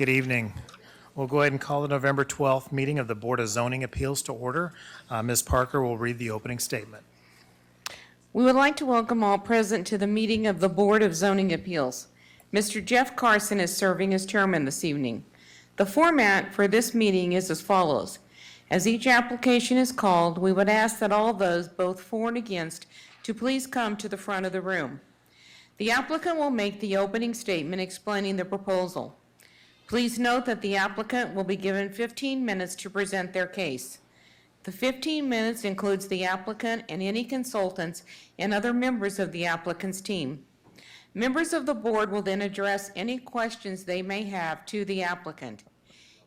Good evening. We'll go ahead and call the November 12th meeting of the Board of Zoning Appeals to order. Ms. Parker will read the opening statement. We would like to welcome all present to the meeting of the Board of Zoning Appeals. Mr. Jeff Carson is serving as chairman this evening. The format for this meeting is as follows. As each application is called, we would ask that all those, both for and against, to please come to the front of the room. The applicant will make the opening statement explaining the proposal. Please note that the applicant will be given 15 minutes to present their case. The 15 minutes includes the applicant and any consultants and other members of the applicant's team. Members of the board will then address any questions they may have to the applicant.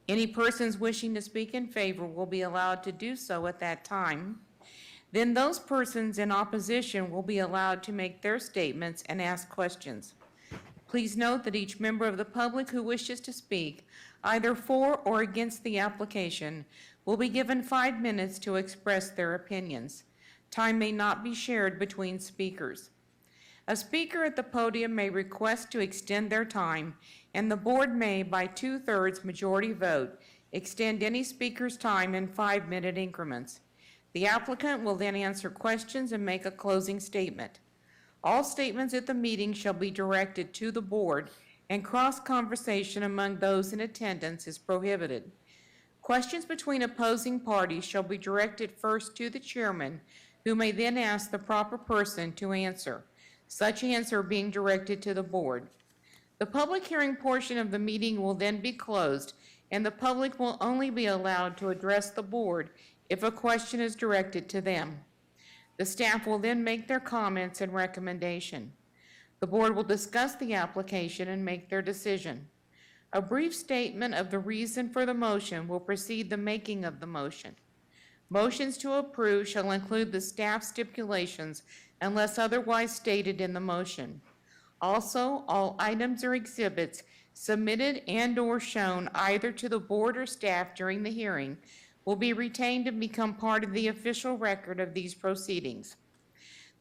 Any persons wishing to speak in favor will be allowed to do so at that time. Then those persons in opposition will be allowed to make their statements and ask questions. Please note that each member of the public who wishes to speak, either for or against the application, will be given 5 minutes to express their opinions. Time may not be shared between speakers. A speaker at the podium may request to extend their time, and the board may, by 2/3 majority vote, extend any speaker's time in 5-minute increments. The applicant will then answer questions and make a closing statement. All statements at the meeting shall be directed to the board, and cross-conversation among those in attendance is prohibited. Questions between opposing parties shall be directed first to the chairman, who may then ask the proper person to answer, such answer being directed to the board. The public hearing portion of the meeting will then be closed, and the public will only be allowed to address the board if a question is directed to them. The staff will then make their comments and recommendation. The board will discuss the application and make their decision. A brief statement of the reason for the motion will precede the making of the motion. Motions to approve shall include the staff stipulations unless otherwise stated in the motion. Also, all items or exhibits submitted and/or shown either to the board or staff during the hearing will be retained and become part of the official record of these proceedings.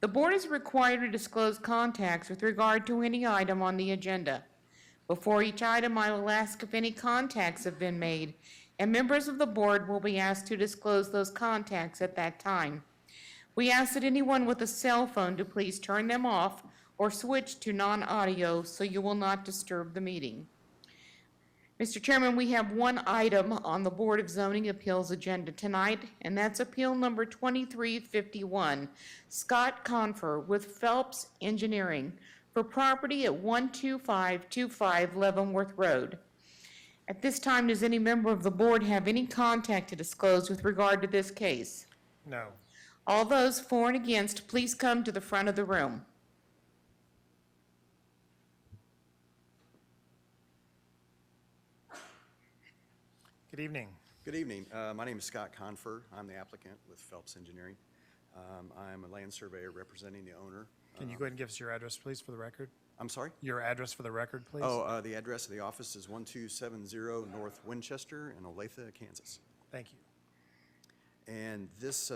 The board is required to disclose contacts with regard to any item on the agenda. Before each item, I will ask if any contacts have been made, and members of the board will be asked to disclose those contacts at that time. We ask that anyone with a cell phone to please turn them off or switch to non-audio so you will not disturb the meeting. Mr. Chairman, we have one item on the Board of Zoning Appeals agenda tonight, and that's appeal number 2351, Scott Confer with Phelps Engineering for property at 12525 Leavenworth Road. At this time, does any member of the board have any contact to disclose with regard to this case? No. All those for and against, please come to the front of the room. Good evening. Good evening. My name is Scott Confer. I'm the applicant with Phelps Engineering. I'm a land surveyor representing the owner. Can you go ahead and give us your address, please, for the record? I'm sorry? Your address for the record, please? The address of the office is 1270 North Winchester in Olathe, Kansas. Thank you. And this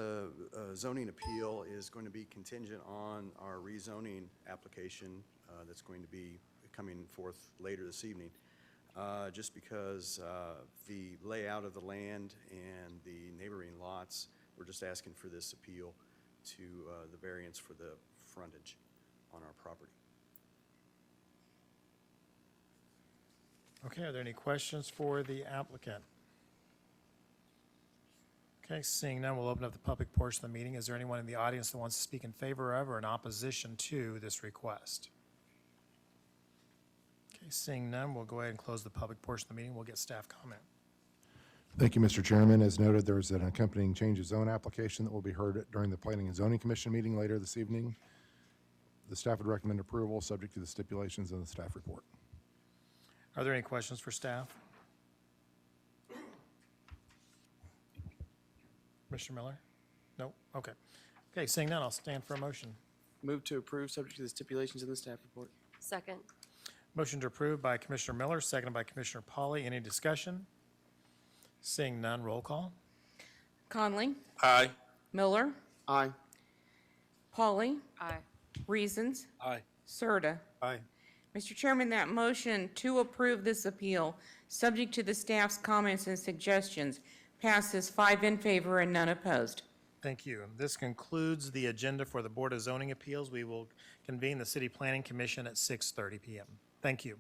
zoning appeal is going to be contingent on our rezoning application that's going to be coming forth later this evening. Just because the layout of the land and the neighboring lots, we're just asking for this appeal to the variance for the frontage on our property. Okay, are there any questions for the applicant? Okay, seeing none, we'll open up the public portion of the meeting. Is there anyone in the audience that wants to speak in favor of or in opposition to this request? Okay, seeing none, we'll go ahead and close the public portion of the meeting. We'll get staff comment. Thank you, Mr. Chairman. As noted, there's an accompanying change of zone application that will be heard during the Planning and Zoning Commission meeting later this evening. The staff would recommend approval, subject to the stipulations in the staff report. Are there any questions for staff? Mr. Miller? No? Okay. Okay, seeing none, I'll stand for a motion. Move to approve, subject to the stipulations in the staff report. Second. Motion to approve by Commissioner Miller, seconded by Commissioner Pauly. Any discussion? Seeing none, roll call. Conley? Aye. Miller? Aye. Pauly? Aye. Reasons? Aye. Serta? Aye. Mr. Chairman, that motion to approve this appeal, subject to the staff's comments and suggestions, passes 5 in favor and none opposed. Thank you. This concludes the agenda for the Board of Zoning Appeals. We will convene the City Planning Commission at 6:30 PM. Thank you.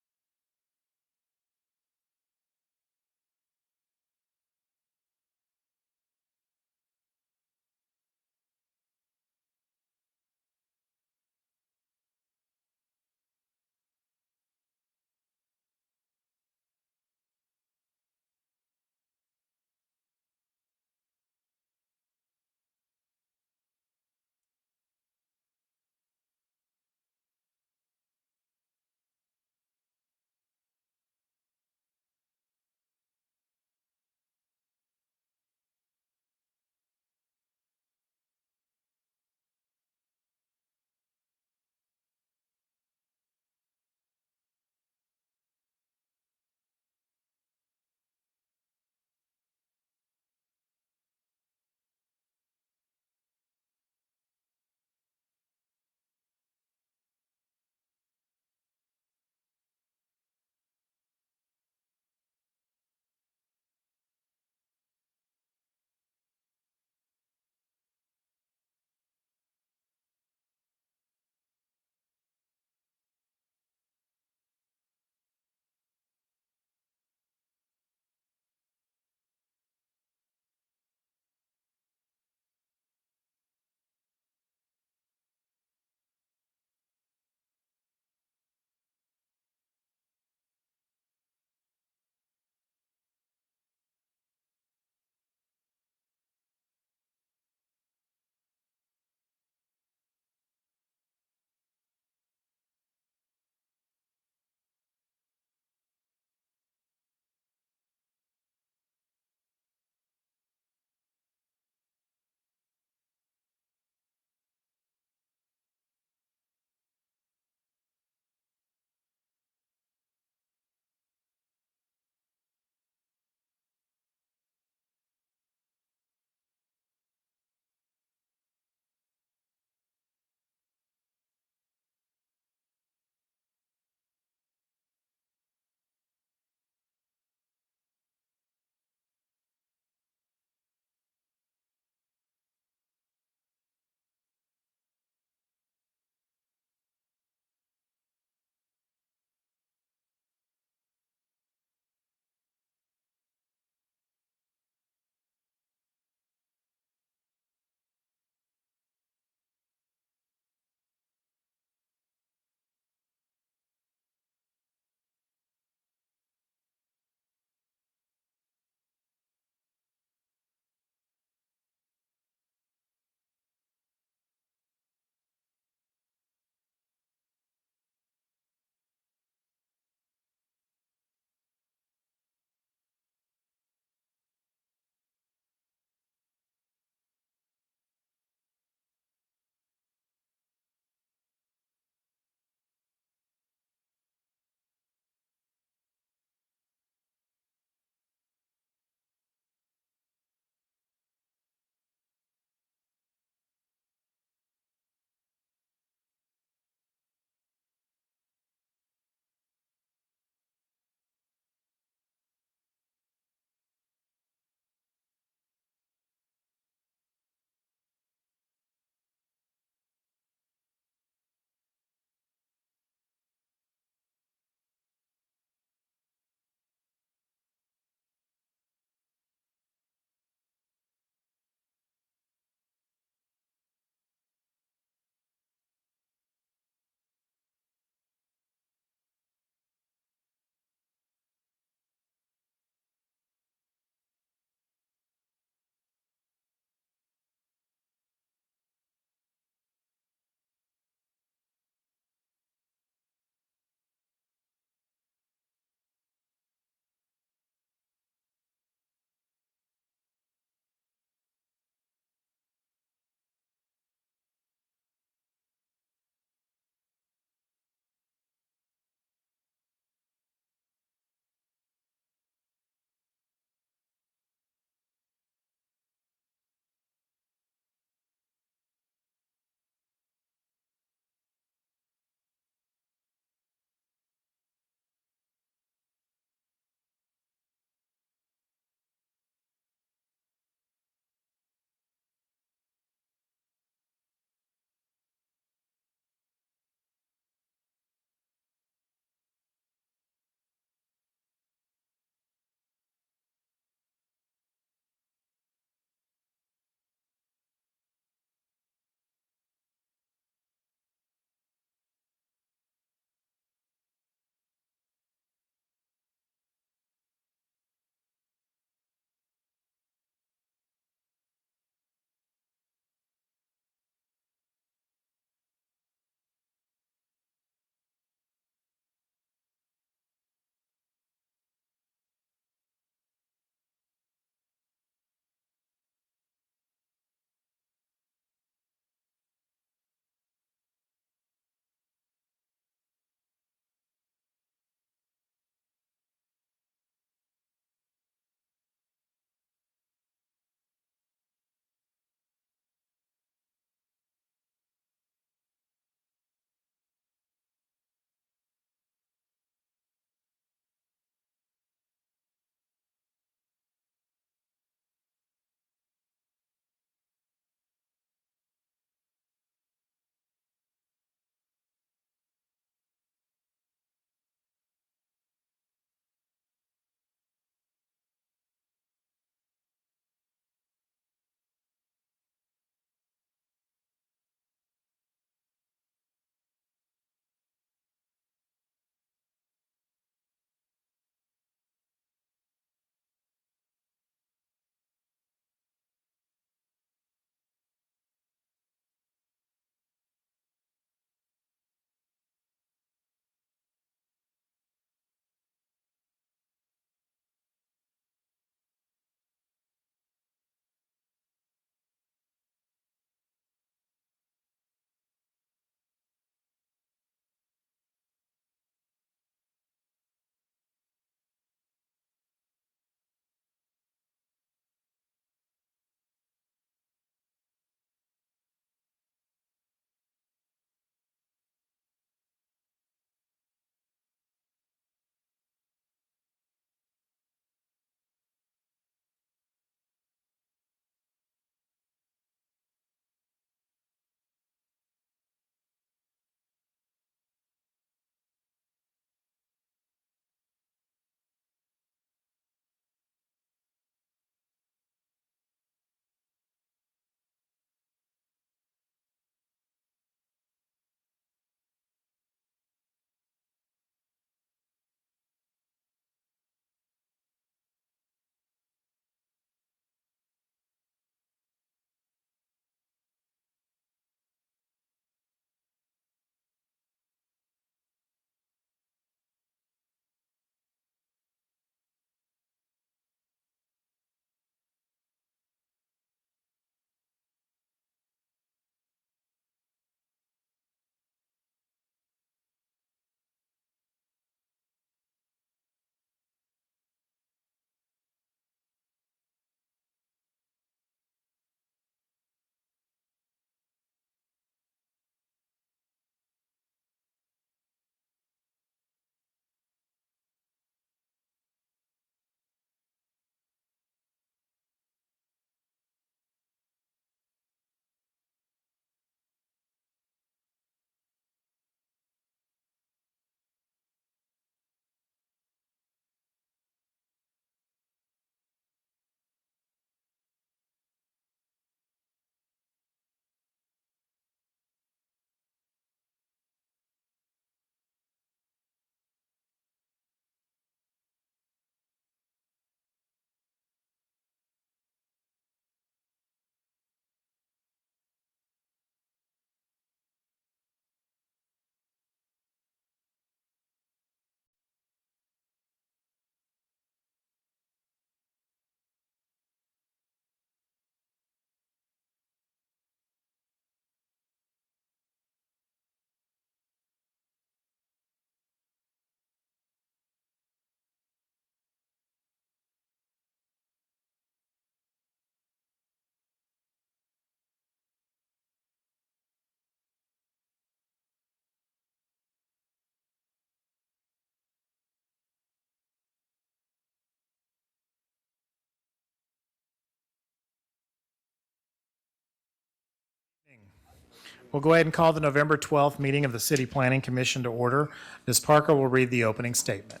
We'll go ahead and call the November 12th meeting of the City Planning Commission to order. Ms. Parker will read the opening statement.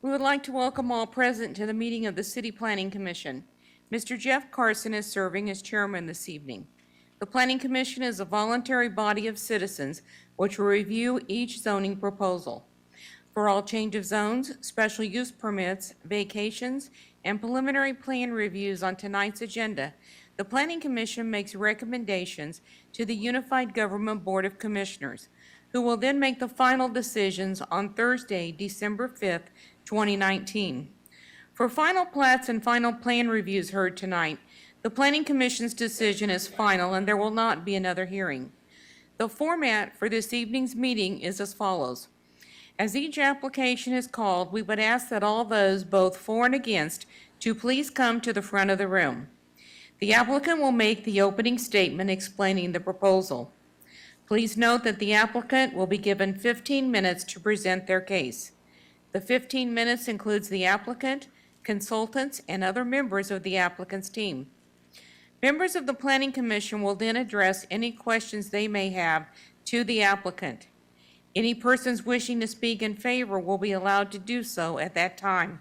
We would like to welcome all present to the meeting of the City Planning Commission. Mr. Jeff Carson is serving as chairman this evening. The Planning Commission is a voluntary body of citizens which will review each zoning proposal. For all change of zones, special use permits, vacations, and preliminary plan reviews on tonight's agenda, the Planning Commission makes recommendations to the Unified Government Board of Commissioners, who will then make the final decisions on Thursday, December 5th, 2019. For final plats and final plan reviews heard tonight, the Planning Commission's decision is final and there will not be another hearing. The format for this evening's meeting is as follows. As each application is called, we would ask that all those both for and against to please come to the front of the room. The applicant will make the opening statement explaining the proposal. Please note that the applicant will be given 15 minutes to present their case. The 15 minutes includes the applicant, consultants, and other members of the applicant's team. Members of the Planning Commission will then address any questions they may have to the applicant. Any persons wishing to speak in favor will be allowed to do so at that time.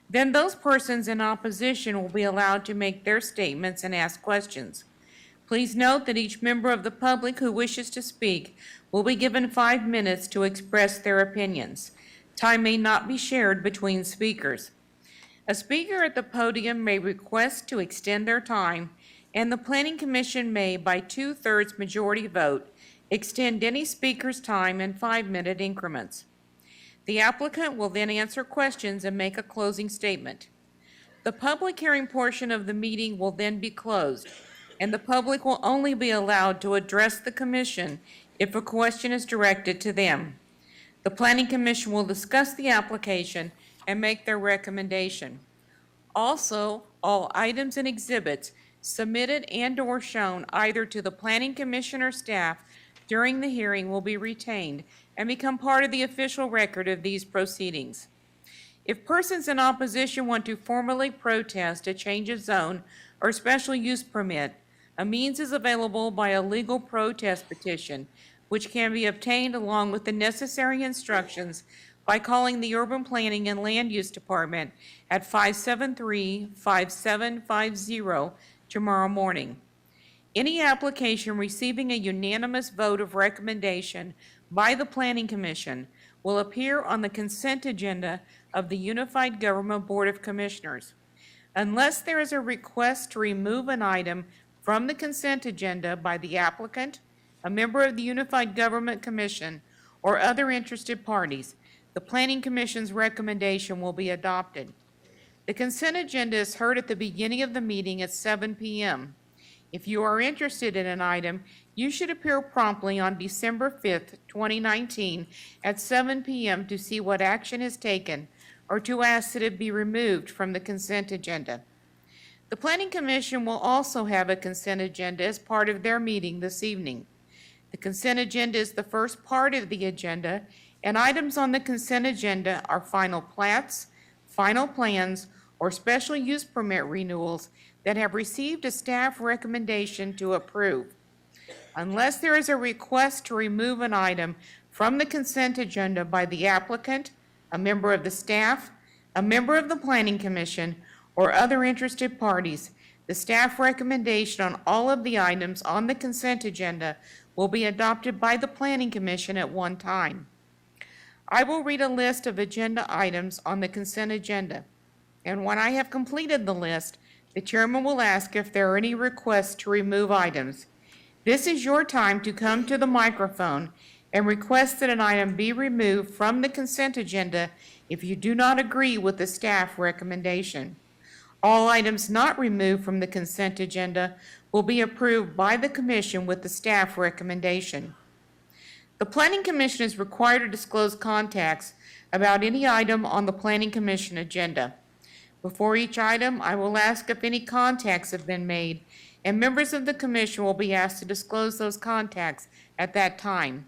Then those persons in opposition will be allowed to make their statements and ask questions. Please note that each member of the public who wishes to speak will be given 5 minutes to express their opinions. Time may not be shared between speakers. A speaker at the podium may request to extend their time, and the Planning Commission may, by 2/3 majority vote, extend any speaker's time in 5-minute increments. The applicant will then answer questions and make a closing statement. The public hearing portion of the meeting will then be closed, and the public will only be allowed to address the commission if a question is directed to them. The Planning Commission will discuss the application and make their recommendation. Also, all items and exhibits submitted and/or shown either to the Planning Commission or staff during the hearing will be retained and become part of the official record of these proceedings. If persons in opposition want to formally protest a change of zone or special use permit, a means is available by a legal protest petition, which can be obtained along with the necessary instructions by calling the Urban Planning and Land Use Department at 573-5750 tomorrow morning. Any application receiving a unanimous vote of recommendation by the Planning Commission will appear on the consent agenda of the Unified Government Board of Commissioners. Unless there is a request to remove an item from the consent agenda by the applicant, a member of the Unified Government Commission, or other interested parties, the Planning Commission's recommendation will be adopted. The consent agenda is heard at the beginning of the meeting at 7 p.m. If you are interested in an item, you should appear promptly on December 5th, 2019 at 7 p.m. to see what action is taken or to ask that it be removed from the consent agenda. The Planning Commission will also have a consent agenda as part of their meeting this evening. The consent agenda is the first part of the agenda, and items on the consent agenda are final plats, final plans, or special use permit renewals that have received a staff recommendation to approve. Unless there is a request to remove an item from the consent agenda by the applicant, a member of the staff, a member of the Planning Commission, or other interested parties, the staff recommendation on all of the items on the consent agenda will be adopted by the Planning Commission at one time. I will read a list of agenda items on the consent agenda, and when I have completed the list, the chairman will ask if there are any requests to remove items. This is your time to come to the microphone and request that an item be removed from the consent agenda if you do not agree with the staff recommendation. All items not removed from the consent agenda will be approved by the commission with the staff recommendation. The Planning Commission is required to disclose contacts about any item on the Planning Commission agenda. Before each item, I will ask if any contacts have been made, and members of the commission will be asked to disclose those contacts at that time.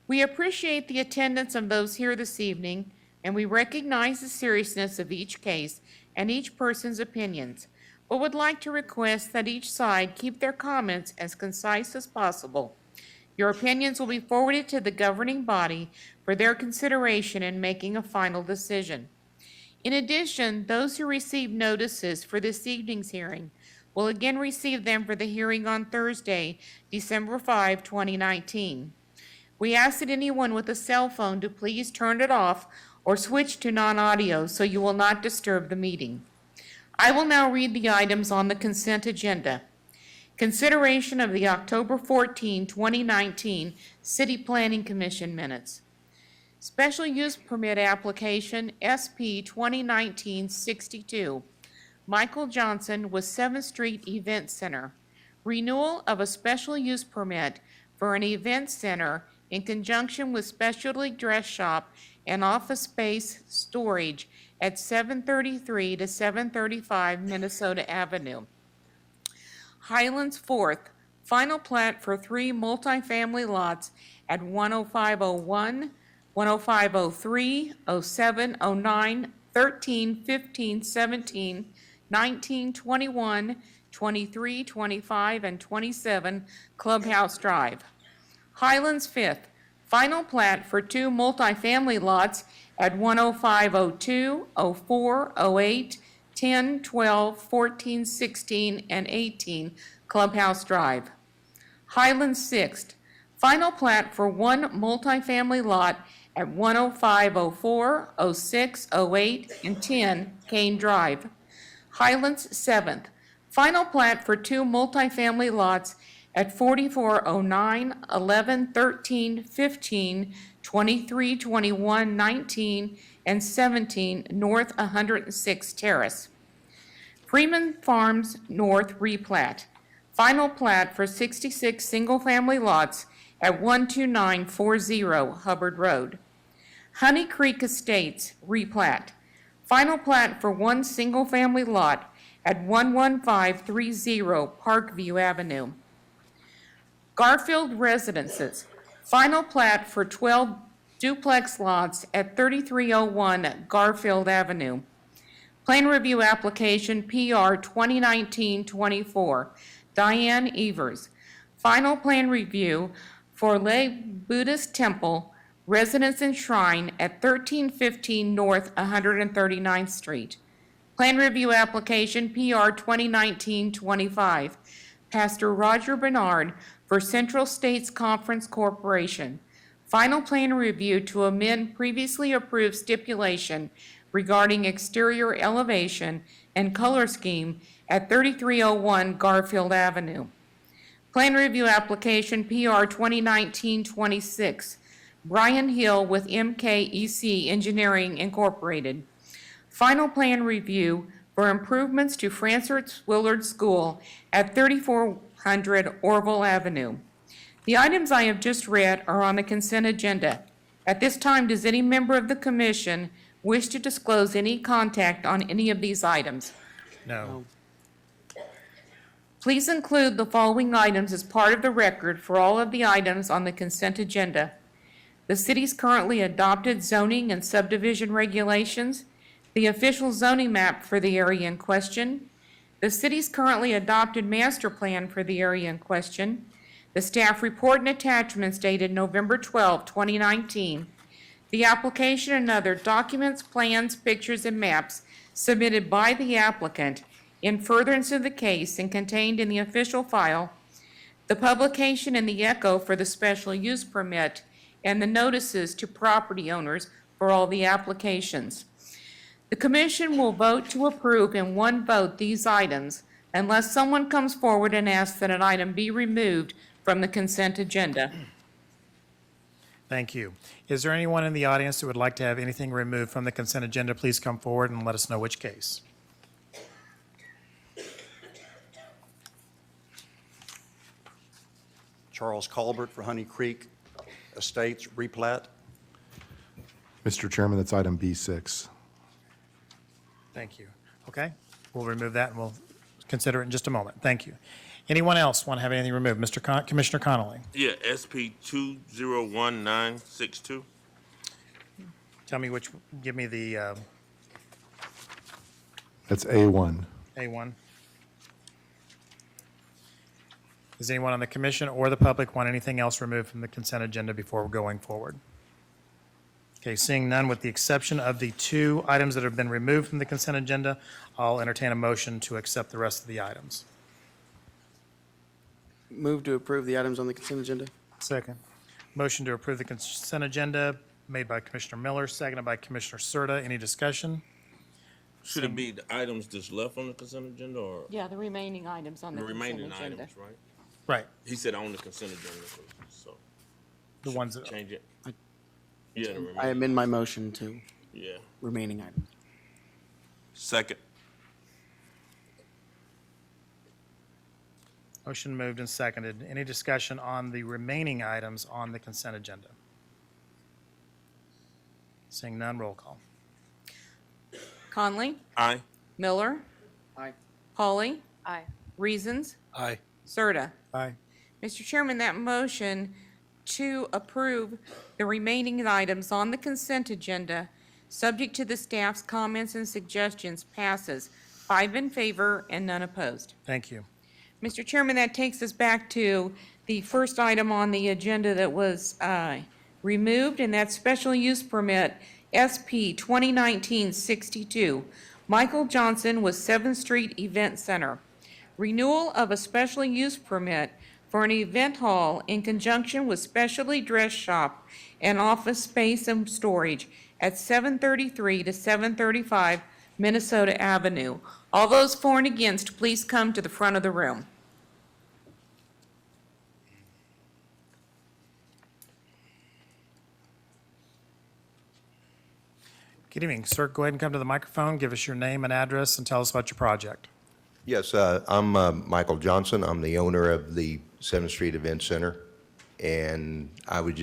We appreciate the attendance of those here this evening, and we recognize the seriousness of each case and each person's opinions, but would like to request that each side keep their comments as concise as possible. Your opinions will be forwarded to the governing body for their consideration in making a final decision. In addition, those who receive notices for this evening's hearing will again receive them for the hearing on Thursday, December 5, 2019. We ask that anyone with a cell phone to please turn it off or switch to non-audio so you will not disturb the meeting. I will now read the items on the consent agenda. Consideration of the October 14, 2019 City Planning Commission minutes. Special use permit application SP 2019-62. Michael Johnson with 7th Street Event Center. Renewal of a special use permit for an event center in conjunction with specialty dress shop and office space storage at 733 to 735 Minnesota Avenue. Highlands 4th, final plat for 3 multifamily lots at 10501, 10503, 07, 09, 13, 15, 17, 19, 21, 23, 25, and 27 Clubhouse Drive. Highlands 5th, final plat for 2 multifamily lots at 10502, 04, 08, 10, 12, 14, 16, and 18 Clubhouse Drive. Highlands 6th, final plat for 1 multifamily lot at 10504, 06, 08, and 10 Kane Drive. Highlands 7th, final plat for 2 multifamily lots at 4409, 11, 13, 15, 23, 21, 19, and 17 North 106 Terrace. Freeman Farms North replat. Final plat for 66 single-family lots at 12940 Hubbard Road. Honey Creek Estates replat. Final plat for 1 single-family lot at 11530 Parkview Avenue. Garfield Residences. Final plat for 12 duplex lots at 3301 Garfield Avenue. Plan review application PR 2019-24. Diane Evers. Final plan review for Lay Buddhist Temple Residence and Shrine at 1315 North 139th Street. Plan review application PR 2019-25. Pastor Roger Bernard for Central States Conference Corporation. Final plan review to amend previously approved stipulation regarding exterior elevation and color scheme at 3301 Garfield Avenue. Plan review application PR 2019-26. Brian Hill with MKEC Engineering Incorporated. Final plan review for improvements to Francis Willard School at 3400 Orville Avenue. The items I have just read are on the consent agenda. At this time, does any member of the commission wish to disclose any contact on any of these items? No. Please include the following items as part of the record for all of the items on the consent agenda. The city's currently adopted zoning and subdivision regulations, the official zoning map for the area in question, the city's currently adopted master plan for the area in question, the staff report and attachments dated November 12, 2019, the application and other documents, plans, pictures, and maps submitted by the applicant in furtherance of the case and contained in the official file, the publication in the Echo for the special use permit, and the notices to property owners for all the applications. The commission will vote to approve in one vote these items unless someone comes forward and asks that an item be removed from the consent agenda. Thank you. Is there anyone in the audience who would like to have anything removed from the consent agenda? Please come forward and let us know which case. Charles Colbert for Honey Creek Estates replat. Mr. Chairman, that's item B6. Thank you. Okay, we'll remove that and we'll consider it in just a moment. Thank you. Anyone else want to have anything removed? Commissioner Connolly, Yeah, SP 201962. tell me give me the That's A1. A1. Does anyone on the commission or the public want anything else removed from the consent agenda before going forward? Okay, seeing none, with the exception of the 2 items that have been removed from the consent agenda, I'll entertain a motion to accept the rest of the items. Move to approve the items on the consent agenda. Second. Motion to approve the consent agenda made by Commissioner Miller, seconded by Commissioner Serta. Any discussion? Should it be the items that's left on the consent agenda or Yeah, the remaining items on the the consent remaining agenda. items, right? Right, He said on the consent agenda, so the ones that, change it. Yeah, the I remaining, amend my motion to yeah. remaining items. Second. motion moved and seconded. Any discussion on the remaining items on the consent agenda? Seeing none, roll call. Conley? Aye. Miller? Aye. Pauly? Aye. Reasons? Aye. Serta. Aye. Mr. Chairman, that motion to approve the remaining items on the consent agenda, subject to the staff's comments and suggestions, passes 5 in favor and none opposed. Thank you. Mr. Chairman, that takes us back to the first item on the agenda that was removed, and that's special use permit SP 2019-62. Michael Johnson with 7th Street Event Center. Renewal of a special use permit for an event hall in conjunction with specially dressed shop and office space and storage at 733 to 735 Minnesota Avenue. All those for and against, please come to the front of the room. Good evening, sir. Go ahead and come to the microphone. Give us your name and address and tell us about your project. Yes, I'm Michael Johnson. I'm the owner of the 7th Street Event Center, and I'm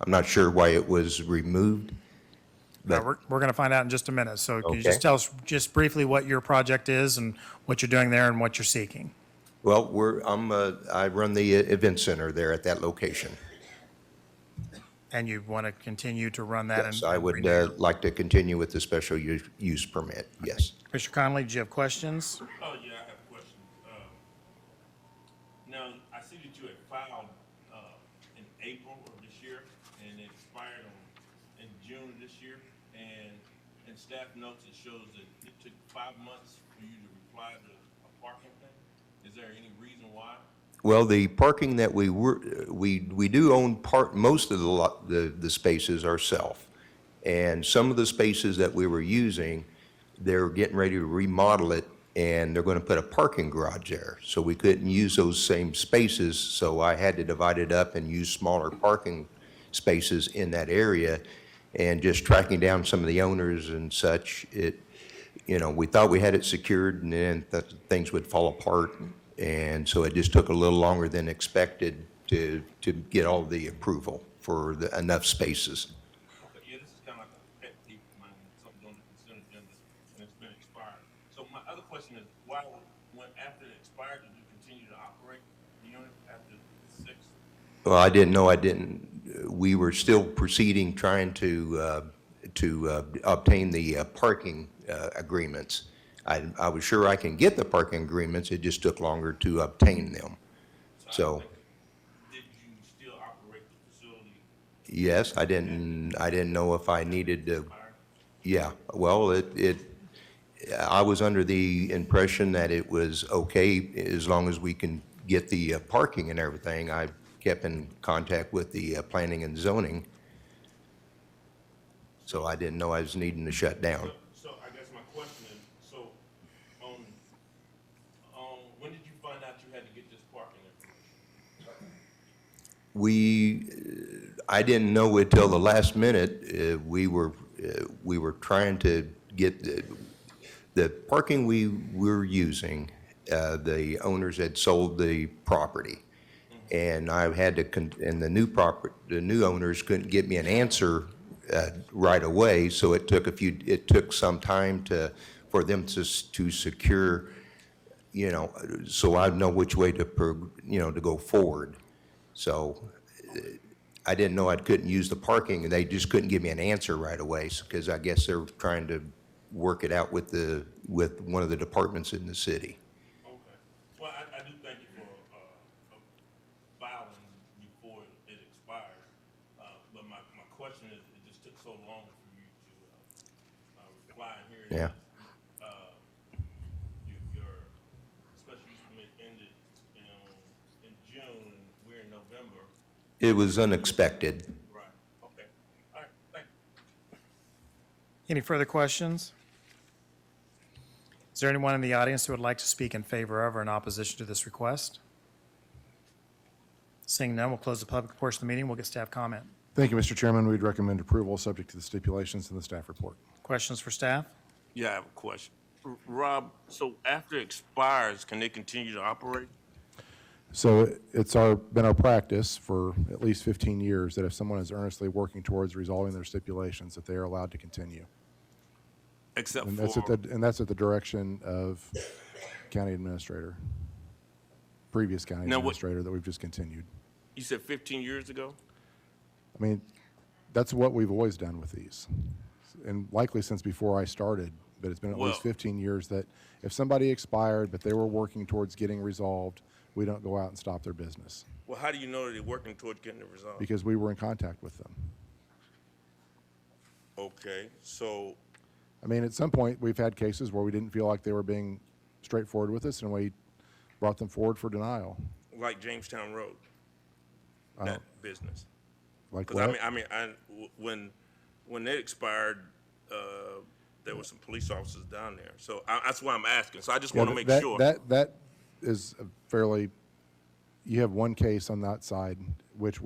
not sure why it was removed. But We're going to find out in just a minute. So can you Okay. just tell us just briefly what your project is and what you're doing there and what you're seeking? Well, I run the event center there at that location. And you want to continue to run that? Yes, and I would renew? like to continue with the special use permit, yes. Mr. Conley, do you have questions? Oh, yeah, I have a question. Now, I see that you had filed, in April of this year, and it expired in June of this year, and staff notes it shows that it took 5 months for you to reply to a parking thing. Is there any reason why? Well, the parking that we do own most of the spaces ourselves. And some of the spaces that we were using, they're getting ready to remodel it, and they're going to put a parking garage there. So we couldn't use those same spaces, so I had to divide it up and use smaller parking spaces in that area. And just tracking down some of the owners and such, we thought we had it secured, and then things would fall apart. And so it just took a little longer than expected to get all the approval for enough spaces. Okay, yeah, this is kind of like a pet peeve of mine, something on the consent agenda, and it's been expired. So my other question is, why, after it expired, did you continue to operate the unit after the 6th? Well, I didn't know, we were still proceeding, trying to obtain the parking agreements. I was sure I can get the parking agreements, it just took longer to obtain them. So, Did you still operate the facility? yes, I didn't know if I needed to, yeah, well, I was under the impression that it was okay as long as we can get the parking and everything. I kept in contact with the planning and zoning, so I didn't know I was needing to shut down. So I guess my question is, so, when did you find out you had to get this parking information? I didn't know until the last minute. We were trying to get the parking we were using. The owners had sold the property, and I had to. And the new owners couldn't get me an answer right away. So it took some time for them to secure. So I know which way to go forward. So I didn't know I couldn't use the parking, and they just couldn't give me an answer right away, because I guess they're trying to work it out with one of the departments in the city. Okay. Well, I do thank you for Yeah. Your special use permit ended in June, and we're in November. It was unexpected. Right. Okay. All right, thank you. Any further questions? Is there anyone in the audience who would like to speak in favor of or in opposition to this request? Seeing none, we'll close the public portion of the meeting. We'll get staff comment. Thank you, Mr. Chairman. We'd recommend approval, subject to the stipulations in the staff report. Questions for staff? Yeah, I have a question. Rob, so after it expires, can they continue to operate? So it's been our practice for at least 15 years that if someone is earnestly working towards resolving their stipulations, that they are allowed to continue. Except And for, that's at the direction of county administrator, previous county Now, what- administrator that we've just continued. you said 15 years ago? I mean, that's what we've always done with these, and likely since before I started, but it's been at least Well- 15 years that if somebody expired, but they were working towards getting resolved, we don't go out and stop their business, Well, how do you know that they're working toward getting it resolved? because we were in contact with them. Okay, so, I mean, at some point, we've had cases where we didn't feel like they were being straightforward with us, and we brought them forward for denial. like Jamestown Road, that business. Like Because what? when it expired, there were some police officers down there. So that's why I'm asking. So I just want to make sure. That is a fairly, you have one case on that side, which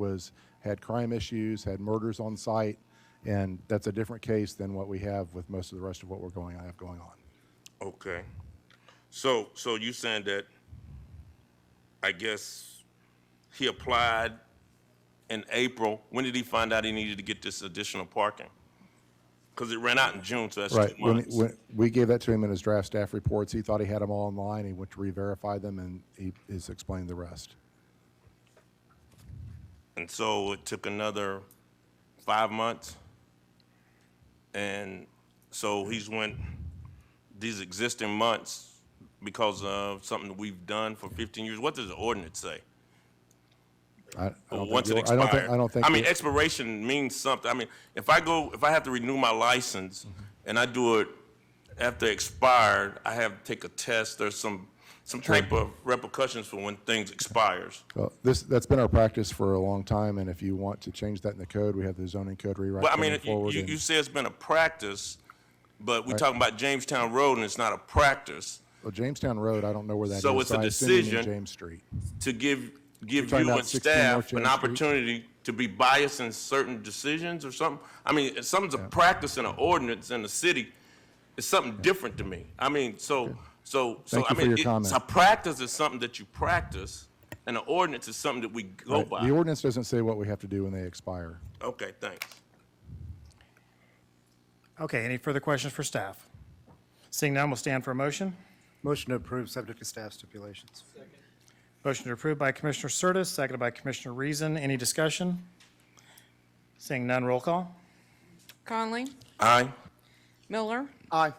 had crime issues, had murders on site, and that's a different case than what we have with most of the rest of what I have going on. Okay. So you saying that, I guess, he applied in April. When did he find out he needed to get this additional parking? Because it ran out in June, so that's Right. 2 months. When we gave that to him in his draft staff reports, he thought he had them all online. He went to re-verify them, and he's explained the rest. And so it took another 5 months. And so he's went these existing months because of something that we've done for 15 years. What does the ordinance say? I don't Once it think you'll- expires. I don't think. I mean, you- expiration means something. I mean, if I have to renew my license and I do it after expired, I have to take a test. There's some type of repercussions for when things expires. Well, that's been our practice for a long time, and if you want to change that in the code, we have the zoning code rewrite Well, I coming mean, forward. you and- say it's been a practice, but we're talking about Jamestown Road and it's not a practice Well, Jamestown Road, I don't know where that is. So it's a I assume you mean decision. James Street. to give talking you about and 16 staff North an James Street? opportunity to be biased in certain decisions or something. I mean, something's a practice in an ordinance in the city. It's something different to me. I mean, so Thank I you for mean, your comment. a practice is something that you practice, and an ordinance is something that we go Right. by. The ordinance doesn't say what we have to do when they expire. Okay, thanks. Okay, any further questions for staff? Seeing none, we'll stand for a motion. Motion to approve, subject to staff stipulations. Motion to approve by Commissioner Curtis, seconded by Commissioner Reason. Any discussion? Seeing none, roll call. Conley? Aye. Miller? Aye.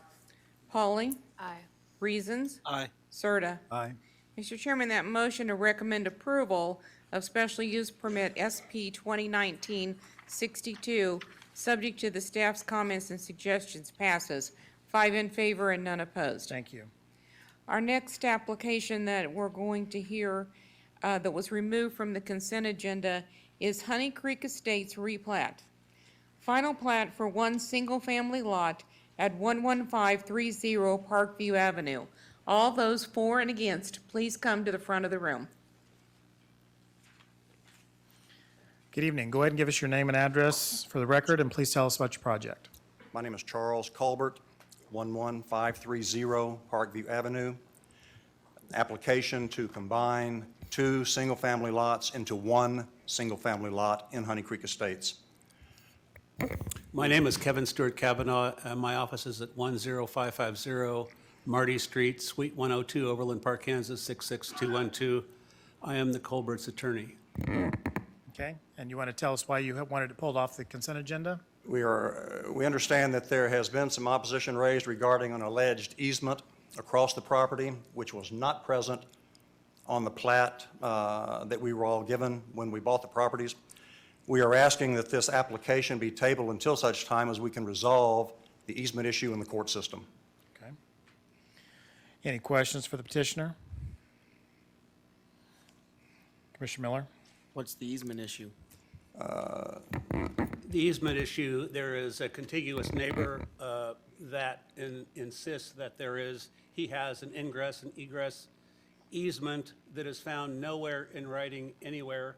Pauling? Aye. Reasons? Aye. Serta. Aye. Mr. Chairman, that motion to recommend approval of special use permit SP 2019-62, subject to the staff's comments and suggestions, passes. 5 in favor and none opposed. Thank you. Our next application that we're going to hear that was removed from the consent agenda is Honey Creek Estates replat. Final plat for one single-family lot at 11530 Parkview Avenue. All those for and against, please come to the front of the room. Good evening. Go ahead and give us your name and address for the record, and please tell us about your project. My name is Charles Colbert, 11530 Parkview Avenue. Application to combine two single-family lots into one single-family lot in Honey Creek Estates. My name is Kevin Stewart Kavanaugh. My office is at 10550 Marty Street, Suite 102, Overland Park, Kansas, 66212. I am the Colbert's attorney. Okay, and you want to tell us why you wanted it pulled off the consent agenda? We understand that there has been some opposition raised regarding an alleged easement across the property, which was not present on the plat that we were all given when we bought the properties. We are asking that this application be tabled until such time as we can resolve the easement issue in the court system. Okay. Any questions for the petitioner? Commissioner Miller? What's the easement issue? The easement issue, there is a contiguous neighbor that insists that he has an ingress and egress easement that is found nowhere in writing anywhere.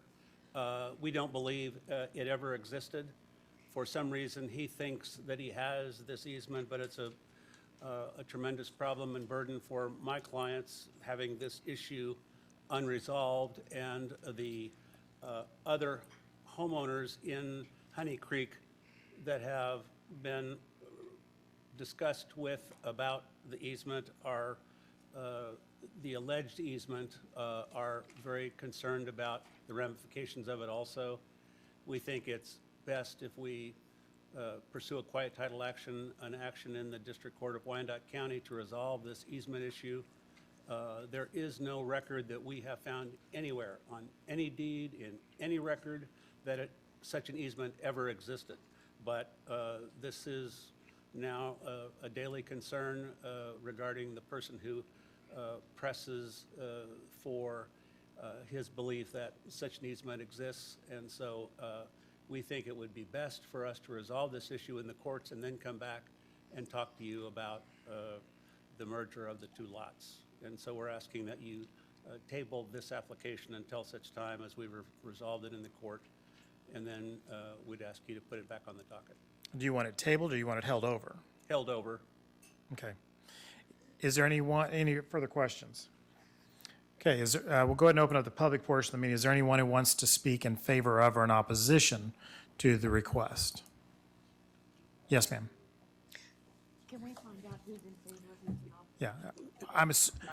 We don't believe it ever existed. For some reason, he thinks that he has this easement, but it's a tremendous problem and burden for my clients having this issue unresolved, and the other homeowners in Honey Creek that have been discussed with about the easement are, the alleged easement, are very concerned about the ramifications of it also. We think it's best if we pursue a quiet title action, an action in the District Court of Wyandotte County to resolve this easement issue. There is no record that we have found anywhere on any deed, in any record, that such an easement ever existed. But this is now a daily concern regarding the person who presses for his belief that such an easement exists. And so we think it would be best for us to resolve this issue in the courts and then come back and talk to you about the merger of the two lots. And so we're asking that you table this application until such time as we've resolved it in the court. And then we'd ask you to put it back on the docket. Do you want it tabled or do you want it held over? Held over. Okay. Is there any further questions? Okay, we'll go ahead and open up the public portion of the meeting. Is there anyone who wants to speak in favor of or in opposition to the request? Yes, ma'am. Can we find out who's in favor, who's not? Yeah,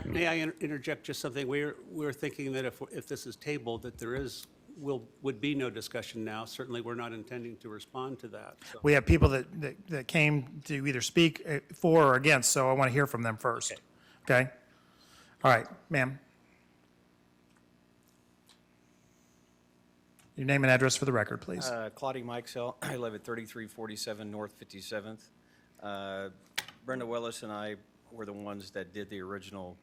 May I interject just something? We're thinking that if this is tabled, that there would be no discussion now. Certainly, we're not intending to respond to that. So. we have people that came to either speak for or against, so I want to hear from them first. Okay? All right, ma'am. Your name and address for the record, please. Claudia Mikesell, I live at 3347 North 57th. Brenda Willis and I were the ones that did the original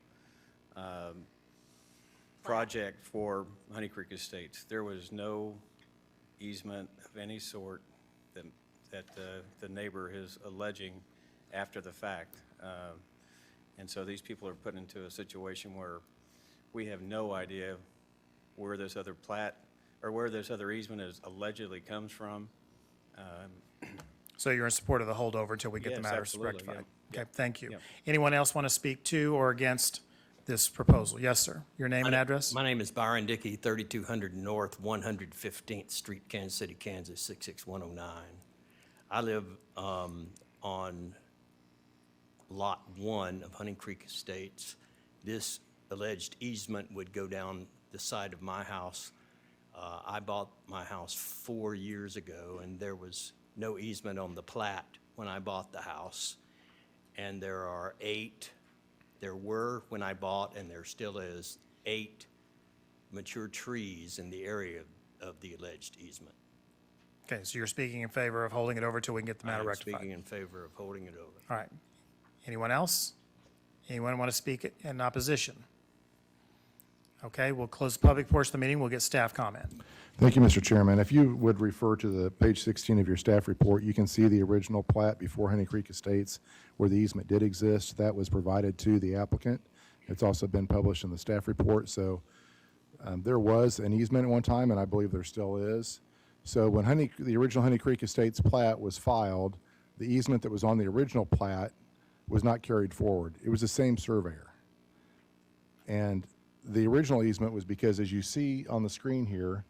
project for Honey Creek Estates. There was no easement of any sort that the neighbor is alleging after the fact. And so these people are put into a situation where we have no idea where this other plat or where this other easement allegedly comes from. So you're in support of the holdover until we get the Yes, matters absolutely, rectified? yeah. Okay, thank you. Yeah. Anyone else want to speak to or against this proposal? Yes, sir. Your name and address? My name is Byron Dickey, 3200 North 115th Street, Kansas City, Kansas, 66109. I live on Lot 1 of Honey Creek Estates. This alleged easement would go down the side of my house. I bought my house 4 years ago, and there was no easement on the plat when I bought the house. And there were when I bought, and there still is, 8 mature trees in the area of the alleged easement. Okay, so you're speaking in favor of holding it over till we can get the matter I'm rectified? speaking in favor of holding it over. All right. Anyone else? Anyone want to speak in opposition? Okay, we'll close the public portion of the meeting. We'll get staff comment. Thank you, Mr. Chairman. If you would refer to the page 16 of your staff report, you can see the original plat before Honey Creek Estates where the easement did exist. That was provided to the applicant. It's also been published in the staff report. So there was an easement at one time, and I believe there still is. So when the original Honey Creek Estates plat was filed, the easement that was on the original plat was not carried forward. It was the same surveyor. And the original easement was because, as you see on the screen here,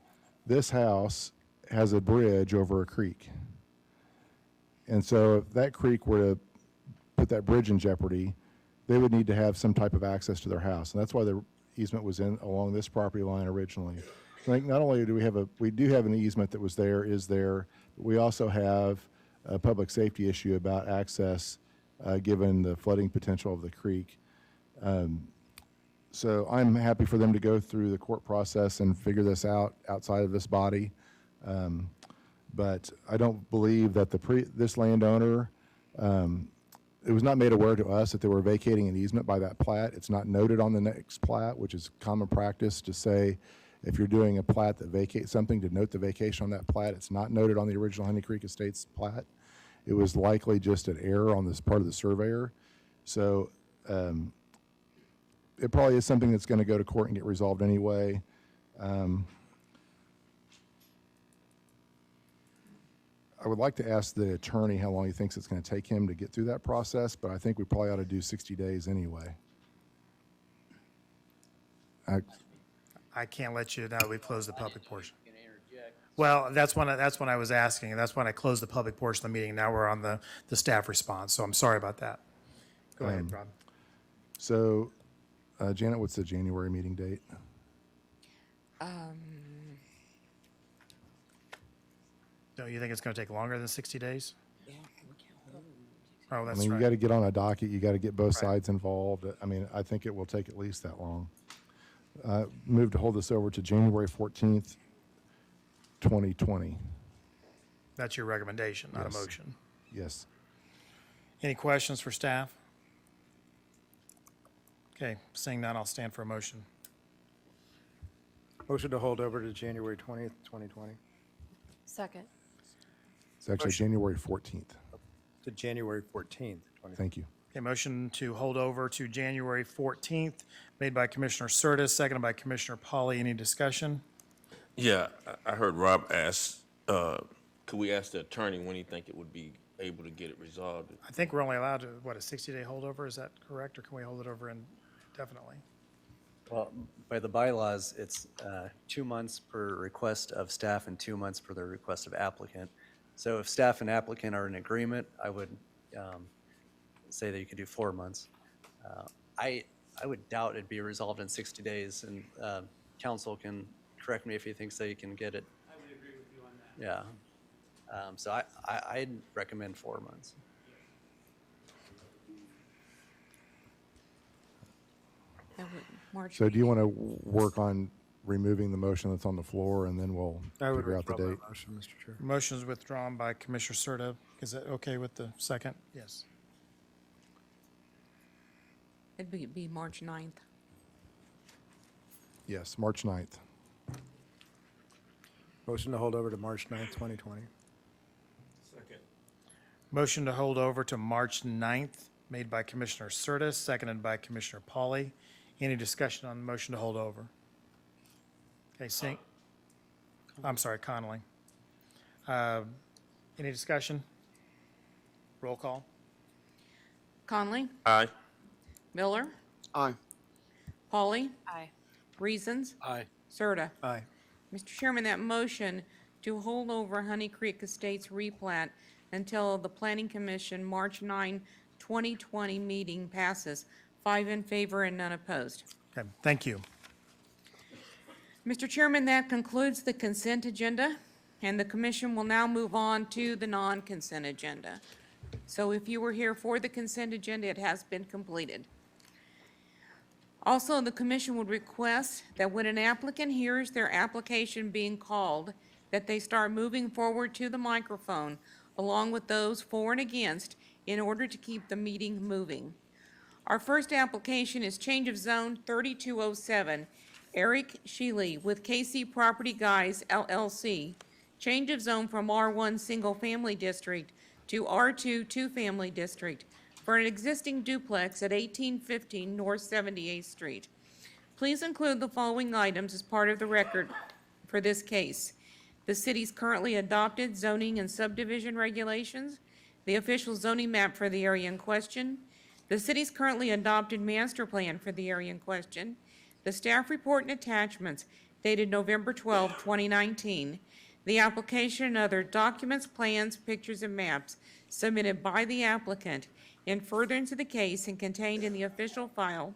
this house has a bridge over a creek. And so if that creek were to put that bridge in jeopardy, they would need to have some type of access to their house. And that's why the easement was in along this property line originally. I think not only do we do have an easement that was there, but we also have a public safety issue about access given the flooding potential of the creek. So I'm happy for them to go through the court process and figure this out outside of this body. But I don't believe that this landowner It was not made aware to us that they were vacating an easement by that plat. It's not noted on the next plat, which is common practice to say, if you're doing a plat that vacates something, to note the vacation on that plat. It's not noted on the original Honey Creek Estates plat. It was likely just an error on this part of the surveyor. So it probably is something that's going to go to court and get resolved anyway. I would like to ask the attorney how long he thinks it's going to take him to get through that process, but I think we probably ought to do 60 days anyway. I can't let you know, we closed the public portion. Well, that's when I was asking, and that's when I closed the public portion of the meeting. Now we're on the staff response, so I'm sorry about that. Go ahead, Rob. So, Janet, what's the January meeting date? Don't you think it's going to take longer than 60 days? Oh, I that's mean, you got right. to get on a docket, you got to get both sides involved. I mean, I think it will take at least that long. Move to hold this over to January 14th, 2020. That's your recommendation, not a Yes. motion. Yes. Any questions for staff? Okay, seeing none, I'll stand for a motion. Motion to hold over to January 20th, 2020. Second. It's actually January 14th. To January 14th, 2020. Thank you. Okay, motion to hold over to January 14th, made by Commissioner Curtis, seconded by Commissioner Polly. Any discussion? Yeah, I heard Rob ask, could we ask the attorney when he think it would be able to get it resolved? I think we're only allowed to, what, a 60-day holdover? Is that correct, or can we hold it over indefinitely? Well, by the bylaws, it's 2 months per request of staff and 2 months per the request of applicant. So if staff and applicant are in agreement, I would say that you could do 4 months. I would doubt it'd be resolved in 60 days, and council can correct me if he thinks that he can get it. I would agree with you on that. Yeah. So I'd recommend 4 months. That would- March. So do you want to work on removing the motion that's on the floor, and then we'll I would figure out the withdraw date? that motion, Mr. Chair. Motion is withdrawn by Commissioner Serta. Is that okay with the second? Yes. It'd be March 9th. Yes, March 9th. Motion to hold over to March 9th, 2020. Second. Motion to hold over to March 9th, made by Commissioner Serta, seconded by Commissioner Polly. Any discussion on the motion to hold over? Okay, I'm sorry, Connolly. Any discussion? Roll call. Conley? Aye. Miller? Aye. Polly? Aye. Reasons? Aye. Serta? Aye. Mr. Chairman, that motion to hold over Honey Creek Estates replat until the Planning Commission March 9, 2020 meeting passes. 5 in favor and none opposed. Okay, thank you. Mr. Chairman, that concludes the consent agenda, and the commission will now move on to the non-consent agenda. So if you were here for the consent agenda, it has been completed. Also, the commission would request that when an applicant hears their application being called, that they start moving forward to the microphone, along with those for and against, in order to keep the meeting moving. Our first application is change of zone 3207, Eric Shealy with KC Property Guys LLC. Change of zone from R1 Single Family District to R2 Two Family District for an existing duplex at 1815 North 78th Street. Please include the following items as part of the record for this case: the city's currently adopted zoning and subdivision regulations, the official zoning map for the area in question, the city's currently adopted master plan for the area in question, the staff report and attachments dated November 12, 2019, the application and other documents, plans, pictures, and maps submitted by the applicant in furtherance of the case and contained in the official file,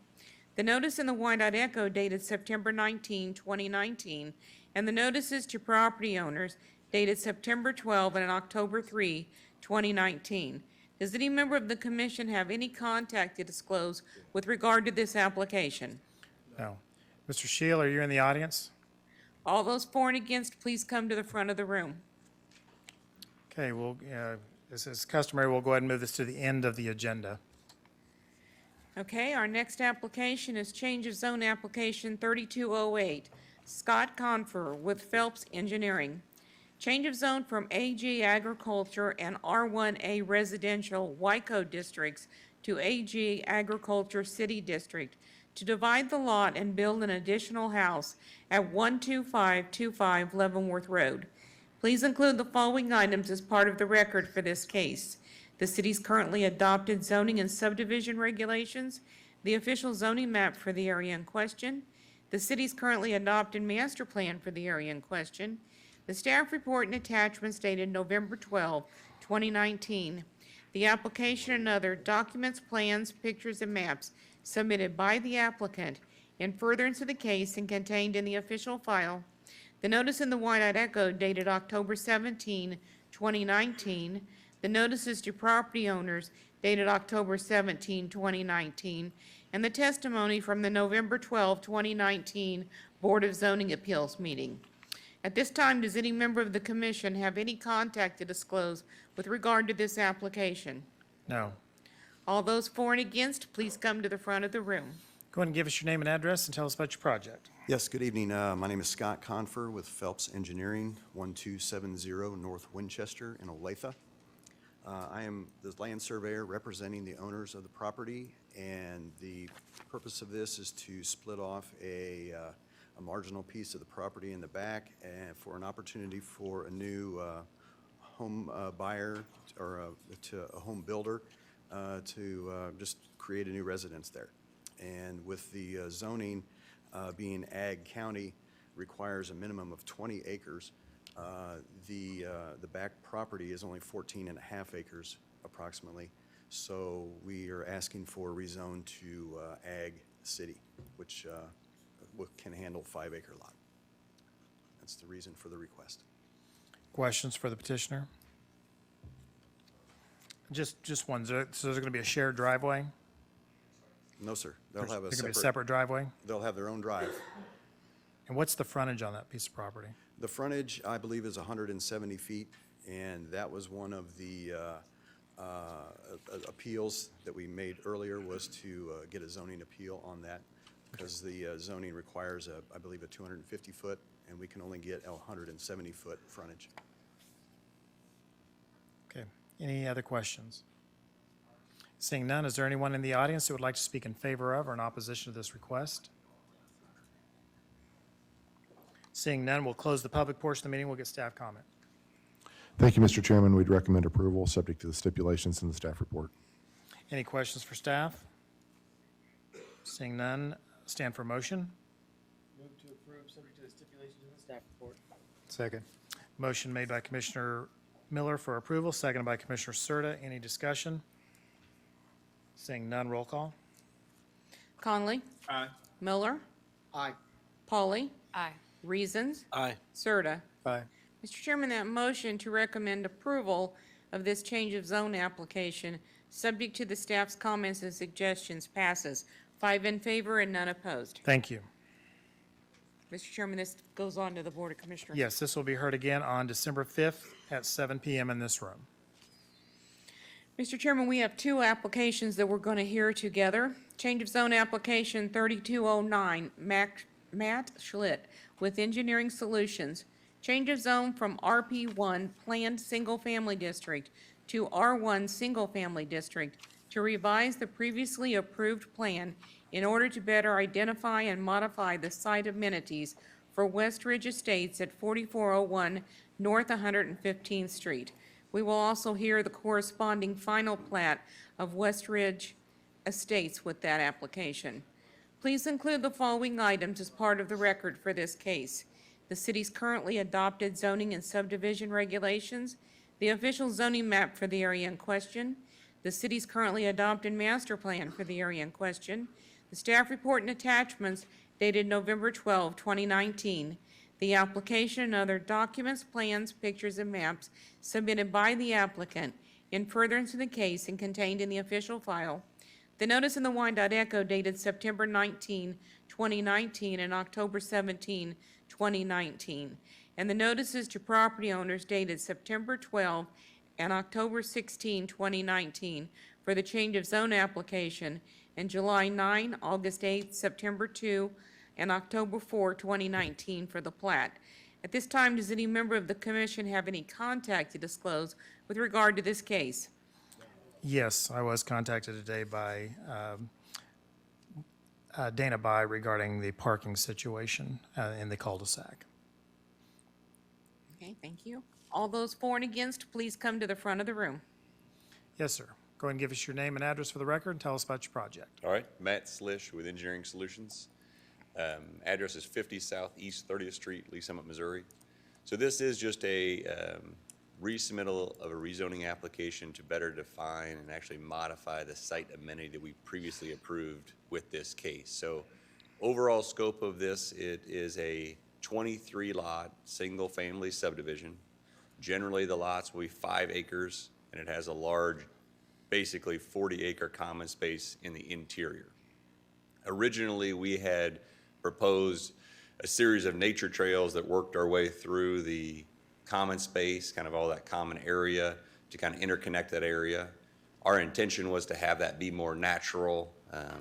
the notice in the Wyandotte Echo dated September 19, 2019, and the notices to property owners dated September 12 and October 3, 2019. Does any member of the commission have any contact to disclose with regard to this application? No. Mr. Shield, are you in the audience? All those for and against, please come to the front of the room. Okay, well, This is customary. We'll go ahead and move this to the end of the agenda. Okay, our next application is change of zone application 3208, Scott Confer with Phelps Engineering. Change of zone from AG Agriculture and R1A Residential Wyco districts to AG Agriculture City District to divide the lot and build an additional house at 12525 Leavenworth Road. Please include the following items as part of the record for this case: the city's currently adopted zoning and subdivision regulations, the official zoning map for the area in question, the city's currently adopted master plan for the area in question, the staff report and attachments dated November 12, 2019, the application and other documents, plans, pictures, and maps submitted by the applicant in furtherance of the case and contained in the official file, the notice in the Wyandotte Echo dated October 17, 2019, the notices to property owners dated October 17, 2019, and the testimony from the November 12, 2019 Board of Zoning Appeals meeting. At this time, does any member of the commission have any contact to disclose with regard to this application? No. All those for and against, please come to the front of the room. Go ahead and give us your name and address and tell us about your project. Yes, good evening. My name is Scott Confer with Phelps Engineering, 1270 North Winchester in Olathe. I am the land surveyor representing the owners of the property, and the purpose of this is to split off a marginal piece of the property in the back and for an opportunity for a new home buyer or a home builder to just create a new residence there. And with the zoning being Ag County requires a minimum of 20 acres, the back property is only 14 and a half acres approximately. So we are asking for a rezone to Ag City, which can handle 5-acre lot. That's the reason for the request. Questions for the petitioner? Just one. So there's going to be a shared driveway? No, sir. They'll There's have going to be a separate driveway? They'll have their own drive. And what's the frontage on that piece of property? The frontage, I believe, is 170 feet, and that was one of the appeals that we made earlier, was to get a zoning appeal on that, because the zoning requires, I believe, a 250-foot, and we can only get a 170-foot frontage. Okay. Any other questions? Seeing none, is there anyone in the audience who would like to speak in favor of or in opposition to this request? Seeing none, we'll close the public portion of the meeting. We'll get staff comment. Thank you, Mr. Chairman. We'd recommend approval, subject to the stipulations in the staff report. Any questions for staff? Seeing none, stand for motion. Move to approve, subject to the stipulations in the staff report. Second. Motion made by Commissioner Miller for approval, seconded by Commissioner Serta. Any discussion? Seeing none, roll call. Conley? Aye. Miller? Aye. Pauly? Aye. Reasons? Aye. Serta? Aye. Mr. Chairman, that motion to recommend approval of this change of zone application, subject to the staff's comments and suggestions, passes. 5 in favor and none opposed. Thank you. Mr. Chairman, this goes on to the Board of Commissioners. Yes, this will be heard again on December 5th at 7 p.m. in this room. Mr. Chairman, we have 2 applications that we're going to hear together. Change of zone application 3209, Matt Schlitt with Engineering Solutions. Change of zone from RP1 Planned Single Family District to R1 Single Family District to revise the previously approved plan in order to better identify and modify the site amenities for West Ridge Estates at 4401 North 115th Street. We will also hear the corresponding final plat of West Ridge Estates with that application. Please include the following items as part of the record for this case: the city's currently adopted zoning and subdivision regulations, the official zoning map for the area in question, the city's currently adopted master plan for the area in question, the staff report and attachments dated November 12, 2019, the application and other documents, plans, pictures, and maps submitted by the applicant in furtherance of the case and contained in the official file, the notice in the Wyandotte Echo dated September 19, 2019 and October 17, 2019, and the notices to property owners dated September 12 and October 16, 2019 for the change of zone application, and July 9, August 8, September 2, and October 4, 2019 for the plat. At this time, does any member of the commission have any contact to disclose with regard to this case? Yes, I was contacted today by Dana Bai regarding the parking situation in the cul-de-sac. Okay, thank you. All those for and against, please come to the front of the room. Yes, sir. Go ahead and give us your name and address for the record and tell us about your project. All right, Matt Slish with Engineering Solutions. Address is 50 Southeast 30th Street, Lee Summit, Missouri. So this is just a resubmittal of a rezoning application to better define and actually modify the site amenity that we previously approved with this case. So overall scope of this, it is a 23-lot, single-family subdivision. Generally, the lots will be 5 acres, and it has a large, basically 40-acre common space in the interior. Originally, we had proposed a series of nature trails that worked our way through the common space, kind of all that common area, to kind of interconnect that area. Our intention was to have that be more natural,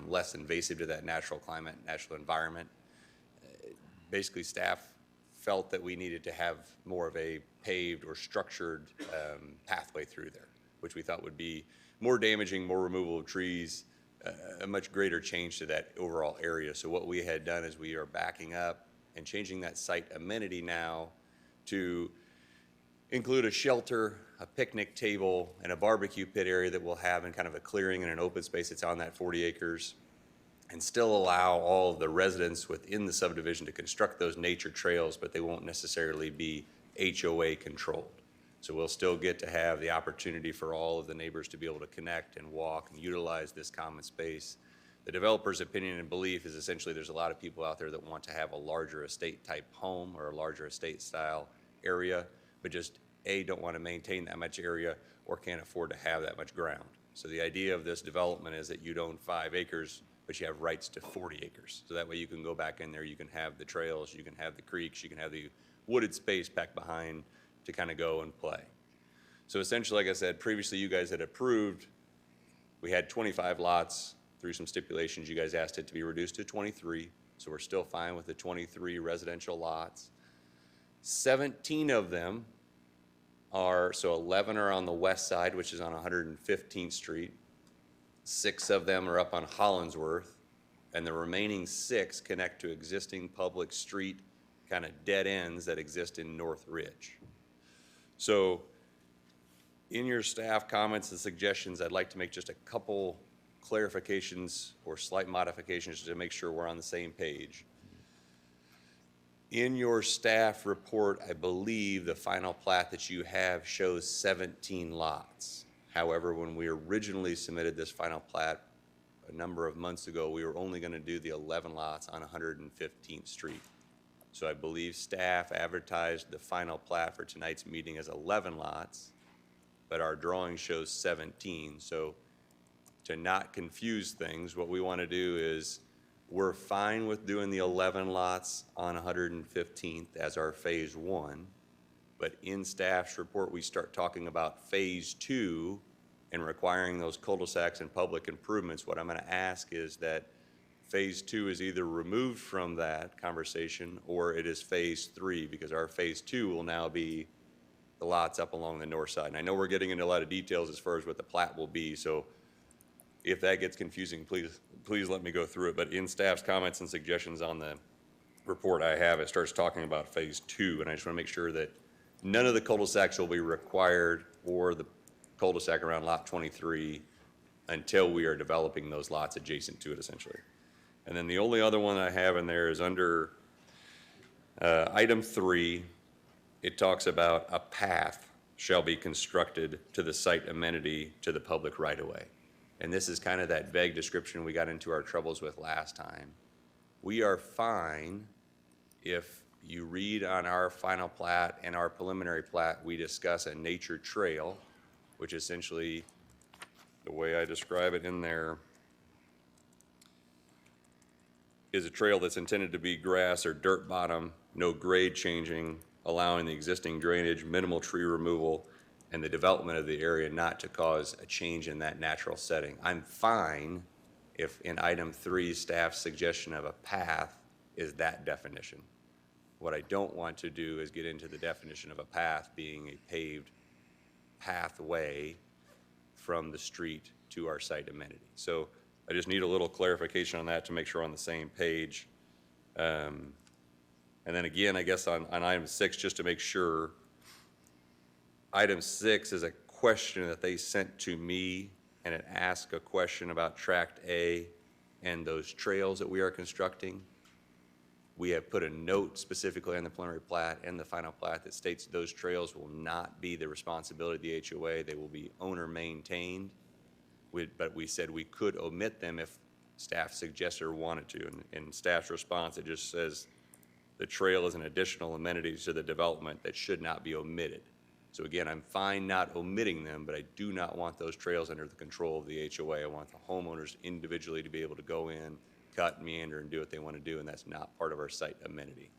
less invasive to that natural climate, natural environment. Basically, staff felt that we needed to have more of a paved or structured pathway through there, which we thought would be more damaging, more removal of trees, a much greater change to that overall area. So what we had done is we are backing up and changing that site amenity now to include a shelter, a picnic table, and a barbecue pit area that we'll have in kind of a clearing and an open space that's on that 40 acres, and still allow all of the residents within the subdivision to construct those nature trails, but they won't necessarily be HOA controlled. So we'll still get to have the opportunity for all of the neighbors to be able to connect and walk and utilize this common space. The developer's opinion and belief is essentially there's a lot of people out there that want to have a larger estate type home or a larger estate style area, but just don't want to maintain that much area or can't afford to have that much ground. So the idea of this development is that you'd own 5 acres, but you have rights to 40 acres. So that way you can go back in there, you can have the trails, you can have the creeks, you can have the wooded space back behind to kind of go and play. So essentially, like I said, previously you guys had approved, we had 25 lots. Through some stipulations, you guys asked it to be reduced to 23. So we're still fine with the 23 residential lots. 17 of them are, so 11 are on the west side, which is on 115th Street. 6 of them are up on Hollinsworth, and the remaining 6 connect to existing public street kind of dead ends that exist in North Ridge. So in your staff comments and suggestions, I'd like to make just a couple clarifications or slight modifications to make sure we're on the same page. In your staff report, I believe the final plat that you have shows 17 lots. However, when we originally submitted this final plat a number of months ago, we were only going to do the 11 lots on 115th Street. So I believe staff advertised the final plat for tonight's meeting as 11 lots, but our drawing shows 17. So to not confuse things, what we want to do is we're fine with doing the 11 lots on 115th as our phase 1, but in staff's report, we start talking about phase 2 and requiring those cul-de-sacs and public improvements. What I'm going to ask is that phase 2 is either removed from that conversation or it is phase 3, because our phase 2 will now be the lots up along the north side. And I know we're getting into a lot of details as far as what the plat will be, so if that gets confusing, please let me go through it. But in staff's comments and suggestions on the report I have, it starts talking about phase 2, and I just want to make sure that none of the cul-de-sacs will be required or the cul-de-sac around lot 23 until we are developing those lots adjacent to it, essentially. And then the only other one I have in there is under item 3. It talks about a path shall be constructed to the site amenity to the public right-of-way. And this is kind of that vague description we got into our troubles with last time. We are fine if you read on our final plat and our preliminary plat, we discuss a nature trail, which essentially, the way I describe it in there, is a trail that's intended to be grass or dirt bottom, no grade changing, allowing the existing drainage, minimal tree removal, and the development of the area not to cause a change in that natural setting. I'm fine if in item 3, staff's suggestion of a path is that definition. What I don't want to do is get into the definition of a path being a paved pathway from the street to our site amenity. So I just need a little clarification on that to make sure we're on the same page. And then again, I guess on item 6, just to make sure, item 6 is a question that they sent to me, and it asked a question about Tract A and those trails that we are constructing. We have put a note specifically on the preliminary plat and the final plat that states those trails will not be the responsibility of the HOA. They will be owner-maintained. But we said we could omit them if staff suggested or wanted to. And in staff's response, it just says the trail is an additional amenity to the development that should not be omitted. So again, I'm fine not omitting them, but I do not want those trails under the control of the HOA. I want the homeowners individually to be able to go in, cut, meander, and do what they want to do, and that's not part of our site amenity.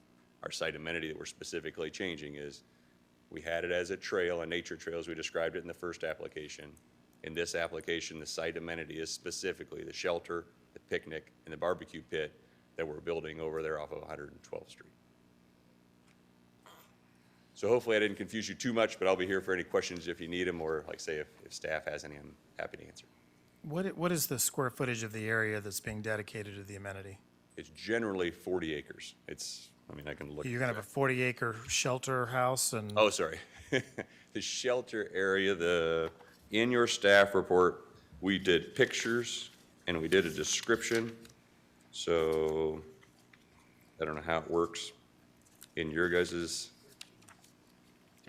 Our site amenity that we're specifically changing is, we had it as a trail, a nature trail, as we described it in the first application. In this application, the site amenity is specifically the shelter, the picnic, and the barbecue pit that we're building over there off of 112th Street. So hopefully I didn't confuse you too much, but I'll be here for any questions if you need them, or like say if staff has any, I'm happy to answer. What is the square footage of the area that's being dedicated to the amenity? It's generally 40 acres. It's, I mean, I can look. You're going to have a 40-acre shelter house and? Oh, sorry. The shelter area, in your staff report, we did pictures and we did a description. So I don't know how it works in your guys's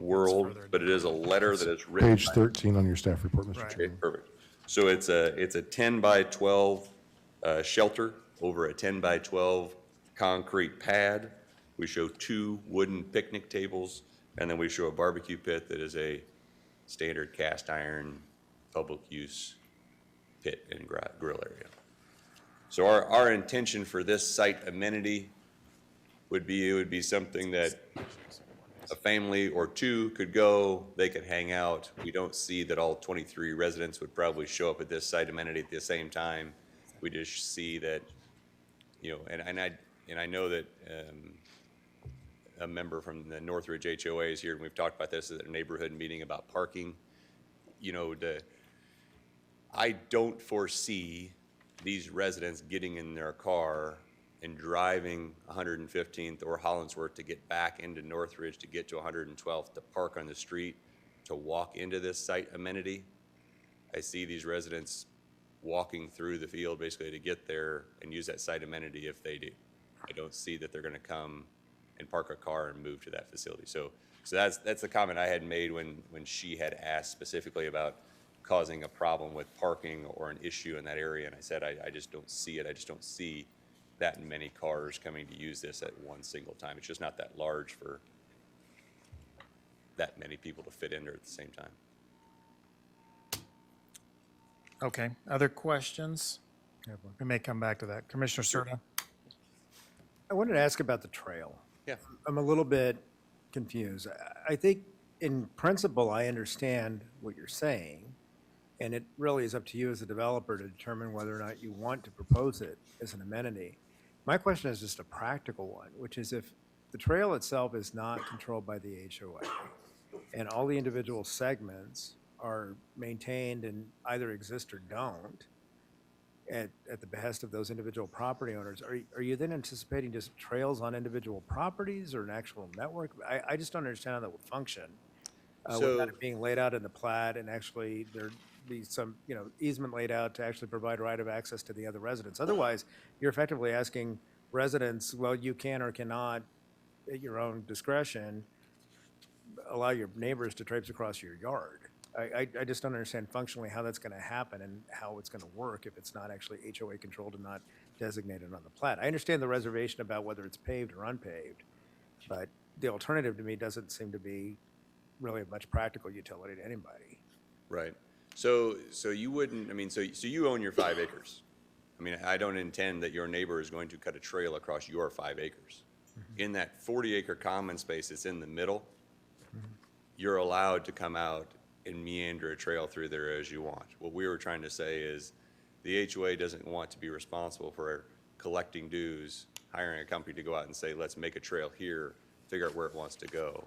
world, but it is a letter that is written. Page 13 on your staff report, Mr. Right. Okay, Chairman. perfect. So it's a 10 by 12 shelter over a 10 by 12 concrete pad. We show 2 wooden picnic tables, and then we show a barbecue pit that is a standard cast iron public use pit and grill area. So our intention for this site amenity would be, it would be something that a family or 2 could go, they could hang out. We don't see that all 23 residents would probably show up at this site amenity at the same time. We just see that, you know, and I know that a member from the Northridge HOA is here, and we've talked about this at a neighborhood meeting about parking. You know, I don't foresee these residents getting in their car and driving 115th or Hollinsworth to get back into Northridge to get to 112th to park on the street to walk into this site amenity. I see these residents walking through the field basically to get there and use that site amenity if they do. I don't see that they're going to come and park a car and move to that facility. So that's the comment I had made when she had asked specifically about causing a problem with parking or an issue in that area. And I said, I just don't see it. I just don't see that many cars coming to use this at one single time. It's just not that large for that many people to fit in there at the same time. Okay, other questions? We may come back to that. Commissioner Serta? I wanted to ask about the trail. Yeah. I'm a little bit confused. I think in principle, I understand what you're saying, and it really is up to you as a developer to determine whether or not you want to propose it as an amenity. My question is just a practical one, which is if the trail itself is not controlled by the HOA and all the individual segments are maintained and either exist or don't at the behest of those individual property owners, are you then anticipating just trails on individual properties or an actual network? I just don't understand how that would function. Without it being laid out in the plat and actually there be some, you know, easement laid out to actually provide right of access to the other residents. Otherwise, you're effectively asking residents, well, you can or cannot, at your own discretion, allow your neighbors to traipse across your yard. I just don't understand functionally how that's going to happen and how it's going to work if it's not actually HOA controlled and not designated on the plat. I understand the reservation about whether it's paved or unpaved, but the alternative to me doesn't seem to be really of much practical utility to anybody. Right. So you wouldn't, I mean, so you own your 5 acres. I mean, I don't intend that your neighbor is going to cut a trail across your 5 acres. Mm-hmm. In that 40-acre common space that's in the middle, mm-hmm. you're allowed to come out and meander a trail through there as you want. What we were trying to say is the HOA doesn't want to be responsible for collecting dues, hiring a company to go out and say, let's make a trail here, figure out where it wants to go.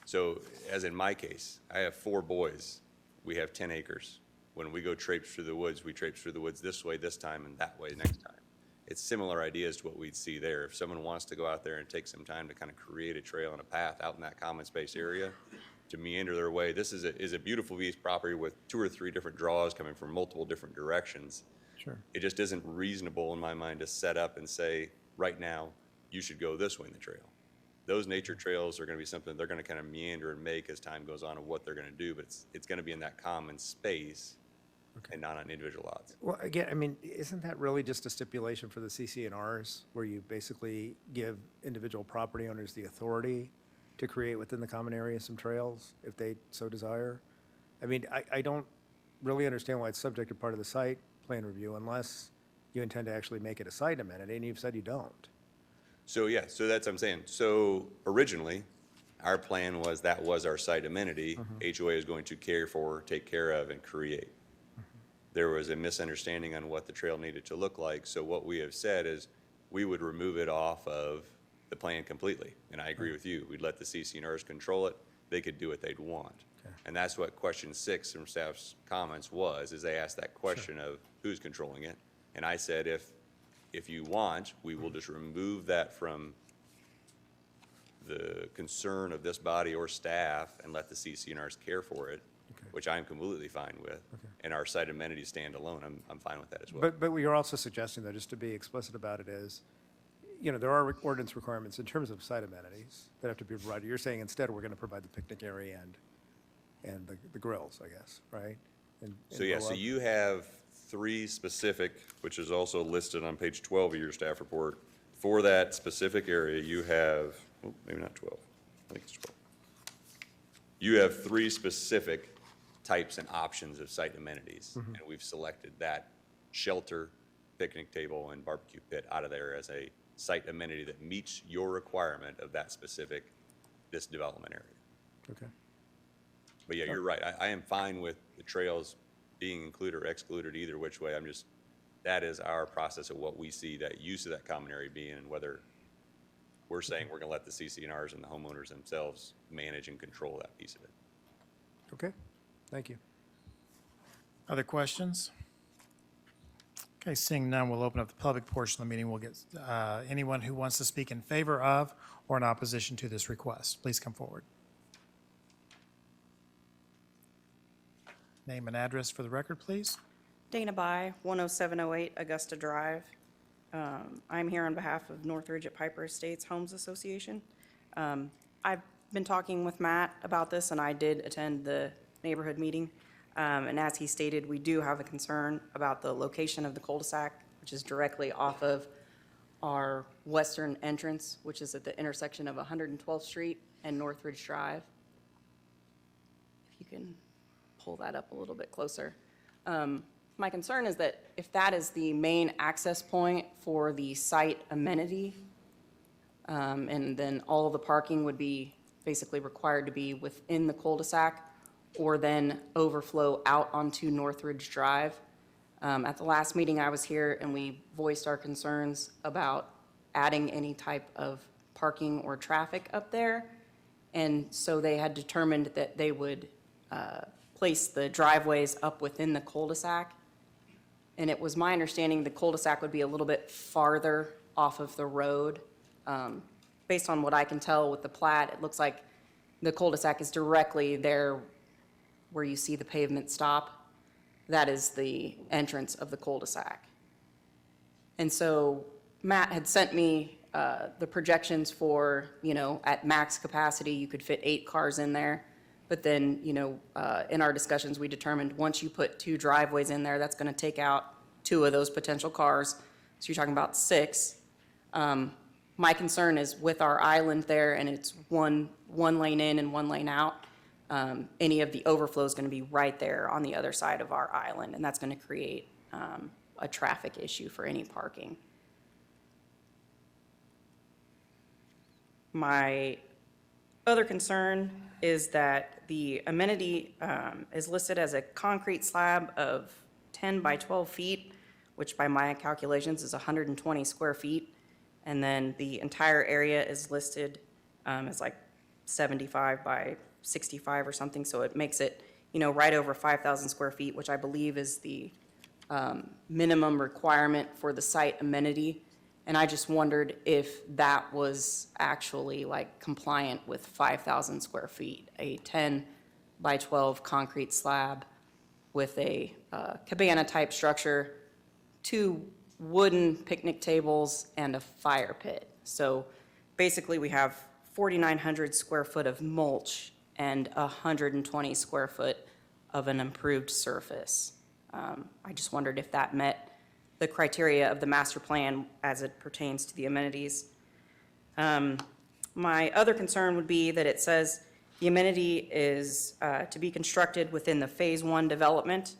So as in my case, I have 4 boys. We have 10 acres. When we go traipse through the woods, we traipse through the woods this way this time and that way next time. It's similar ideas to what we'd see there. If someone wants to go out there and take some time to kind of create a trail and a path out in that common space area to meander their way, this is a beautiful piece of property with 2 or 3 different draws coming from multiple different directions. Sure. It just isn't reasonable in my mind to set up and say, right now, you should go this way in the trail. Those nature trails are going to be something they're going to kind of meander and make as time goes on of what they're going to do, but it's going to be in that common space and not on individual lots. Well, again, I mean, isn't that really just a stipulation for the CC&Rs where you basically give individual property owners the authority to create within the common area some trails if they so desire? I mean, I don't really understand why it's subject to part of the site plan review unless you intend to actually make it a site amenity, and you've said you don't. So, yeah, so that's what I'm saying. So originally, our plan was that was our site amenity. HOA is going to care for, take care of, and create. There was a misunderstanding on what the trail needed to look like. So what we have said is we would remove it off of the plan completely. And I agree with you. We'd let the CC&Rs control it. They could do what they'd want. And that's what question 6 from staff's comments was, is they asked that question of who's controlling it. And I said, if you want, we will just remove that from the concern of this body or staff and let the CC&Rs care for it, which I'm completely fine with. And our site amenities stand alone. I'm fine with that as well. But what you're also suggesting, though, just to be explicit about it, is, you know, there are ordinance requirements in terms of site amenities that have to be provided. You're saying instead we're going to provide the picnic area and the grills, I guess, right? So, yeah, so you have 3 specific, which is also listed on page 12 of your staff report. For that specific area, you have, oh, maybe not 12, I think it's 12. You have 3 specific types and options of site amenities. And we've selected that shelter, picnic table, and barbecue pit out of there as a site amenity that meets your requirement of that specific, this development area. Okay. But yeah, you're right. I am fine with the trails being included or excluded either which way. That is our process of what we see that use of that common area being, and whether we're saying we're going to let the CC&Rs and the homeowners themselves manage and control that piece of it. Okay, thank you. Other questions? Okay, seeing none, we'll open up the public portion of the meeting. We'll get anyone who wants to speak in favor of or in opposition to this request. Please come forward. Name and address for the record, please. Dana Bai, 10708 Augusta Drive. I'm here on behalf of Northridge at Piper Estates Homes Association. I've been talking with Matt about this, and I did attend the neighborhood meeting. And as he stated, we do have a concern about the location of the cul-de-sac, which is directly off of our western entrance, which is at the intersection of 112th Street and Northridge Drive. If you can pull that up a little bit closer. My concern is that if that is the main access point for the site amenity, and then all of the parking would be basically required to be within the cul-de-sac or then overflow out onto Northridge Drive. At the last meeting I was here and we voiced our concerns about adding any type of parking or traffic up there. And so they had determined that they would place the driveways up within the cul-de-sac. And it was my understanding the cul-de-sac would be a little bit farther off of the road. Based on what I can tell with the plat, it looks like the cul-de-sac is directly there where you see the pavement stop. That is the entrance of the cul-de-sac. And so Matt had sent me the projections for, you know, at max capacity, you could fit 8 cars in there. But then, you know, in our discussions, we determined once you put 2 driveways in there, that's going to take out 2 of those potential cars. So you're talking about 6. My concern is with our island there, and it's one lane in and 1 lane out, any of the overflow is going to be right there on the other side of our island, and that's going to create a traffic issue for any parking. other concern is that the amenity is listed as a concrete slab of 10 by 12 feet, which by my calculations is 120 square feet. And then the entire area is listed as like 75 by 65 or something. So it makes it, right over 5,000 square feet, which I believe is the minimum requirement for the site amenity. And I just wondered if that was actually like compliant with 5,000 square feet, a 10 by 12 concrete slab with a cabana-type structure, 2 wooden picnic tables, and a fire pit. So basically, we have 4,900 square foot of mulch and 120 square foot of an improved surface. I just wondered if that met the criteria of the master plan as it pertains to the amenities. My other concern would be that it says the amenity is to be constructed within the Phase 1 development,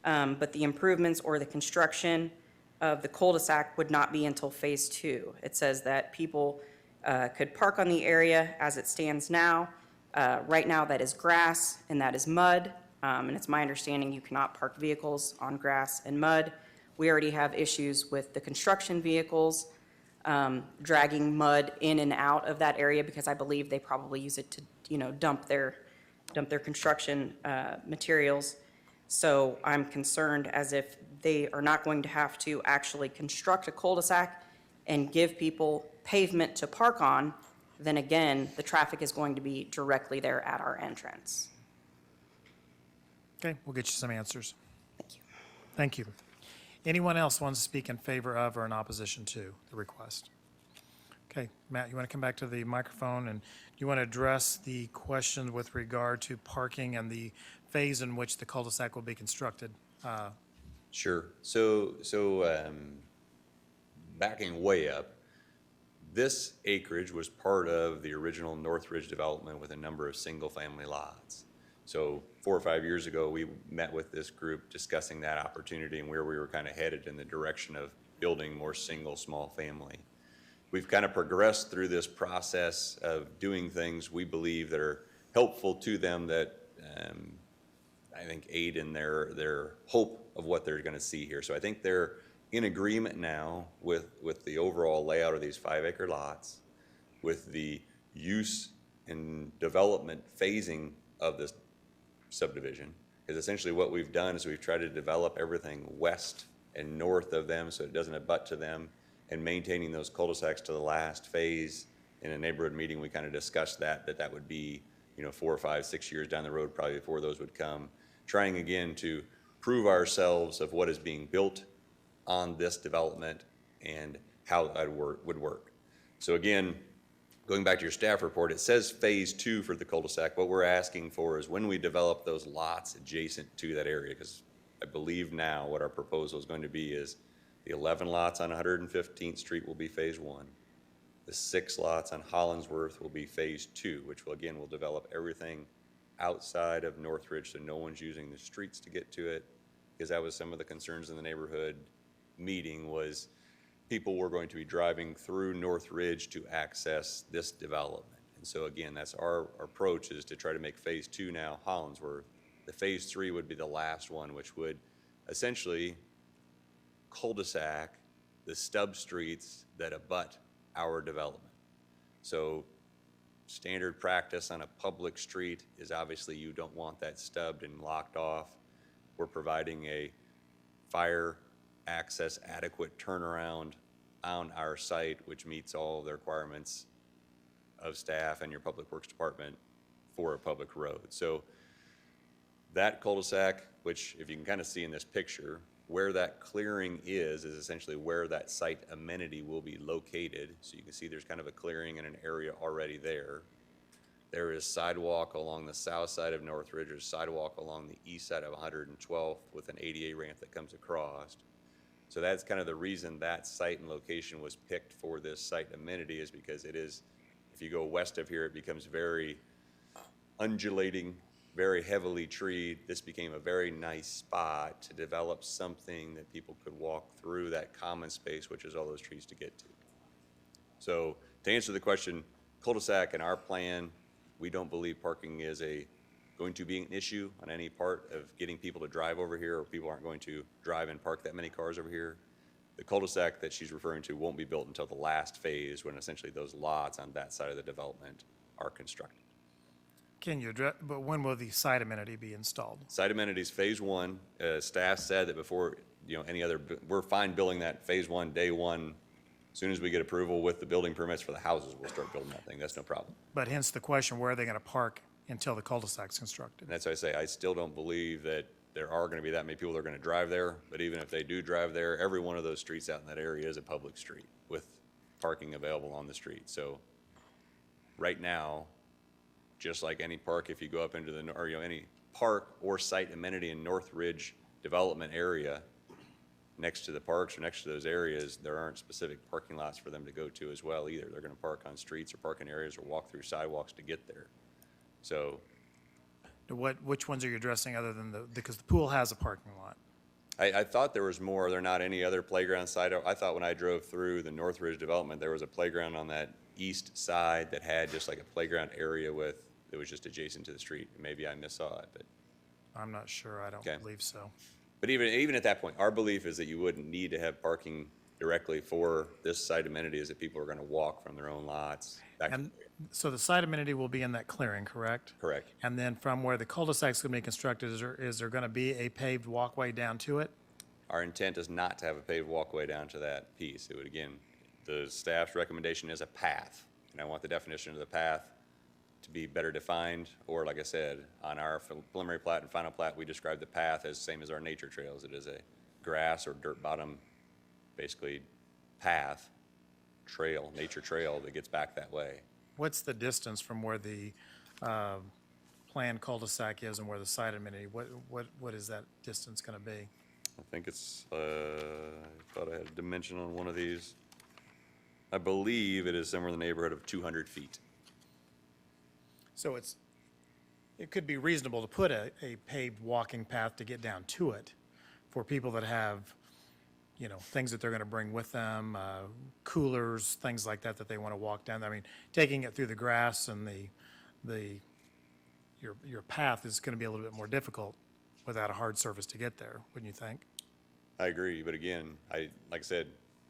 but the improvements or the construction of the cul-de-sac would not be until Phase 2. It says that people could park on the area as it stands now. Right now, that is grass and that is mud, and it's my understanding you cannot park vehicles on grass and mud. We already have issues with the construction vehicles dragging mud in and out of that area because I believe they probably use it to, dump their construction materials. So I'm concerned as if they are not going to have to actually construct a cul-de-sac and give people pavement to park on, then again, the traffic is going to be directly there at our entrance. Okay, we'll get you some answers. Thank you. Thank you. Anyone else wants to speak in favor of or in opposition to the request? Okay, Matt, you want to come back to the microphone, and you want to address the question with regard to parking and the phase in which the cul-de-sac will be constructed? Sure. So backing way up, this acreage was part of the original Northridge development with a number of single-family lots. So 4 or 5 years ago, we met with this group discussing that opportunity and where we were kind of headed in the direction of building more single, small family. We've kind of progressed through this process of doing things we believe that are helpful to them that I think aid in their hope of what they're going to see here. So I think they're in agreement now with the overall layout of these 5-acre lots, with the use and development phasing of this subdivision. Because essentially what we've done is we've tried to develop everything west and north of them so it doesn't abut to them, and maintaining those cul-de-sacs to the last phase. In a neighborhood meeting, we kind of discussed that would be 4 or 5, 6 years down the road probably before those would come. Trying again to prove ourselves of what is being built on this development and how that would work. So again, going back to your staff report, it says Phase 2 for the cul-de-sac. What we're asking for is when we develop those lots adjacent to that area, because I believe now what our proposal is going to be is the 11 lots on 115th Street will be Phase 1. The 6 lots on Hollingsworth will be Phase 2, which will develop everything outside of Northridge, so no one's using the streets to get to it, because that was some of the concerns in the neighborhood meeting was people were going to be driving through Northridge to access this development. And so again, that's our approach, is to try to make Phase 2 now Hollingsworth. The Phase 3 would be the last one, which would essentially cul-de-sac the stub streets that abut our development. So standard practice on a public street is obviously you don't want that stubbed and locked off. We're providing a fire access adequate turnaround on our site, which meets all the requirements of staff and your public works department for a public road. So that cul-de-sac, which if you can kind of see in this picture, where that clearing is essentially where that site amenity will be located. So you can see there's kind of a clearing and an area already there. There is sidewalk along the south side of Northridge. There's sidewalk along the east side of 112th with an ADA ramp that comes across. So that's kind of the reason that site and location was picked for this site amenity, is because it is, if you go west of here, it becomes very undulating, very heavily treed. This became a very nice spot to develop something that people could walk through that common space, which is all those trees to get to. So to answer the question, cul-de-sac in our plan We don't believe parking is going to be an issue on any part of getting people to drive over here, or people aren't going to drive and park that many cars over here. The cul-de-sac that she's referring to won't be built until the last phase, when essentially those lots on that side of the development are constructed. Can you address, but when will the site amenity be installed? Site amenities, phase one, staff said that before, any other, we're fine building that phase one, day one. As soon as we get approval with the building permits for the houses, we'll start building that thing. That's no problem. But hence the question, where are they going to park until the cul-de-sac's constructed? And that's why I say, I still don't believe that there are going to be that many people that are going to drive there. But even if they do drive there, every one of those streets out in that area is a public street with parking available on the street. So right now, just like any park, if you go up into the, or any park or site amenity in North Ridge development area, next to the parks or next to those areas, there aren't specific parking lots for them to go to as well either. They're going to park on streets or parking areas or walk through sidewalks to get there. So Which ones are you addressing other than because the pool has a parking lot? I thought there was more. Are there not any other playground side? I thought when I drove through the North Ridge development, there was a playground on that east side that had just like a playground area that was just adjacent to the street. Maybe I missaw it, but. I'm not sure. I Okay. don't believe so. But even at that point, our belief is that you wouldn't need to have parking directly for this site amenity, is that people are going to walk from their own lots back. And so the site amenity will be in that clearing, correct? Correct. And then from where the cul-de-sac's going to be constructed, is there going to be a paved walkway down to it? Our intent is not to have a paved walkway down to that piece. It would, again, the staff's recommendation is a path. And I want the definition of the path to be better defined, or like I said, on our preliminary plat and final plat, we describe the path as same as our nature trails. It is a grass or dirt bottom, basically, path, trail, nature trail that gets back that way. What's the distance from where the planned cul-de-sac is and where the site amenity, what is that distance going to be? I think it's, I thought I had a dimension on one of these. I believe it is somewhere in the neighborhood of 200 feet. So it could be reasonable to put a paved walking path to get down to it for people that have, things that they're going to bring with them, coolers, things like that they want to walk down. I mean, taking it through the grass and your path is going to be a little bit more difficult without a hard surface to get there, wouldn't you think? I agree, but again, like I said,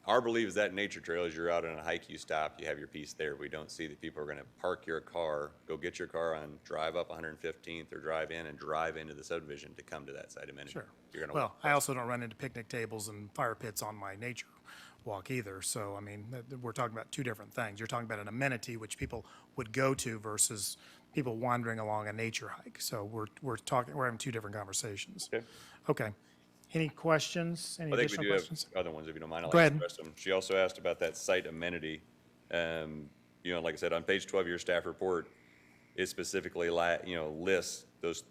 our belief is that nature trail, as you're out on a hike, you stop, you have your piece there. We don't see that people are going to park your car, go get your car on, drive up 115th, or drive in and drive into the subdivision to come to that site amenity. Sure. You're gonna Well, I also don't run into picnic tables and fire pits on my nature walk either. So, I mean, we're talking about two different things. You're talking about an amenity which people would go to versus people wandering along a nature hike. So we're having two different conversations. Okay. Okay. Any questions? Any I think we additional do have questions? other ones, if you don't mind. I'll Go ahead. address them. She also asked about that site amenity. Like I said, on page 12 of your staff report, it specifically, lists those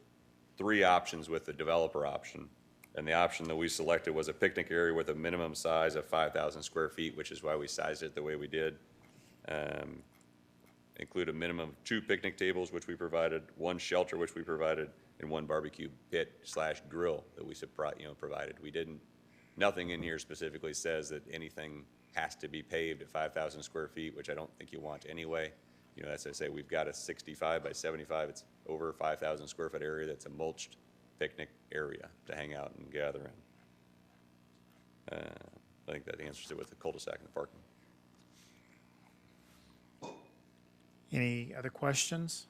three options with the developer option. And the option that we selected was a picnic area with a minimum size of 5,000 square feet, which is why we sized it the way we did. Include a minimum of 2 picnic tables, which we provided, 1 shelter, which we provided, and 1 barbecue pit/grill that we provided. Nothing in here specifically says that anything has to be paved at 5,000 square feet, which I don't think you want anyway. As I say, we've got a 65 by 75, it's over 5,000 square foot area that's a mulched picnic area to hang out and gather in. I think that answers it with the cul-de-sac and the parking. Any other questions?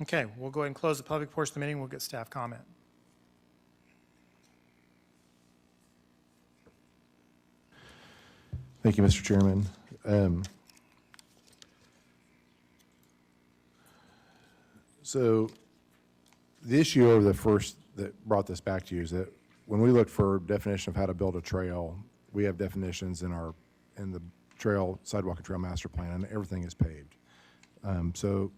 Okay, we'll go ahead and close the public portion of the meeting. We'll get staff comment. Thank you, Mr. Chairman. So the issue over that brought this back to you is that when we look for definition of how to build a trail, we have definitions in the trail, sidewalk and trail master plan, and everything is paved. So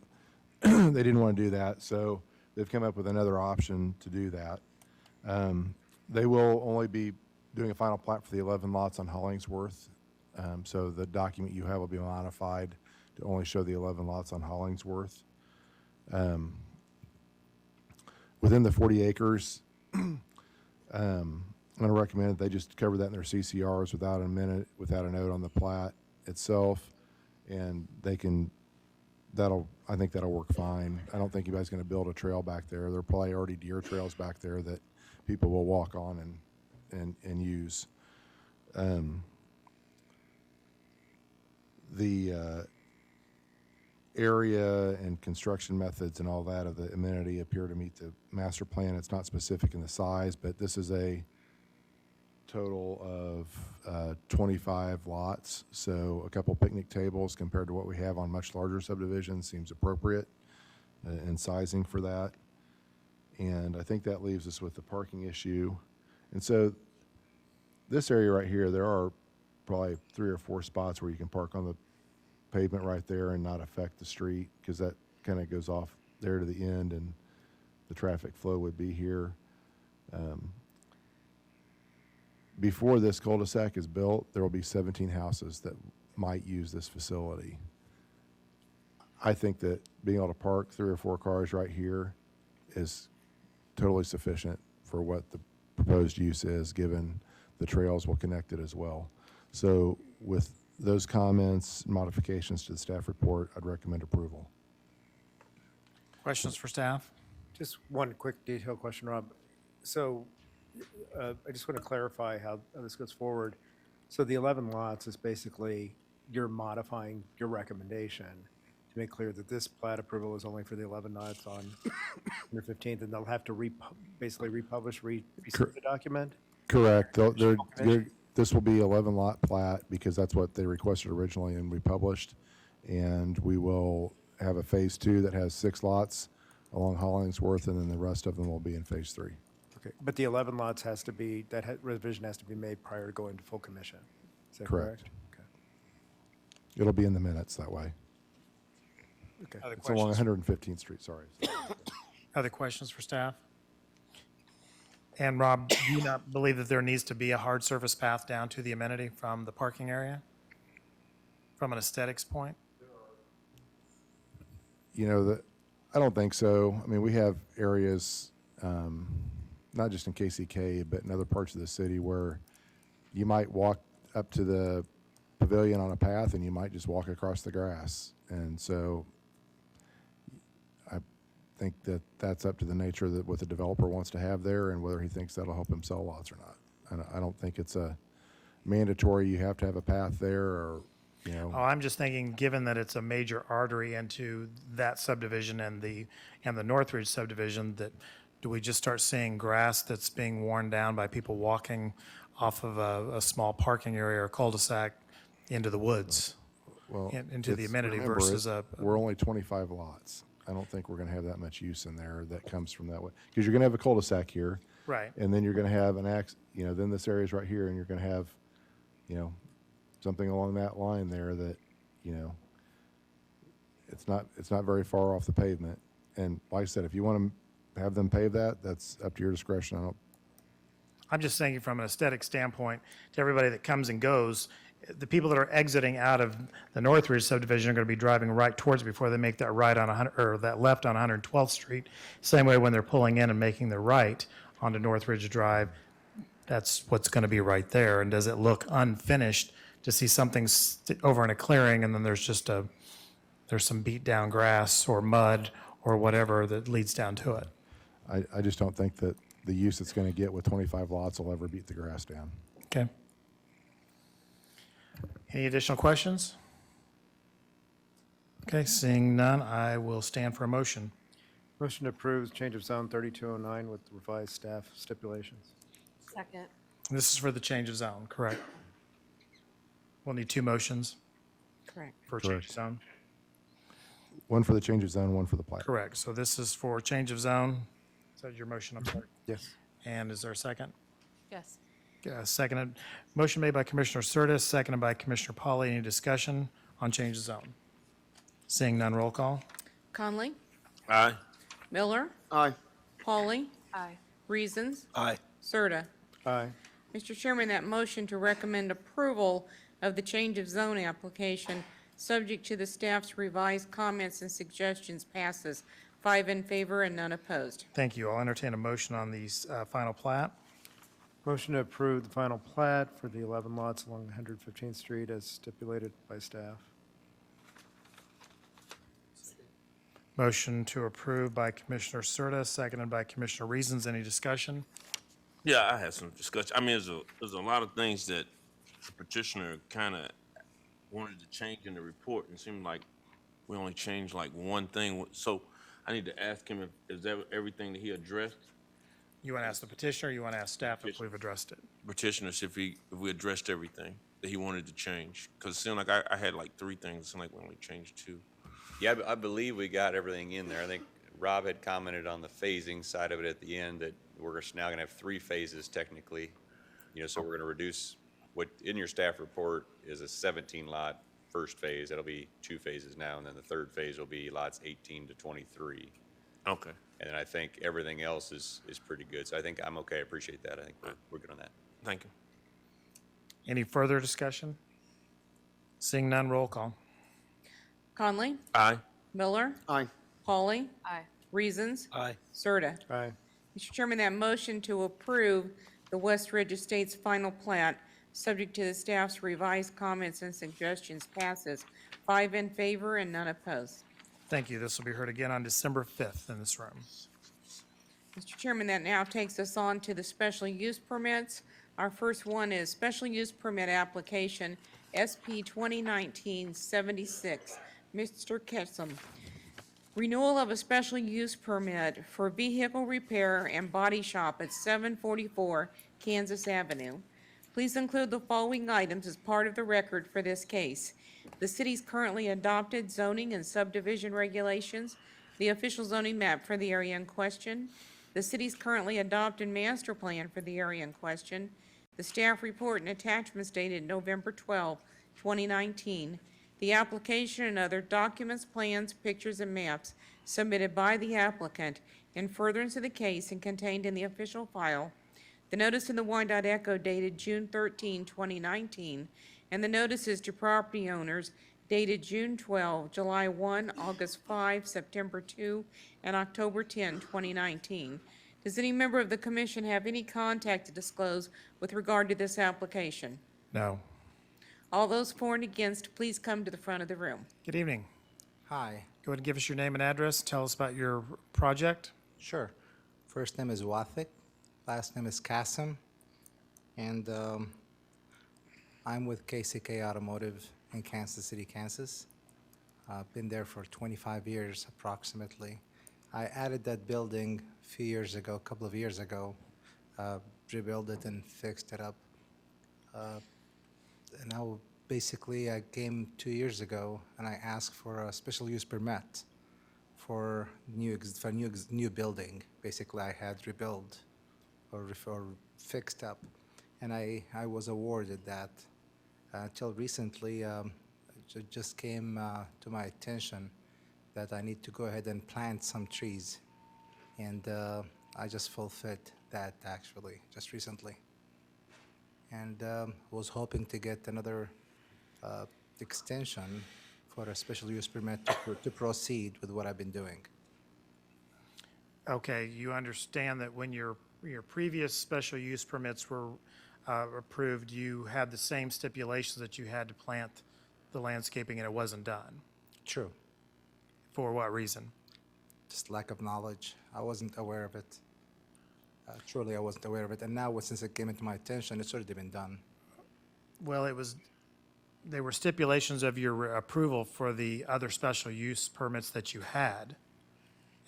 they didn't want to do that, so they've come up with another option to do that. They will only be doing a final plat for the 11 lots on Hollingsworth. So the document you have will be modified to only show the 11 lots on Hollingsworth. Within the 40 acres, I'm going to recommend that they just cover that in their CCRs without a note on the plat itself, and they can I think that'll work fine. I don't think anybody's going to build a trail back there. There are probably already deer trails back there that people will walk on and use. The area and construction methods and all that of the amenity appear to meet the master plan. It's not specific in the size, but this is a total of 25 lots. So a couple picnic tables compared to what we have on much larger subdivisions seems appropriate in sizing for that. And I think that leaves us with the parking issue. And so this area right here, there are probably 3 or 4 spots where you can park on the pavement right there and not affect the street, because that kind of goes off there to the end and the traffic flow would be here. Before this cul-de-sac is built, there will be 17 houses that might use this facility. I think that being able to park 3 or 4 cars right here is totally sufficient for what the proposed use is, given the trails will connect it as well. So with those comments, modifications to the staff report, I'd recommend approval. Questions for staff? Just one quick detail question, Rob. So I just want to clarify how this goes forward. So the 11 lots is basically you're modifying your recommendation to make clear that this plat approval is only for the 11 lots on the 15th, and they'll have to basically republish, resubmit the document? Correct. This will be 11 lot plat because that's what they requested originally and we published. And we will have a phase 2 that has 6 lots along Hollingsworth, and then the rest of them will be in phase 3. Okay, but the 11 lots has to be, revision has to be made prior to going to full commission. Is that correct? Okay. It'll be in the minutes that way. Okay. Other It's along questions? 115th Street, sorry. Other questions for staff? And Rob, do you not believe that there needs to be a hard surface path down to the amenity from the parking area? From an aesthetics point? You know, I don't think so. I mean, we have areas, not just in KCK, but in other parts of the city where you might walk up to the pavilion on a path and you might just walk across the grass. And so I think that that's up to the nature of what the developer wants to have there and whether he thinks that'll help him sell lots or not. And I don't think it's a mandatory, you have to have a path there, or, you know. Oh, I'm just thinking, given that it's a major artery into that subdivision and the Northridge subdivision, that do we just start seeing grass that's being worn down by people walking off of a small parking area or cul-de-sac into the woods? Well, Into the amenity remember, versus we're only 25 lots. I don't think we're going to have that much use in there that comes from that way. Because you're going to have a cul-de-sac here. Right. And then you're going to have then this area's right here, and you're going to have, something along that line there that, it's not very far off the pavement. And like I said, if you want to have them pave that, that's up to your discretion. I'm just thinking from an aesthetic standpoint, to everybody that comes and goes, the people that are exiting out of the Northridge subdivision are going to be driving right towards it before they make that right on that left on 112th Street. Same way when they're pulling in and making the right onto Northridge Drive, that's what's going to be right there. And does it look unfinished to see something over in a clearing and then there's some beat down grass or mud or whatever that leads down to it? I just don't think that the use it's going to get with 25 lots will ever beat the grass down. Okay. Any additional questions? Okay, seeing none, I will stand for a motion. Motion approves change of zone 3209 with revised staff stipulations. Second. This is for the change of zone, correct? We'll need 2 motions Correct. for change of zone. One for the change of zone, one for the plat. Correct. So this is for change of zone. Is that your motion? I'm sorry. Yes. And is there a second? Yes. Seconded. Motion made by Commissioner Curtis, seconded by Commissioner Pauly. Any discussion on change of zone? Seeing none, roll call. Conley? Aye. Miller? Aye. Pauly? Aye. Reasons? Aye. Serta. Aye. Mr. Chairman, that motion to recommend approval of the change of zone application, subject to the staff's revised comments and suggestions, passes. 5 in favor and none opposed. Thank you. I'll entertain a motion on these final plat. Motion to approve the final plat for the 11 lots along 115th Street as stipulated by staff. Motion to approve by Commissioner Serta, seconded by Commissioner Reasons. Any discussion? Yeah, I had some discussion. I mean, there's a lot of things that the petitioner kind of wanted to change in the report, and it seemed like we only changed like one thing. So I need to ask him if, is that everything that he addressed? You want to ask the petitioner, or you want to ask staff if we've addressed it? Petitioners, if we addressed everything that he wanted to change? Because it seemed like I had like three things. It seemed like we only changed two. Yeah, I believe we got everything in there. I think Rob had commented on the phasing side of it at the end, that we're now gonna have 3 phases technically. So we're gonna reduce, what in your staff report is a 17 lot first phase. That'll be 2 phases now, and then the third phase will be lots 18 to 23. Okay. And then I think everything else is pretty good. So I think I'm okay. I appreciate that. I think we're good on that. Thank you. Any further discussion? Seeing none, roll call. Conley? Aye. Miller? Aye. Pauly? Aye. Reasons? Aye. Serta. Aye. Mr. Chairman, that motion to approve the West Ridge Estates final plat, subject to the staff's revised comments and suggestions, passes. 5 in favor and none opposed. Thank you. This will be heard again on December 5th in this room. Mr. Chairman, that now takes us on to the special use permits. Our first one is special use permit application SP 2019-76. Mr. Ketchum. Renewal of a special use permit for vehicle repair and body shop at 744 Kansas Avenue. Please include the following items as part of the record for this case: the city's currently adopted zoning and subdivision regulations, the official zoning map for the area in question, the city's currently adopted master plan for the area in question, the staff report and attachments dated November 12, 2019, the application and other documents, plans, pictures, and maps submitted by the applicant in furtherance of the case and contained in the official file, the notice in the Wyandotte Echo dated June 13, 2019, and the notices to property owners dated June 12, July 1, August 5, September 2, and October 10, 2019. Does any member of the commission have any contact to disclose with regard to this application? No. All those for and against, please come to the front of the room. Good evening. Hi, Go ahead and give us your name and address. Tell us about your project. sure. First name is Wathik, last name is Kasim, and I'm with KCK Automotive in Kansas City, Kansas. I've been there for 25 years approximately. I added that building a few years ago, a couple of years ago, rebuilt it and fixed it up. And now, basically, I came 2 years ago and I asked for a special use permit for new building. Basically, I had rebuilt or fixed up, and I was awarded that. Until recently, it just came to my attention that I need to go ahead and plant some trees, and I just fulfilled that actually just recently. And was hoping to get another extension for a special use permit to proceed with what I've been doing. Okay, you understand that when your previous special use permits were approved, you had the same stipulations that you had to plant the landscaping and it wasn't done. True. For what reason? Just lack of knowledge. I wasn't aware of it. Truly, I wasn't aware of it. And now, since it came into my attention, it's already been done. Well, they were stipulations of your approval for the other special use permits that you had.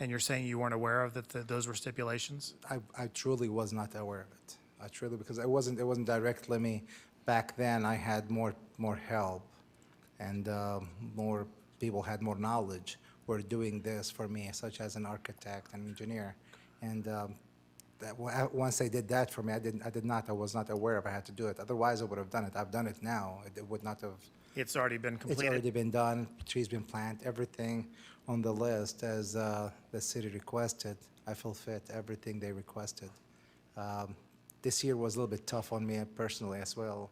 And you're saying you weren't aware of that those were stipulations? I truly was not aware of it. I truly, because it wasn't directly me. Back then, I had more help, and more people had more knowledge, were doing this for me, such as an architect and engineer. And once they did that for me, I was not aware if I had to do it. Otherwise, I would have done it. I've done it now. It would not have. It's already been completed? It's already been done. Trees been planted. Everything on the list as the city requested. I fulfilled everything they requested. This year was a little bit tough on me personally as well,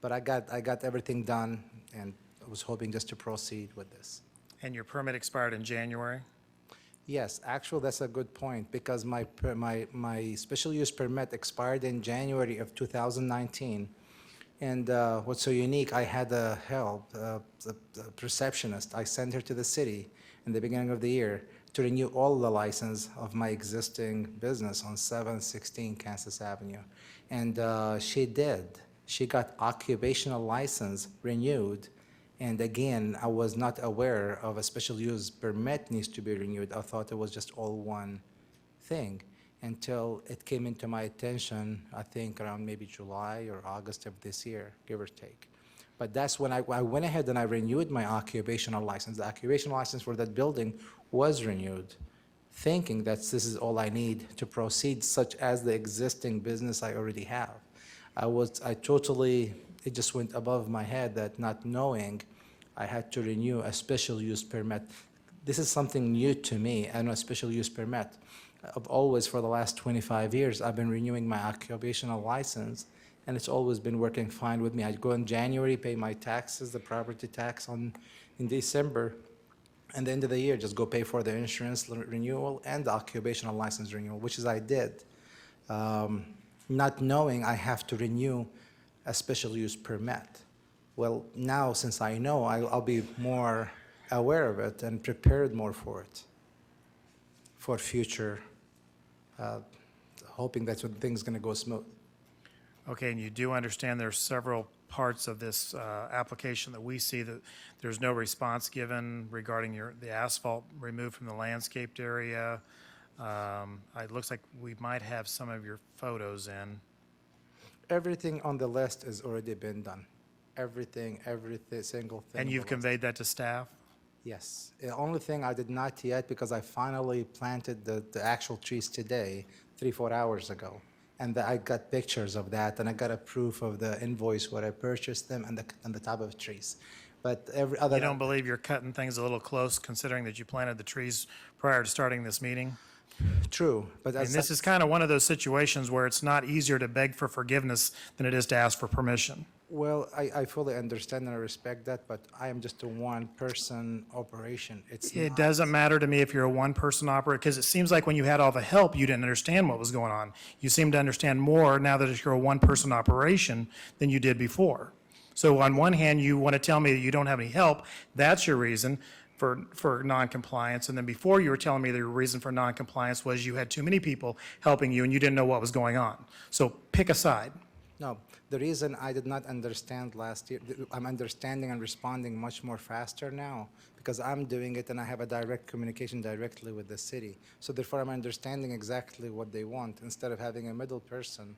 but I got everything done, and I was hoping just to proceed with this. And your permit expired in January? Yes, actually, that's a good point, because my special use permit expired in January of 2019. And what's so unique, I had the help, the receptionist. I sent her to the city in the beginning of the year to renew all the license of my existing business on 716 Kansas Avenue. And she did. She got occupational license renewed. And again, I was not aware of a special use permit needs to be renewed. I thought it was just all one thing until it came into my attention, I think around maybe July or August of this year, give or take. But that's when I went ahead and I renewed my occupational license. The occupational license for that building was renewed, thinking that this is all I need to proceed, such as the existing business I already have. It just went above my head that not knowing I had to renew a special use permit. This is something new to me, and a special use permit. I've always, for the last 25 years, I've been renewing my occupational license, and it's always been working fine with me. I go in January, pay my taxes, the property tax in December, and the end of the year, just go pay for the insurance renewal and the occupational license renewal, which is I did. Not knowing I have to renew a special use permit. Well, now, since I know, I'll be more aware of it and prepared more for it, for future, hoping that's when things going to go smooth. Okay, and you do understand there's several parts of this application that we see that there's no response given regarding the asphalt removed from the landscaped area. It looks like we might have some of your photos in. Everything on the list has already been done. Every single thing. And you've conveyed that to staff? Yes. The only thing I did not yet, because I finally planted the actual trees today, 3-4 hours ago. And I got pictures of that, and I got a proof of the invoice where I purchased them and the type of trees. But every other. You don't believe you're cutting things a little close, considering that you planted the trees prior to starting this meeting? True, but And this is kind of one of those situations where it's not easier to beg for forgiveness than it is to ask for permission. Well, I fully understand and I respect that, but I am just a one-person operation. It doesn't matter to me if you're a one-person operator, because it seems like when you had all the help, you didn't understand what was going on. You seem to understand more now that you're a one-person operation than you did before. So on one hand, you want to tell me that you don't have any help. That's your reason for noncompliance. And then before, you were telling me that your reason for noncompliance was you had too many people helping you and you didn't know what was going on. So pick a side. No, the reason I did not understand last year, I'm understanding and responding much more faster now because I'm doing it and I have a direct communication directly with the city. So therefore, I'm understanding exactly what they want instead of having a middle person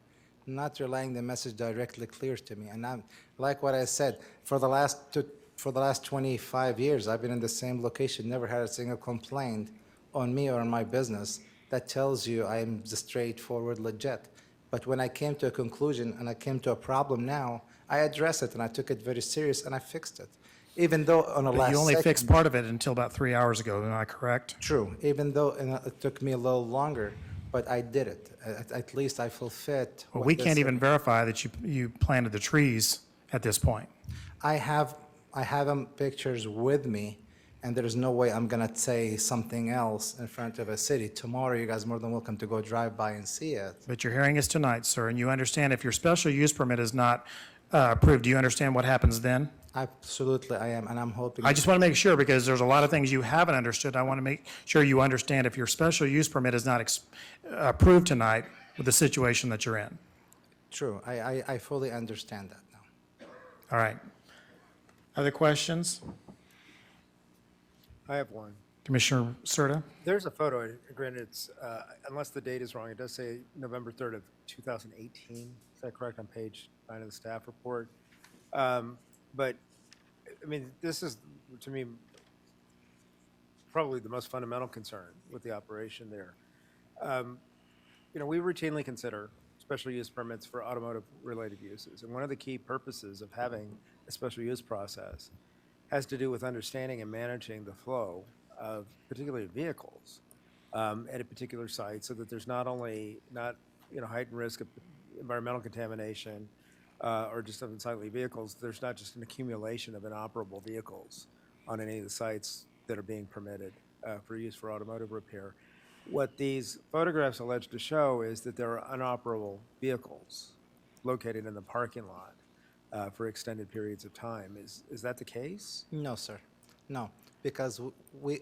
not relaying the message directly clear to me. And I'm, like what I said, for the last 25 years, I've been in the same location, never had a single complaint on me or on my business. That tells you I'm just straightforward, legit. But when I came to a conclusion and I came to a problem now, I addressed it and I took it very serious and I fixed it. Even though on a last But you only second- fixed part of it until about 3 hours ago, am I correct? True, even though it took me a little longer, but I did it. At least I fulfilled. Well, what we they can't said. even verify that you planted the trees at this point. I have them pictures with me, and there is no way I'm gonna say something else in front of a city. Tomorrow, you guys are more than welcome to go drive by and see it. But you're hearing us tonight, sir, and you understand if your special use permit is not approved, do you understand what happens then? Absolutely, I am, and I'm hoping. I just want to make sure, because there's a lot of things you haven't understood. I want to make sure you understand if your special use permit is not approved tonight with the situation that you're in. True, I fully understand that now. All right. Other questions? I have one. Commissioner Serta? There's a photo, granted, it's, unless the date is wrong, it does say November 3rd of 2018. Is that correct on page 9 of the staff report? But, I mean, this is, to me, probably the most fundamental concern with the operation there. You know, we routinely consider special use permits for automotive-related uses. And one of the key purposes of having a special use process has to do with understanding and managing the flow of particularly vehicles at a particular site so that there's not heightened risk of environmental contamination or just of unsightly vehicles. There's not just an accumulation of inoperable vehicles on any of the sites that are being permitted for use for automotive repair. What these photographs allege to show is that there are inoperable vehicles located in the parking lot for extended periods of time. Is that the case? No, sir. No, because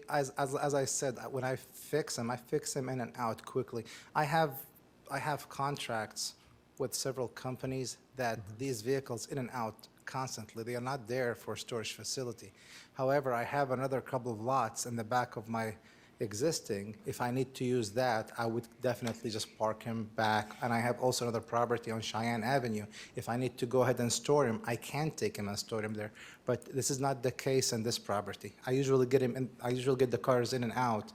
as I said, when I fix them in and out quickly. I have contracts with several companies that these vehicles in and out constantly. They are not there for storage facility. However, I have another couple of lots in the back of my existing. If I need to use that, I would definitely just park him back. And I have also another property on Cheyenne Avenue. If I need to go ahead and store him, I can take him and store him there. But this is not the case in this property. I usually get the cars in and out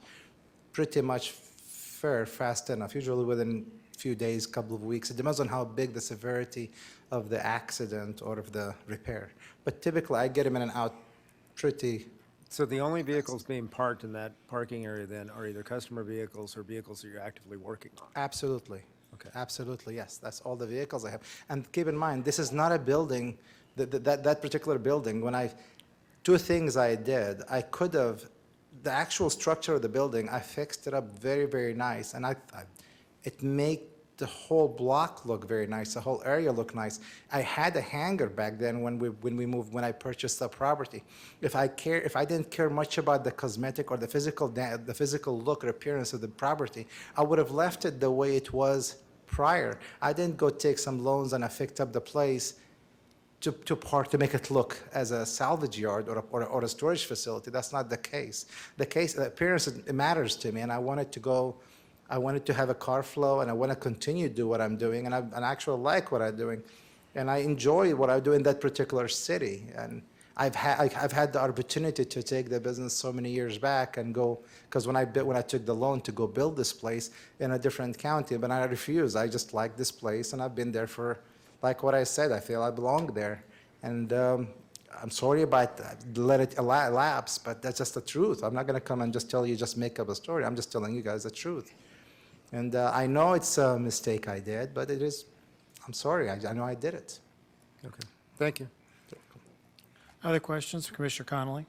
pretty much fast enough, usually within a few days, couple of weeks. It depends on how big the severity of the accident or of the repair. But typically, I get him in and out pretty. So the only vehicles being parked in that parking area then are either customer vehicles or vehicles that you're actively working on? Absolutely. Okay. Absolutely, yes. That's all the vehicles I have. And keep in mind, this is not a building, that particular building, two things I did. I could have, the actual structure of the building, I fixed it up very, very nice. And it made the whole block look very nice, the whole area look nice. I had a hangar back then when I purchased the property. If I didn't care much about the cosmetic or the physical look or appearance of the property, I would have left it the way it was prior. I didn't go take some loans and I fixed up the place to make it look as a salvage yard or a storage facility. That's not the case. The appearance, it matters to me, and I wanted to have a car flow, and I want to continue to do what I'm doing, and I actually like what I'm doing, and I enjoy what I do in that particular city. And I've had the opportunity to take the business so many years back and go, because when I took the loan to go build this place in a different county, but I refused. I just like this place, and I've been there for, like what I said, I feel I belong there. And I'm sorry about that, let it elapse, but that's just the truth. I'm not going to come and just tell you, just make up a story. I'm just telling you guys the truth. And I know it's a mistake I did, but it is, I'm sorry, I know I did it. Okay, thank you. Other questions for Commissioner Connolly?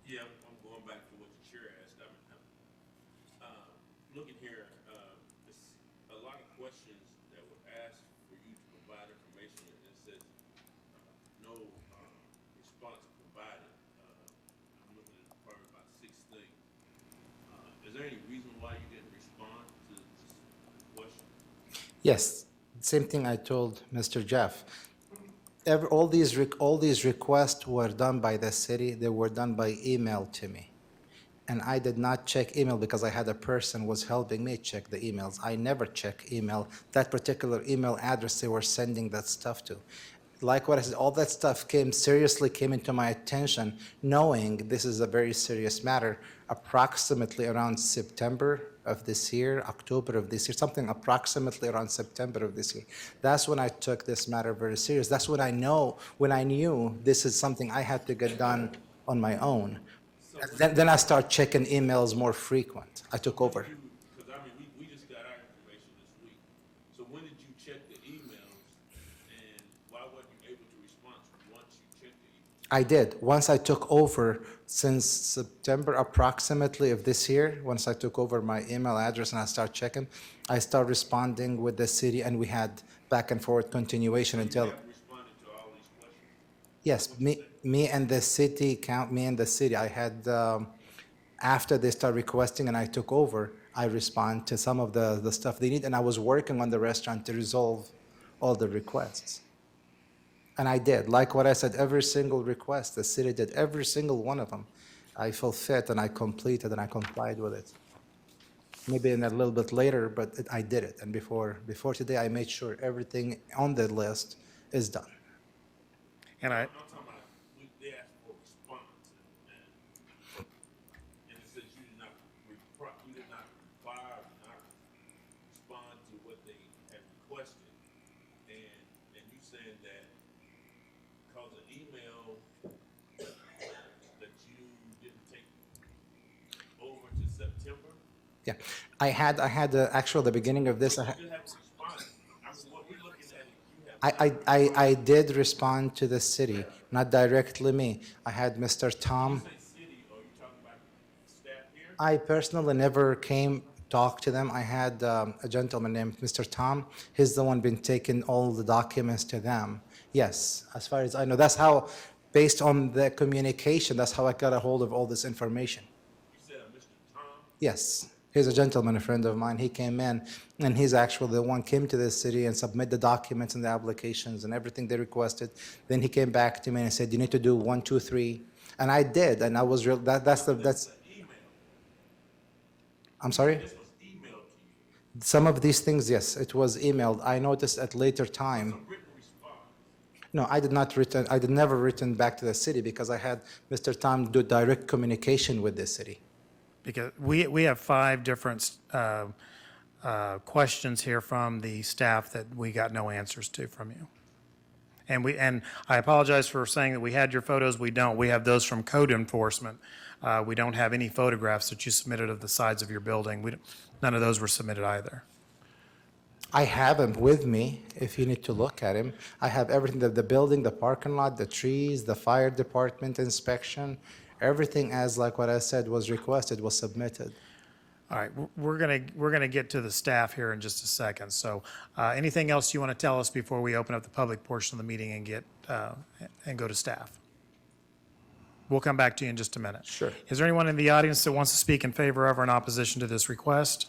Yeah, I'm going back to what the chair asked. Looking here, it's a lot of questions that were asked for you to provide information, and it says no response provided. I'm looking at probably about 6 things. Is there any reason why you didn't respond to this question? Yes, same thing I told Mr. Jeff. All these requests were done by the city. They were done by email to me. And I did not check email because I had a person was helping me check the emails. I never check email, that particular email address they were sending that stuff to. Like what I said, all that stuff came into my attention, knowing this is a very serious matter, approximately around September of this year, October of this year, something approximately around September of this year. That's when I took this matter very serious. That's when I knew this is something I had to get done on my own. Then I start checking emails more frequent. I took over. Because, I mean, we just got our information this week. So when did you check the emails, and why wasn't you able to respond once you checked the emails? I did. Once I took over, since September approximately of this year, once I took over my email address and I start checking, I start responding with the city, and we had back and forth continuation until. You have responded to all these questions? Yes, me and the city. I had, after they start requesting and I took over, I respond to some of the stuff they need, and I was working on the restaurant to resolve all the requests. And I did, like what I said, every single request, the city did, every single one of them. I fulfilled and I completed and I complied with it. Maybe in a little bit later, but I did it. And before today, I made sure everything on the list is done. And I, I'm talking about, they asked for a response, and it says you did not reply or did not respond to what they had requested. And you saying that because of email that you didn't take over to September? Yeah, I had actually the beginning of this. You have to respond. I mean, what we're looking at, you have. I did respond to the city, not directly me. I had Mr. Tom. Say city, or you talking about staff here? I personally never came talk to them. I had a gentleman named Mr. Tom. He's the one been taking all the documents to them. Yes, as far as I know, that's how Based on the communication, that's how I got a hold of all this information. You said Mr. Tom? Yes, he's a gentleman, a friend of mine. He came in, and he's actually the one came to the city and submit the documents and the applications and everything they requested. Then he came back to me and said, "You need to do 1, 2, 3," and I did, and I was real. That's. I'm sorry. This was emailed to you. Some of these things, yes, it was emailed. I noticed at later time. Written response. No, I did not return. I did never return back to the city because I had Mr. Tom do direct communication with the city. Because we have 5 different questions here from the staff that we got no answers to from you. And I apologize for saying that we had your photos. We don't. We have those from code enforcement. We don't have any photographs that you submitted of the sides of your building. None of those were submitted either. I have him with me if you need to look at him. I have everything, the building, the parking lot, the trees, the fire department inspection, everything as like what I said was requested, was submitted. All right, we're gonna get to the staff here in just a second. So anything else you want to tell us before we open up the public portion of the meeting and go to staff? We'll come back to you in just a minute. Sure. Is there anyone in the audience that wants to speak in favor of or in opposition to this request?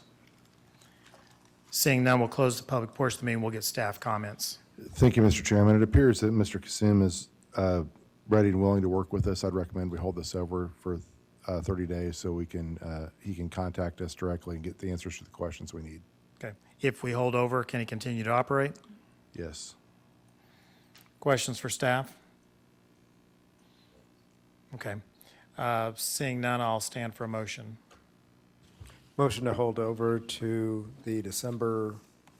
Seeing none, we'll close the public portion of the meeting. We'll get staff comments. Thank you, Mr. Chairman. It appears that Mr. Kasim is ready and willing to work with us. I'd recommend we hold this over for 30 days so he can contact us directly and get the answers to the questions we need. Okay. If we hold over, can he continue to operate? Yes. Questions for staff? Okay. Seeing none, I'll stand for a motion. Motion to hold over to the December,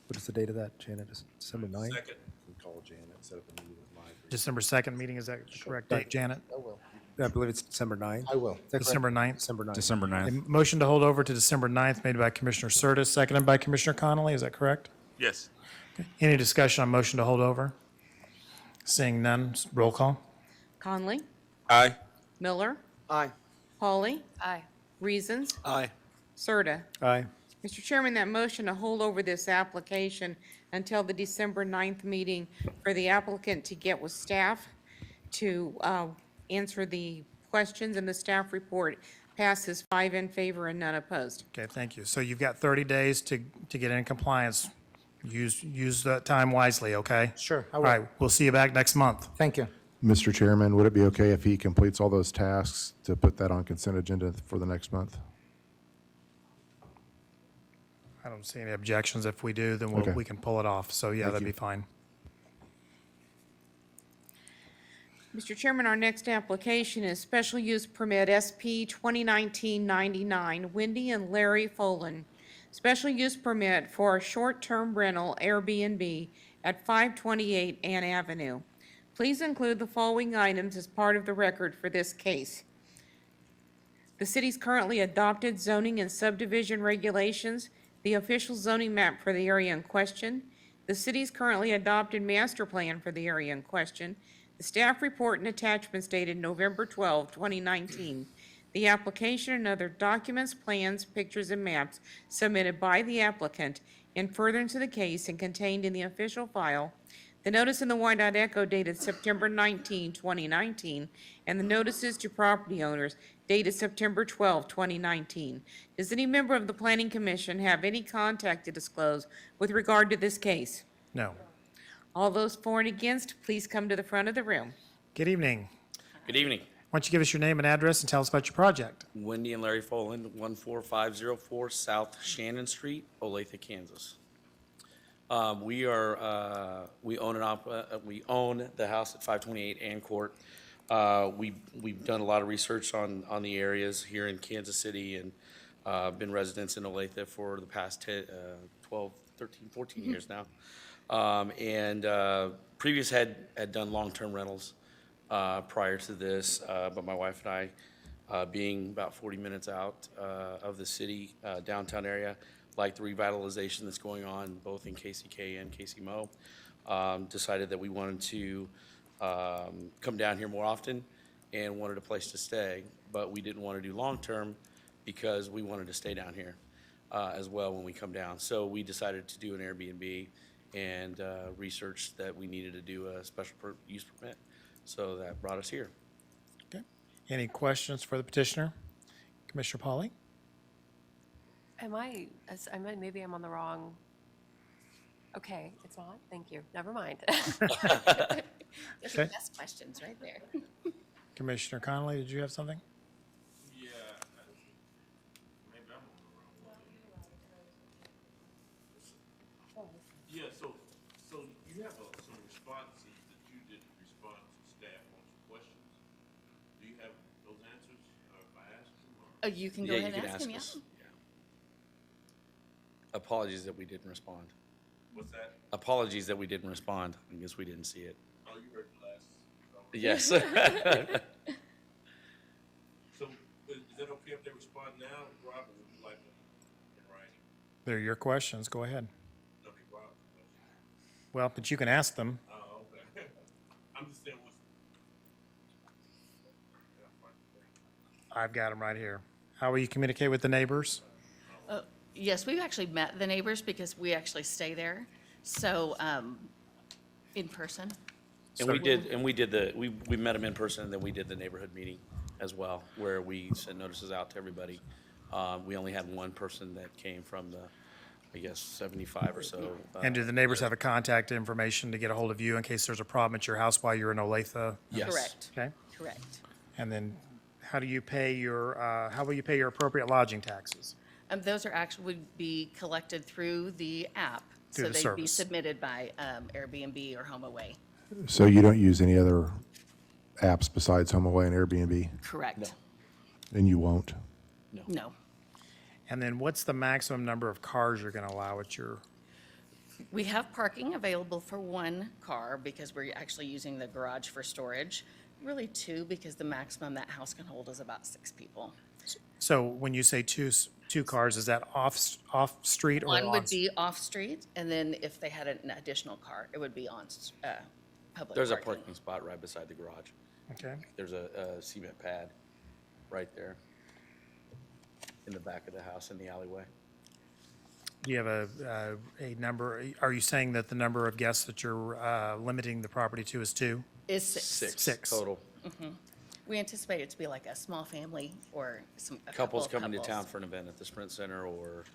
what is the date of that, Janet? December 9th? Second. Call Janet, set up a meeting with Mike. December 2nd meeting, is that the correct date, Janet? I will. I believe it's December 9th. I will. Is that correct? December 9th? December 9th. December 9th. A motion to hold over to December 9th made by Commissioner Curtis, seconded by Commissioner Connolly. Is that correct? Yes. Any discussion on motion to hold over? Seeing none, roll call. Conley, Aye. Miller, Aye. Pauly, Aye. Reasons, Aye. Serta. Aye. Mr. Chairman, that motion to hold over this application until the December 9th meeting for the applicant to get with staff to answer the questions in the staff report passes 5 in favor and none opposed. Okay, thank you. So you've got 30 days to get in compliance. Use that time wisely, okay? Sure, I All will. right, we'll see you back next month. Thank you. Mr. Chairman, would it be okay if he completes all those tasks to put that on consent agenda for the next month? I don't see any objections. If we do, then Okay. we can pull it off. So yeah, Thank that'd you. be fine. Mr. Chairman, our next application is Special Use Permit SP 2019-99, Wendy and Larry Folan. Special use permit for a short-term rental Airbnb at 528 Ann Avenue. Please include the following items as part of the record for this case. The city's currently adopted zoning and subdivision regulations, the official zoning map for the area in question, the city's currently adopted master plan for the area in question, the staff report and attachments dated November 12, 2019, the application and other documents, plans, pictures, and maps submitted by the applicant in furtherance of the case and contained in the official file, the notice in the Wyandotte Echo dated September 19, 2019, and the notices to property owners dated September 12, 2019. Does any member of the Planning Commission have any contact to disclose with regard to this case? No. All those for and against, please come to the front of the room. Good evening. Good evening. Why don't you give us your name and address and tell us about your project? Wendy and Larry Foland, 14504 South Shannon Street, Olathe, Kansas. We own the house at 528 Ann Court. We've done a lot of research on the areas here in Kansas City and been residents in Olathe for the past 12, 13, 14 years now. Previous had done long-term rentals prior to this, but my wife and I, being about 40 minutes out of the city downtown area, like the revitalization that's going on both in KCK and KCMO, decided that we wanted to come down here more often and wanted a place to stay, but we didn't want to do long-term because we wanted to stay down here as well when we come down. So we decided to do an Airbnb and researched that we needed to do a special use permit So that brought us here. Okay. Any questions for the petitioner? Commissioner Pauly? Maybe I'm on the wrong, okay, it's not, thank you, never mind. Those are Okay. the best questions right there. Commissioner Connolly, did you have something? Yeah, maybe I'm on the wrong one. Yeah, so you have some responses that you didn't respond to staff on some questions. Do you have those answers, if I ask them, or? You can go Yeah, ahead you and can ask him, yeah. us. Yeah. Apologies that we didn't respond. What's that? Apologies that we didn't respond. I guess we didn't see it. Oh, you heard the last. Yes. So, is that okay if they respond now, Rob, or would you like them in writing? They're your questions. Go ahead. Okay, Rob. Well, but you can ask them. Oh, okay. I'm just saying what's. Yeah, fine. I've got them right here. How will you communicate with the neighbors? Yes, we've actually met the neighbors because we actually stay there, so, in person. And we met them in person, and then we did the neighborhood meeting as well, where we sent notices out to everybody. We only had one person that came from the, I guess, 75 or so. And do the neighbors have a contact information to get a hold of you in case there's a problem at your house while you're in Olathe? Yes. Correct, Okay. correct. And then how will you pay your appropriate lodging taxes? Those are actually, would be collected through the app. Through the So they'd be service. submitted by Airbnb or HomeAway. So you don't use any other apps besides HomeAway and Airbnb, Correct. and you won't? No. And then what's the maximum number of cars you're going to allow at your, We have parking available for one car because we're actually using the garage for storage. Really two, because the maximum that house can hold is about 6 people. so when you say two cars, is that off-street or on? One would be off-street, and then if they had an additional car, it would be on public There's a parking. parking spot right beside the garage. Okay. There's a cement pad right there in the back of the house in the alleyway. Do you have a number? Are you saying that the number of guests that you're limiting the property to is 2? Is 6. Six. Total. We anticipate it to be like a small family or a couple Couples of coming to couples. town for an event at the Sprint Center or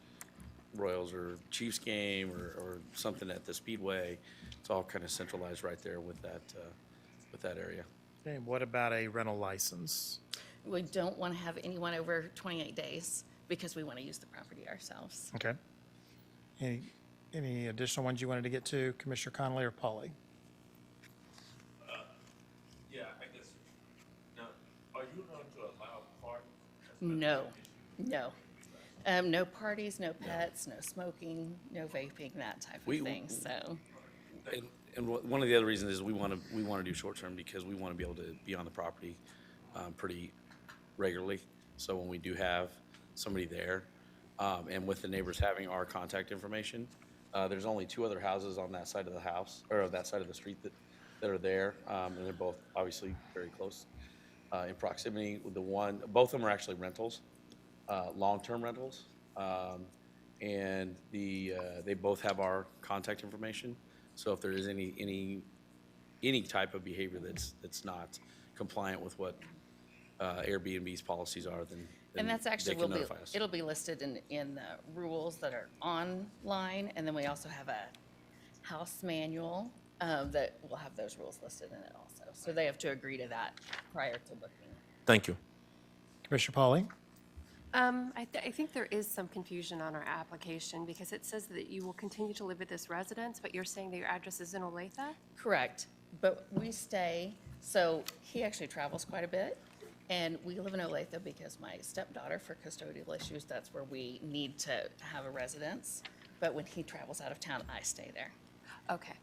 Royals or Chiefs game or something at the Speedway. It's all kind of centralized right there with that area. Okay, what about a rental license? We don't want to have anyone over 28 days because we want to use the property ourselves. Okay. Any additional ones you wanted to get to, Commissioner Connolly or Pauly? Yeah, I guess, now, are you going to allow parties? No, no. No parties, no pets, no smoking, no vaping, that type We- of thing, so. And one of the other reasons is we want to do short-term because we want to be able to be on the property pretty regularly. So when we do have somebody there, and with the neighbors having our contact information, there's only 2 other houses on that side of the house, or that side of the street that are there, and they're both obviously very close in proximity. Both of them are actually rentals, long-term rentals, and they both have our contact information. So if there is any type of behavior that's not compliant with what Airbnb's policies are, then And that's they actually, can notify us. it'll be listed in the rules that are online, and then we also have a house manual that will have those rules listed in it also. So they have to agree to that prior to booking. Thank you. Commissioner Pauly? I think there is some confusion on our application because it says that you will continue to live at this residence, but you're saying that your address is in Olathe? Correct, but we stay, so he actually travels quite a bit, and we live in Olathe because my stepdaughter, for custodial issues, that's where we need to have a residence. But when he travels out of town, I stay there. Okay,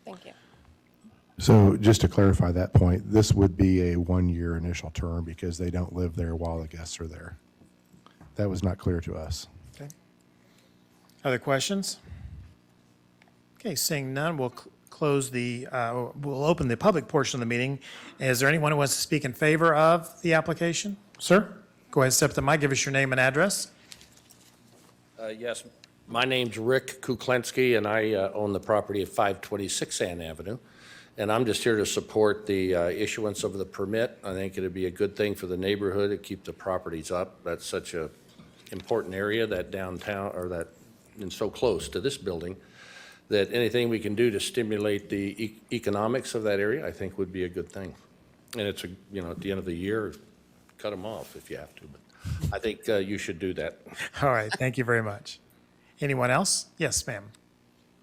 thank you. So just to clarify that point, this would be a 1-year initial term because they don't live there while the guests are there. That was not clear to us. Okay. Other questions? Okay, seeing none, we'll we'll open the public portion of the meeting. Is there anyone who wants to speak in favor of the application? Sir, go ahead, step to the mic, give us your name and address. Yes, my name's Rick Kuklenski, and I own the property at 526 Ann Avenue. And I'm just here to support the issuance of the permit. I think it'd be a good thing for the neighborhood to keep the properties up. That's such a important area, that downtown, or that, and so close to this building, that anything we can do to stimulate the economics of that area, I think would be a good thing. And it's, at the end of the year, cut them off if you have to. But I think you should do that. All right, thank you very much. Anyone else? Yes, ma'am.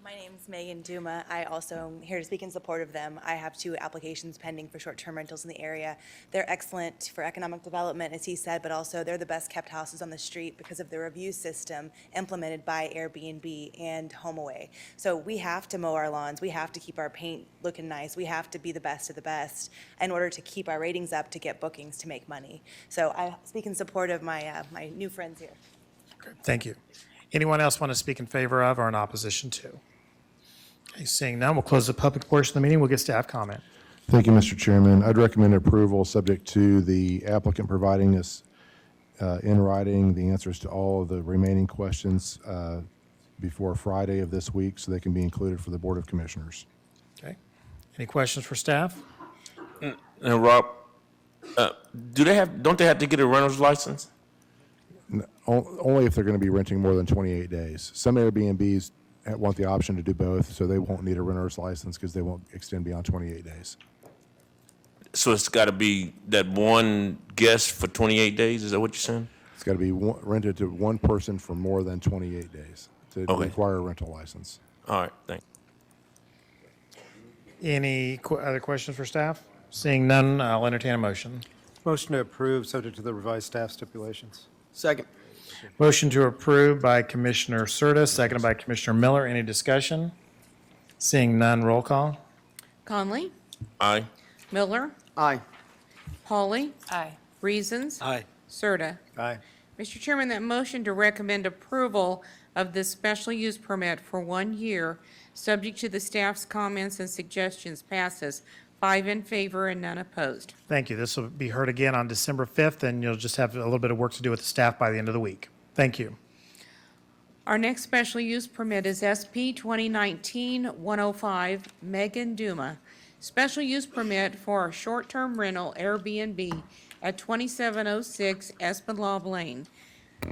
My name's Megan Duma. I also am here to speak in support of them. I have 2 applications pending for short-term rentals in the area. They're excellent for economic development, as he said, but also they're the best kept houses on the street because of the review system implemented by Airbnb and HomeAway. So we have to mow our lawns. We have to keep our paint looking nice. We have to be the best of the best in order to keep our ratings up to get bookings to make money. So I speak in support of my new friends here. Thank you. Anyone else want to speak in favor of or in opposition to? Okay, seeing none, we'll close the public portion of the meeting. We'll get staff comment. Thank you, Mr. Chairman. I'd recommend approval subject to the applicant providing us in writing the answers to all of the remaining questions before Friday of this week so they can be included for the Board of Commissioners. Okay. Any questions for staff? And Rob, don't they have to get a renter's license? Only if they're going to be renting more than 28 days. Some Airbnbs want the option to do both, so they won't need a renter's license because they won't extend beyond 28 days. So it's got to be that one guest for 28 days? Is that what you're saying? It's got to be rented to one person for more than 28 days to Okay. require a rental license. All right, thanks. Any other questions for staff? Seeing none, I'll entertain a motion. Motion to approve, subject to the revised staff stipulations. Second. Motion to approve by Commissioner Serta, seconded by Commissioner Miller. Any discussion? Seeing none, roll call. Conley? Aye. Miller? Aye. Pauly? Aye. Reasons? Aye. Serta. Aye. Mr. Chairman, that motion to recommend approval of this special use permit for 1 year, subject to the staff's comments and suggestions, passes 5 in favor and none opposed. Thank you. This will be heard again on December 5th, and you'll just have a little bit of work to do with the staff by the end of the week. Thank you. Our next special use permit is SP 2019-105, Megan Duma. Special use permit for a short-term rental Airbnb at 2706 Esplanade Lane.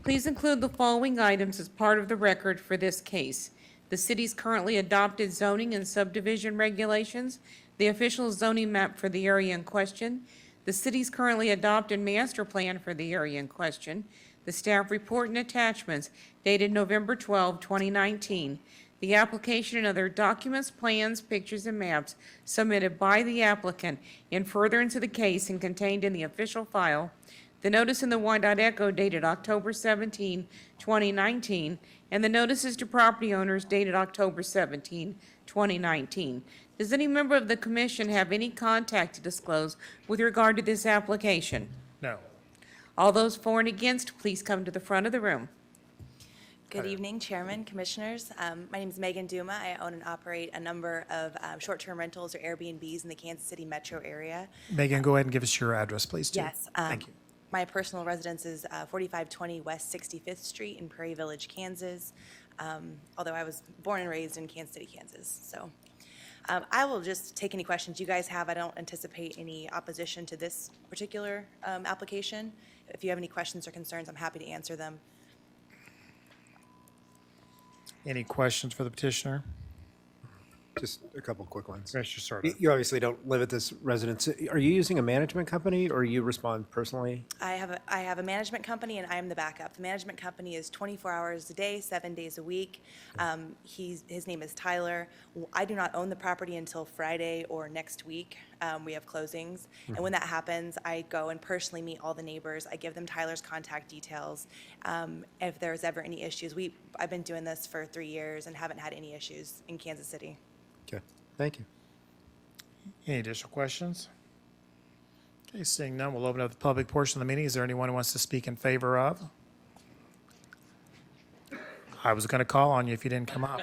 Please include the following items as part of the record for this case: the city's currently adopted zoning and subdivision regulations, the official zoning map for the area in question, the city's currently adopted master plan for the area in question, the staff report and attachments dated November 12, 2019, the application and other documents, plans, pictures, and maps submitted by the applicant in furtherance of the case and contained in the official file, the notice in the Wyandotte Echo dated October 17, 2019, and the notices to property owners dated October 17, 2019. Does any member of the commission have any contact to disclose with regard to this application? No. All those for and against, please come to the front of the room. Good evening, Chairman, Commissioners. My name is Megan Duma. I own and operate a number of short-term rentals or Airbnbs in the Kansas City metro area. Megan, go ahead and give us your address, please, too. Yes. Thank you. My personal residence is 4520 West 65th Street in Prairie Village, Kansas, although I was born and raised in Kansas City, Kansas. So I will just take any questions you guys have. I don't anticipate any opposition to this particular application. If you have any questions or concerns, I'm happy to answer them. Any questions for the petitioner? Just a couple quick ones. Commissioner Serta. You obviously don't live at this residence. Are you using a management company or you respond personally? I have a management company and I am the backup. The management company is 24 hours a day, 7 days a week. His name is Tyler. I do not own the property until Friday or next week. We have closings. And when that happens, I go and personally meet all the neighbors. I give them Tyler's contact details. If there's ever any issues, I've been doing this for 3 years and haven't had any issues in Kansas City. Okay, thank you. Any additional questions? Okay, seeing none, we'll open up the public portion of the meeting. Is there anyone who wants to speak in favor of? I was going to call on you if you didn't come up.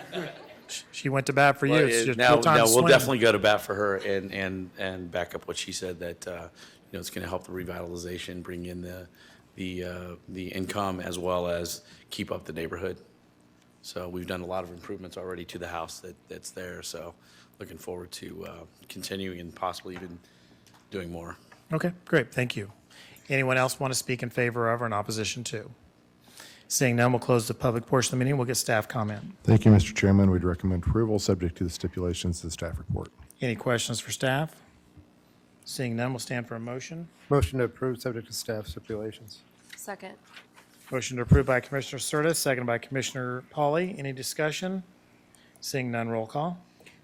She went to bat for you. It's just Now, your time to we'll swing. definitely go to bat for her and back up what she said, that, it's going to help the revitalization, bring in the income as well as keep up the neighborhood. So we've done a lot of improvements already to the house that's there, so looking forward to continuing and possibly even doing more. Okay, great, thank you. Anyone else want to speak in favor of or in opposition to? Seeing none, we'll close the public portion of the meeting. We'll get staff comment. Thank you, Mr. Chairman. We'd recommend approval, subject to the stipulations of the staff report. Any questions for staff? Seeing none, we'll stand for a motion. Motion to approve, subject to staff stipulations. Second. Motion to approve by Commissioner Surtis, seconded by Commissioner Pauly. Any discussion? Seeing none, roll call.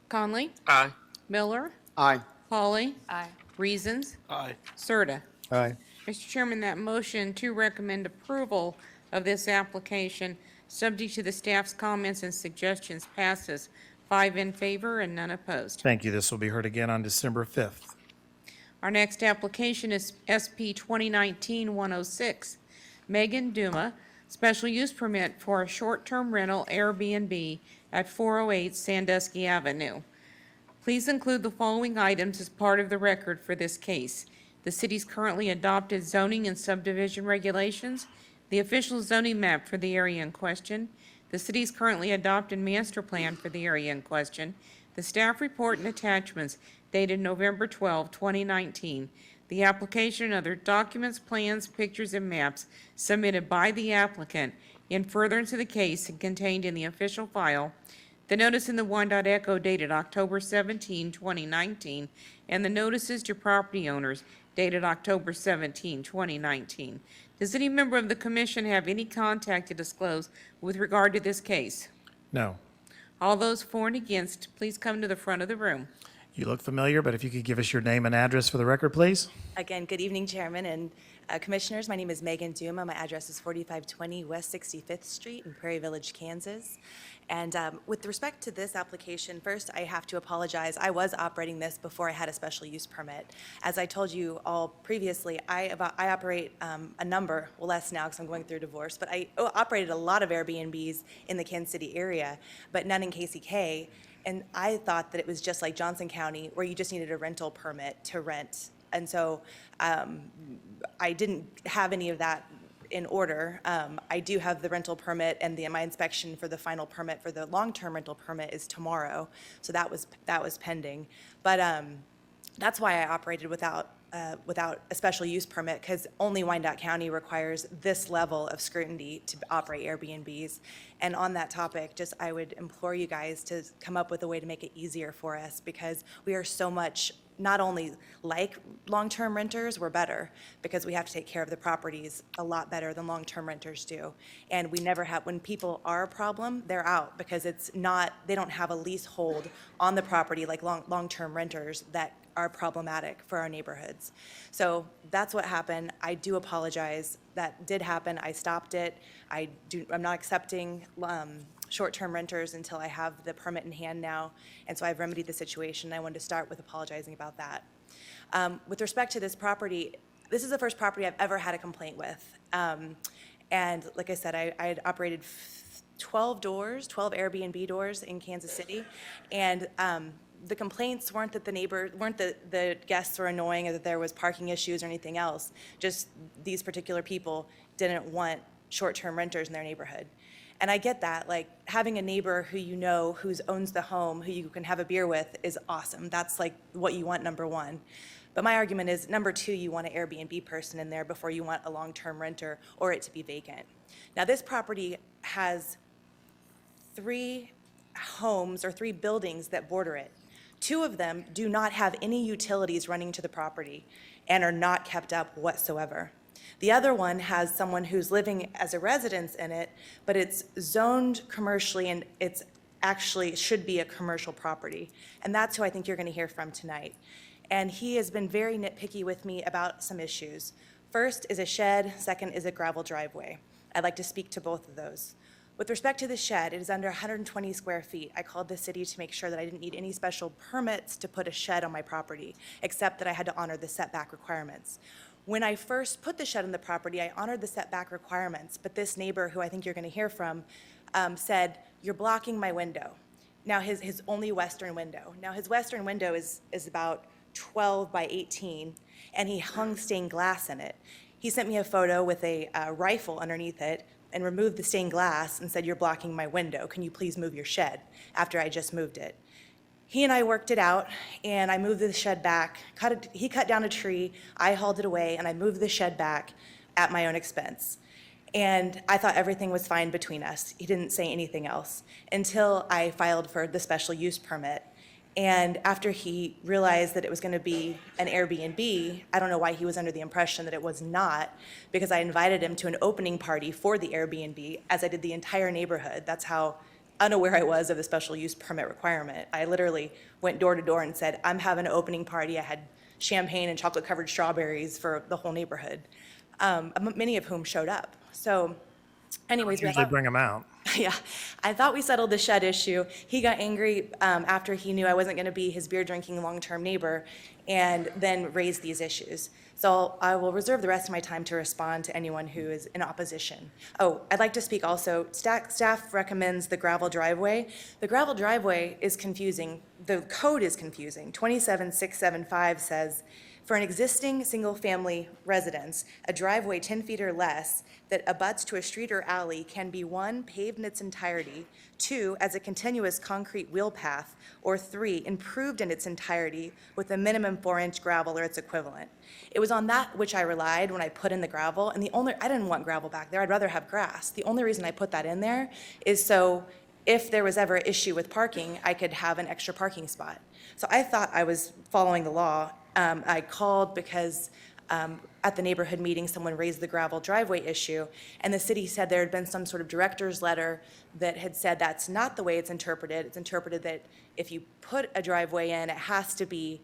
Conley? Aye. Miller? Aye. Pauly? Aye. Reasons? Aye. Serta. Aye. Mr. Chairman, that motion to recommend approval of this application, subject to the staff's comments and suggestions, passes 5 in favor and none opposed. Thank you. This will be heard again on December 5th. Our next application is SP 2019-106. Megan Duma, special use permit for a short-term rental Airbnb at 408 Sandusky Avenue. Please include the following items as part of the record for this case: the city's currently adopted zoning and subdivision regulations, the official zoning map for the area in question, the city's currently adopted master plan for the area in question, the staff report and attachments dated November 12, 2019, the application and other documents, plans, pictures, and maps submitted by the applicant in furtherance of the case and contained in the official file, the notice in the Wyandotte dated October 17, 2019, and the notices to property owners dated October 17, 2019. Does any member of the commission have any contact to disclose with regard to this case? No. All those for and against, please come to the front of the room. You look familiar, but if you could give us your name and address for the record, please. Again, good evening, Chairman and Commissioners. My name is Megan Duma. My address is 4520 West 65th Street in Prairie Village, Kansas. And with respect to this application, first I have to apologize. I was operating this before I had a special use permit. As I told you all previously, I operate a number, well less now because I'm going through divorce, but I operated a lot of Airbnbs in the Kansas City area, but none in KCK. And I thought that it was just like Johnson County, where you just needed a rental permit to rent. And so I didn't have any of that in order. I do have the rental permit, and my inspection for the final permit for the long-term rental permit is tomorrow. So that was pending. But that's why I operated without a special use permit, because only Wyandotte County requires this level of scrutiny to operate Airbnbs. And on that topic, I would implore you guys to come up with a way to make it easier for us, because we are so much not only like long-term renters, we're better, because we have to take care of the properties a lot better than long-term renters do. And we never have, when people are a problem, they're out, because it's not, they don't have a leasehold on the property like long-term renters that are problematic for our neighborhoods. So that's what happened. I do apologize. That did happen. I stopped it. I'm not accepting short-term renters until I have the permit in hand now. And so I've remedied the situation. I wanted to start with apologizing about that. With respect to this property, this is the first property I've ever had a complaint with. And like I said, I had operated 12 Airbnb doors in Kansas City. And the complaints weren't that the guests were annoying or that there was parking issues or anything else. Just these particular people didn't want short-term renters in their neighborhood. And I get that, like having a neighbor who you know who owns the home, who you can have a beer with, is awesome. That's like what you want, number one. But my argument is, number two, you want an Airbnb person in there before you want a long-term renter or it to be vacant. Now, this property has 3 homes or 3 buildings that border it. 2 of them do not have any utilities running to the property and are not kept up whatsoever. The other one has someone who's living as a residence in it, but it's zoned commercially and it's actually should be a commercial property. And that's who I think you're going to hear from tonight. And he has been very nitpicky with me about some issues. First is a shed, second is a gravel driveway. I'd like to speak to both of those. With respect to the shed, it is under 120 square feet. I called the city to make sure that I didn't need any special permits to put a shed on my property, except that I had to honor the setback requirements. When I first put the shed on the property, I honored the setback requirements, but this neighbor, who I think you're going to hear from, said, "You're blocking my window." Now, his only western window. Now, his western window is about 12 by 18, and he hung stained glass in it. He sent me a photo with a rifle underneath it and removed the stained glass and said, "You're blocking my window. Can you please move your shed?" after I just moved it. He and I worked it out, and I moved the shed back. He cut down a tree, I hauled it away, and I moved the shed back at my own expense. And I thought everything was fine between us. He didn't say anything else until I filed for the special use permit. And after he realized that it was going to be an Airbnb, I don't know why he was under the impression that it was not, because I invited him to an opening party for the Airbnb, as I did the entire neighborhood. That's how unaware I was of the special use permit requirement. I literally went door to door and said, I'm having an opening party. I had champagne and chocolate-covered strawberries for the whole neighborhood, many of whom showed up. So anyways, Usually bring them out. yeah, I thought we settled the shed issue. He got angry after he knew I wasn't going to be his beer-drinking long-term neighbor, and then raised these issues. So I will reserve the rest of my time to respond to anyone who is in opposition. Oh, I'd like to speak also, staff recommends the gravel driveway. The gravel driveway is confusing. The code is confusing. 27675 says, for an existing single-family residence, a driveway 10 feet or less that abuts to a street or alley can be 1, paved in its entirety, 2, as a continuous concrete wheel path, or 3, improved in its entirety with a minimum 4-inch gravel or its equivalent. It was on that which I relied when I put in the gravel, and I didn't want gravel back there, I'd rather have grass. The only reason I put that in there is so if there was ever an issue with parking, I could have an extra parking spot. So I thought I was following the law. I called because at the neighborhood meeting, someone raised the gravel driveway issue, and the city said there had been some sort of director's letter that had said that's not the way it's interpreted. It's interpreted that if you put a driveway in, it has to be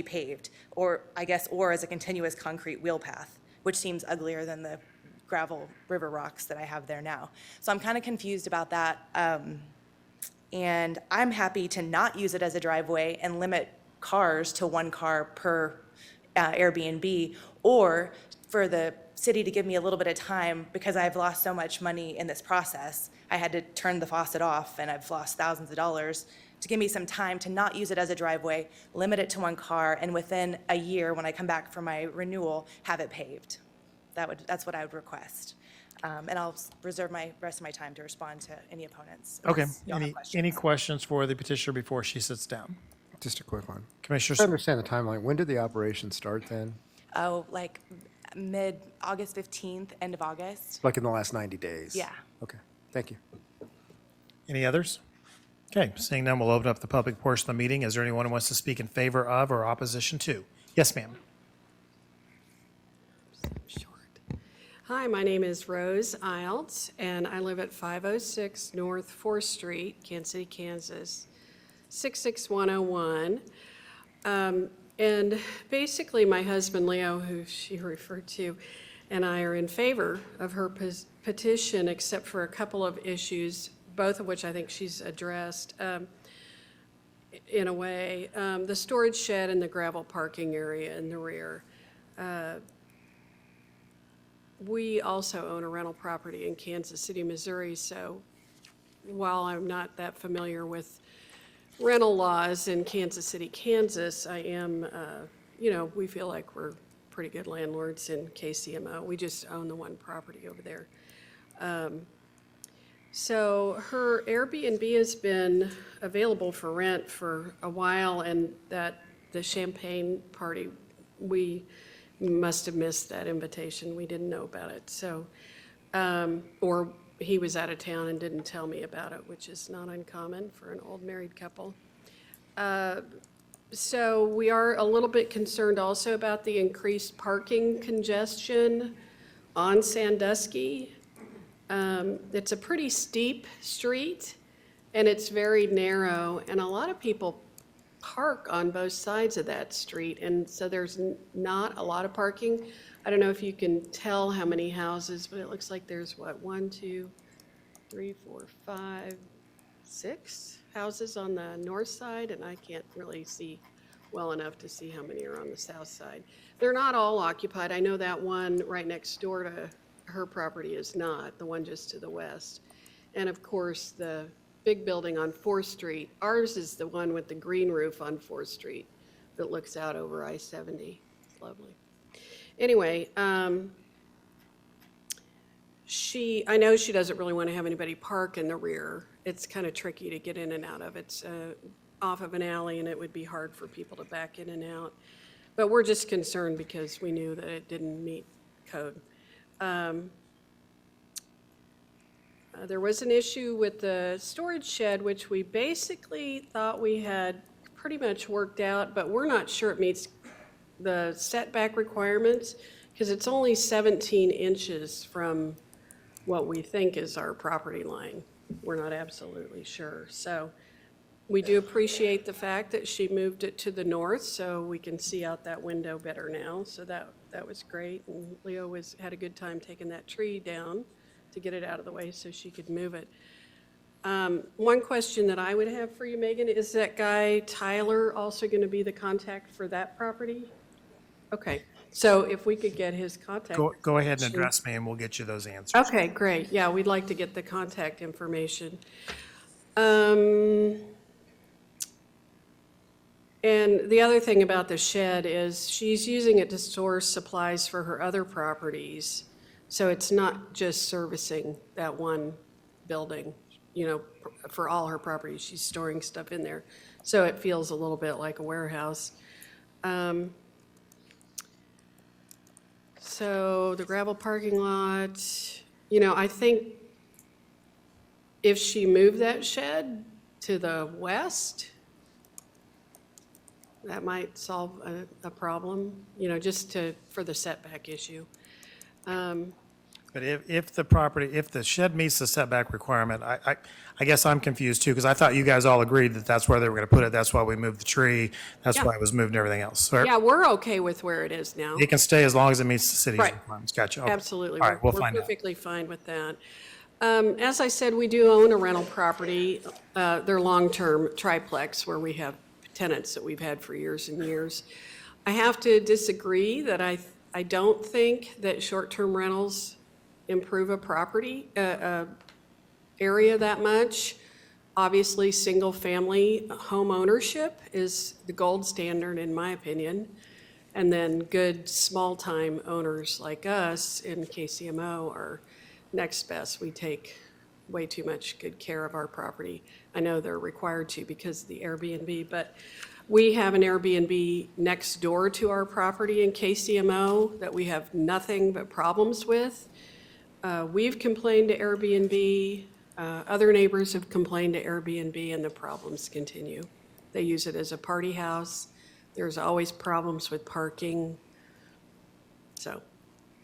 paved, or I guess, or as a continuous concrete wheel path, which seems uglier than the gravel river rocks that I have there now. So I'm kind of confused about that. And I'm happy to not use it as a driveway and limit cars to 1 car per Airbnb, or for the city to give me a little bit of time, because I've lost so much money in this process. I had to turn the faucet off, and I've lost thousands of dollars, to give me some time to not use it as a driveway, limit it to 1 car, and within a year, when I come back for my renewal, have it paved. That's what I would request. And I'll reserve my rest of my time to respond to any opponents. Okay. unless y'all have questions. Any questions for the petitioner before she sits down? Just a quick one. Commissioner I understand the timeline. When did the operation start then? Oh, like mid-August 15th, end of August? Like in the last 90 days? Yeah. Okay, thank you. Any others? Okay, seeing none, we'll open up the public portion of the meeting. Is there anyone who wants to speak in favor of or opposition to? Yes, ma'am. Hi, my name is Rose Iltz, and I live at 506 North 4th Street, Kansas City, Kansas, 66101. And basically, my husband Leo, who she referred to, and I are in favor of her petition, except for a couple of issues, both of which I think she's addressed in a way. The storage shed and the gravel parking area in the rear. We also own a rental property in Kansas City, Missouri, so while I'm not that familiar with rental laws in Kansas City, Kansas, I am, we feel like we're pretty good landlords in KCMO. We just own the 1 property over there. So her Airbnb has been available for rent for a while, and that the champagne party, we must have missed that invitation. We didn't know about it. So, or he was out of town and didn't tell me about it, which is not uncommon for an old married couple. So we are a little bit concerned also about the increased parking congestion on Sandusky. It's a pretty steep street, and it's very narrow, and a lot of people park on both sides of that street, and so there's not a lot of parking. I don't know if you can tell how many houses, but it looks like there's, 1, 2, 3, 4, 5, 6 houses on the north side, and I can't really see well enough to see how many are on the south side. They're not all occupied. I know that one right next door to her property is not, the one just to the west. And of course, the big building on 4th Street. Ours is the one with the green roof on 4th Street that looks out over I-70. It's lovely. Anyway, I know she doesn't really want to have anybody park in the rear, it's kind of tricky to get in and out of. It's off of an alley, and it would be hard for people to back in and out. But we're just concerned because we knew that it didn't meet code. There was an issue with the storage shed, which we basically thought we had pretty much worked out, but we're not sure it meets the setback requirements because it's only 17 inches from what we think is our property line. We're not absolutely sure. So we do appreciate the fact that she moved it to the north so we can see out that window better now. So that was great. And Leo had a good time taking that tree down to get it out of the way so she could move it. One question that I would have for you, Megan, is that guy Tyler also going to be the contact for that property? Okay, so if we could get his contact. Go ahead and address me and we'll get you those answers. Okay, great. Yeah, we'd like to get the contact information. And the other thing about the shed is she's using it to store supplies for her other properties. So it's not just servicing that one building, you know, for all her properties. She's storing stuff in there. So it feels a little bit like a warehouse. So the gravel parking lot, you know, I think if she moved that shed to the west, that might solve a problem, you know, just for the setback issue. But if the shed meets the setback requirement, I guess I'm confused too, because I thought you guys all agreed that that's where they were going to put it. That's why we moved the tree. That's Yeah. why it was moved and everything else. So Yeah, we're okay with where it is now. it can stay as long as it meets the city's Right. requirements. Gotcha. Okay. Absolutely. All right, we'll find We're out. perfectly fine with that. As I said, we do own a rental property. They're long-term triplex where we have tenants that we've had for years and years. I have to disagree that I don't think that short-term rentals improve a property, area that much. Obviously, single-family home ownership is the gold standard, in my opinion. And then good small-time owners like us in KCMO are next best. We take way too much good care of our property. I know they're required to because of the Airbnb, but we have an Airbnb next door to our property in KCMO that we have nothing but problems with. We've complained to Airbnb, other neighbors have complained to Airbnb, and the problems continue. They use it as a party house. There's always problems with parking. So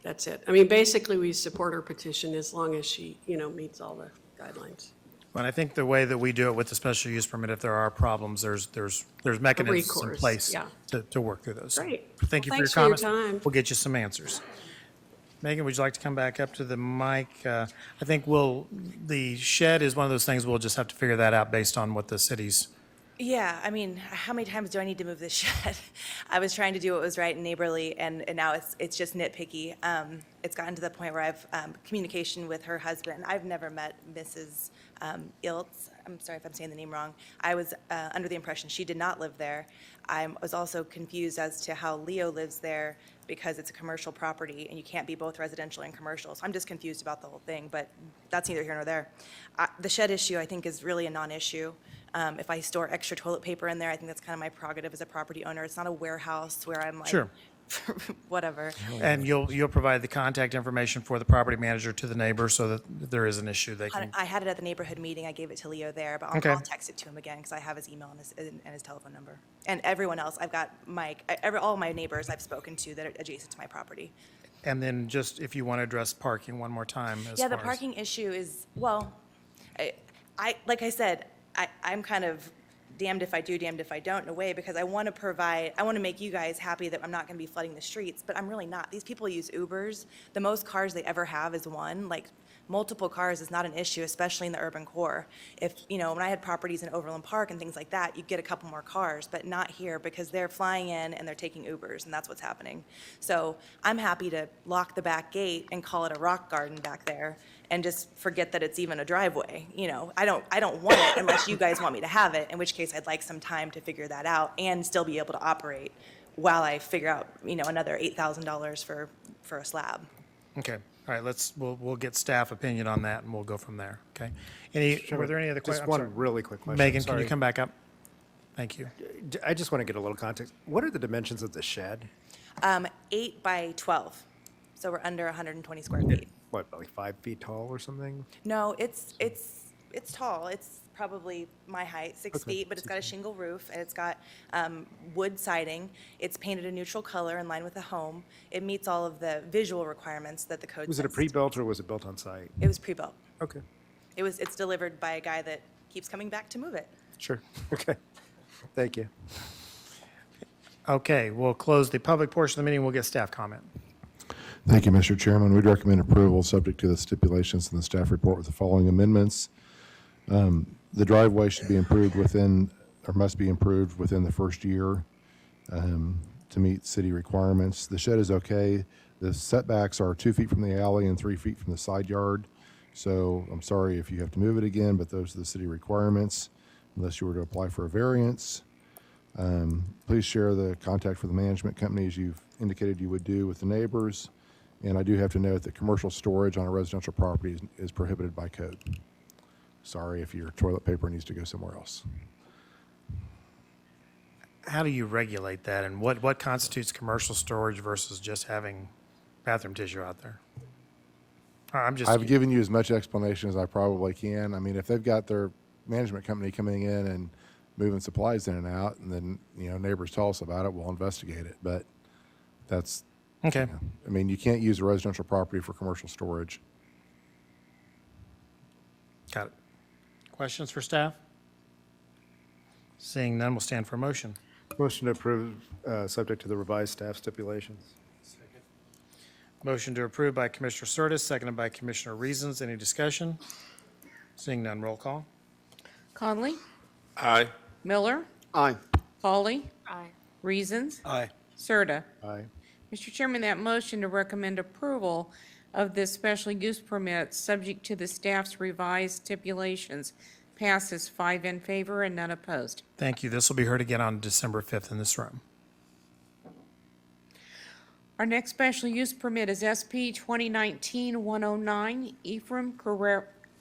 that's it. I mean, basically, we support her petition as long as she, you know, meets all the guidelines. But I think the way that we do it with the special use permit, if there are problems, there's mechanisms in recourse, place yeah. to work through those. Great. Thank you Well, for your thanks for your comments. time. We'll get you some answers. Megan, would you like to come back up to the mic? I think the shed is one of those things we'll just have to figure that out based on what the city's. Yeah, I mean, how many times do I need to move this shed? I was trying to do what was right and neighborly, and now it's just nitpicky. It's gotten to the point where I've communication with her husband. I've never met Mrs. Iltz. I'm sorry if I'm saying the name wrong. I was under the impression she did not live there. I was also confused as to how Leo lives there because it's a commercial property and you can't be both residential and commercial. So I'm just confused about the whole thing, but that's neither here nor there. The shed issue, I think, is really a non-issue. If I store extra toilet paper in there, I think that's kind of my prerogative as a property owner. It's not a warehouse where I'm like, Sure. whatever. And you'll provide the contact information for the property manager to the neighbor so that if there is an issue, they can. I had it at the neighborhood meeting. I gave it to Leo there, but Okay. I'll text it to him again because I have his email and his telephone number. And everyone else, I've got all my neighbors I've spoken to that are adjacent to my property. And then just if you want to address parking one more time. Yeah, the parking issue is, well, like I said, I'm kind of damned if I do, damned if I don't in a way, because I want to make you guys happy that I'm not going to be flooding the streets, but I'm really not. These people use Ubers. The most cars they ever have is one. Like, multiple cars is not an issue, especially in the urban core. If, when I had properties in Overland Park and things like that, you'd get a couple more cars, but not here because they're flying in and they're taking Ubers, and that's what's happening. So I'm happy to lock the back gate and call it a rock garden back there and just forget that it's even a driveway. I don't want it unless you guys want me to have it, in which case I'd like some time to figure that out and still be able to operate while I figure out, another $8,000 for a slab. Okay. All right, we'll get staff opinion on that, and we'll go from there, okay? Were there any other questions? Just one really quick question. Megan, can you Sorry. come back up? Thank you. I just want to get a little context. What are the dimensions of the shed? 8 by 12, so we're under 120 square feet. What, like 5 feet tall or something? No, it's tall. It's probably my height, 6 Okay, feet, but it's got a shingle roof, and it's got wood siding. It's painted a neutral color in line with the home. It meets all of the visual requirements that the code Was it a says. pre-built or was it built on site? It was pre-built. Okay, It's delivered by a guy that keeps coming back to move it. sure. Okay. Thank you. Okay, we'll close the public portion of the meeting. We'll get staff comment. Thank you, Mr. Chairman. We'd recommend approval, subject to the stipulations in the staff report with the following amendments. The driveway should be improved within, or must be improved within the first year to meet city requirements. The shed is okay. The setbacks are 2 feet from the alley and 3 feet from the side yard. So I'm sorry if you have to move it again, but those are the city requirements, unless you were to apply for a variance. Please share the contact for the management company as you've indicated you would do with the neighbors. And I do have to note that commercial storage on a residential property is prohibited by code. Sorry if your toilet paper needs to go somewhere else. How do you regulate that, and what constitutes commercial storage versus just having bathroom tissue out there? I've given you as much explanation as I probably can. I mean, if they've got their management company coming in and moving supplies in and out, and then, neighbors tell us about it, we'll investigate it. But that's, Okay. I mean, you can't use a residential property for commercial storage. Got it. Questions for staff? Seeing none, we'll stand for a motion. Motion to approve, subject to the revised staff stipulations. Motion to approve by Commissioner Curtis, seconded by Commissioner Reasons. Any discussion? Seeing none, roll call. Conley? Aye. Miller? Aye. Pauly? Aye. Reasons? Aye. Serta. Aye. Mr. Chairman, that motion to recommend approval of this special use permit, subject to the staff's revised stipulations, passes 5 in favor and none opposed. Thank you. This will be heard again on December 5th in this room. Our next special use permit is SP 2019-109, Ephraim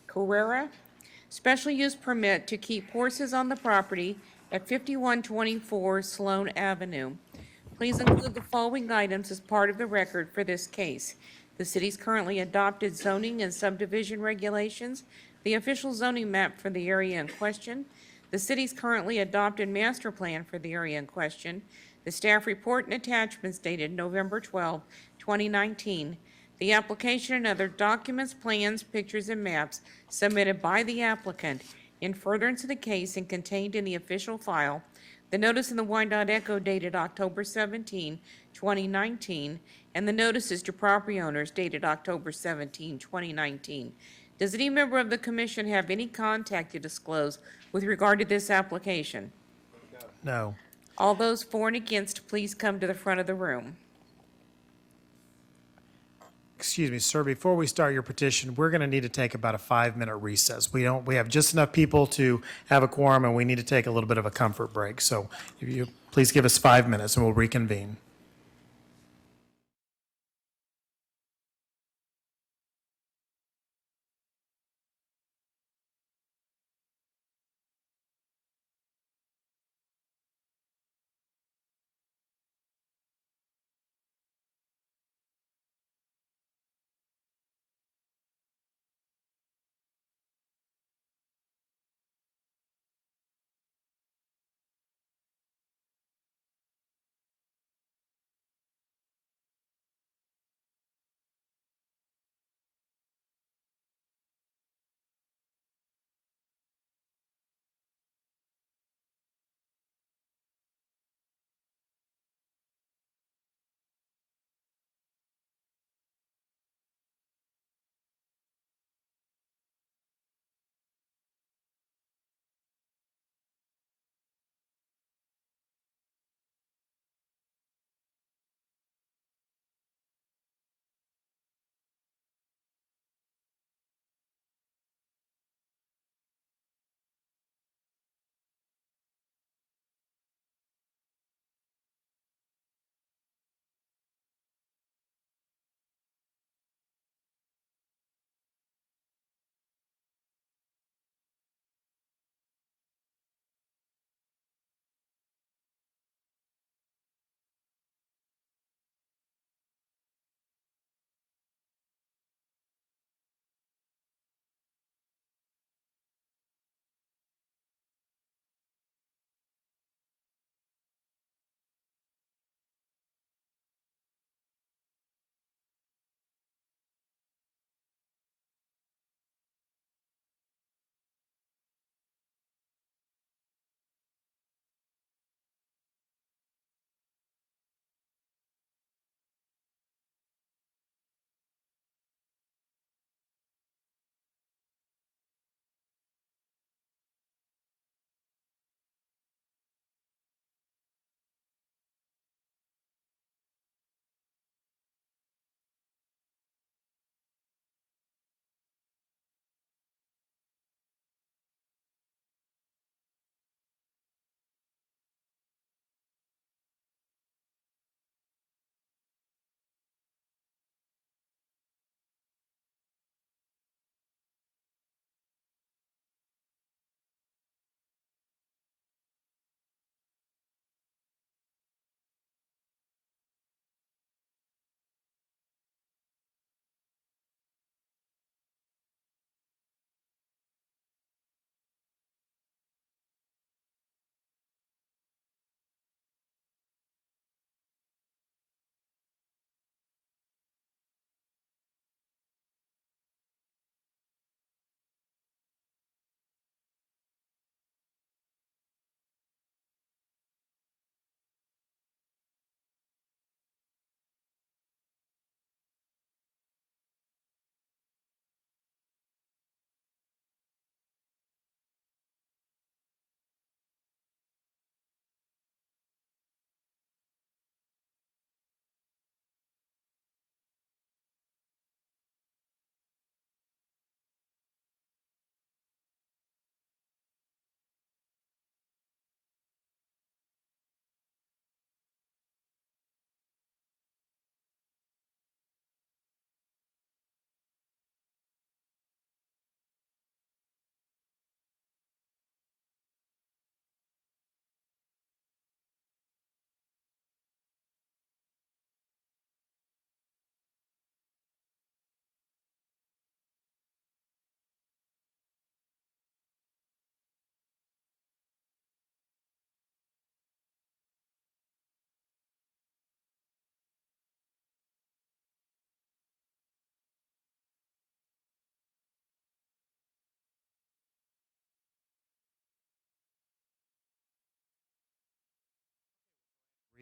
Carrera. Special use permit to keep horses on the property at 5124 Sloan Avenue. Please include the following items as part of the record for this case: the city's currently adopted zoning and subdivision regulations, the official zoning map for the area in question, the city's currently adopted master plan for the area in question, the staff report and attachments dated November 12, 2019, the application and other documents, plans, pictures, and maps submitted by the applicant in furtherance of the case and contained in the official file, the notice in the Wyandotte Echo dated October 17, 2019, and the notices to property owners dated October 17, 2019. Does any member of the commission have any contact to disclose with regard to this application? No. All those for and against, please come to the front of the room. Excuse me, sir, before we start your petition, we're going to need to take about a 5-minute recess. We have just enough people to have a quorum, and we need to take a little bit of a comfort break. So if you please give us 5 minutes and we'll reconvene.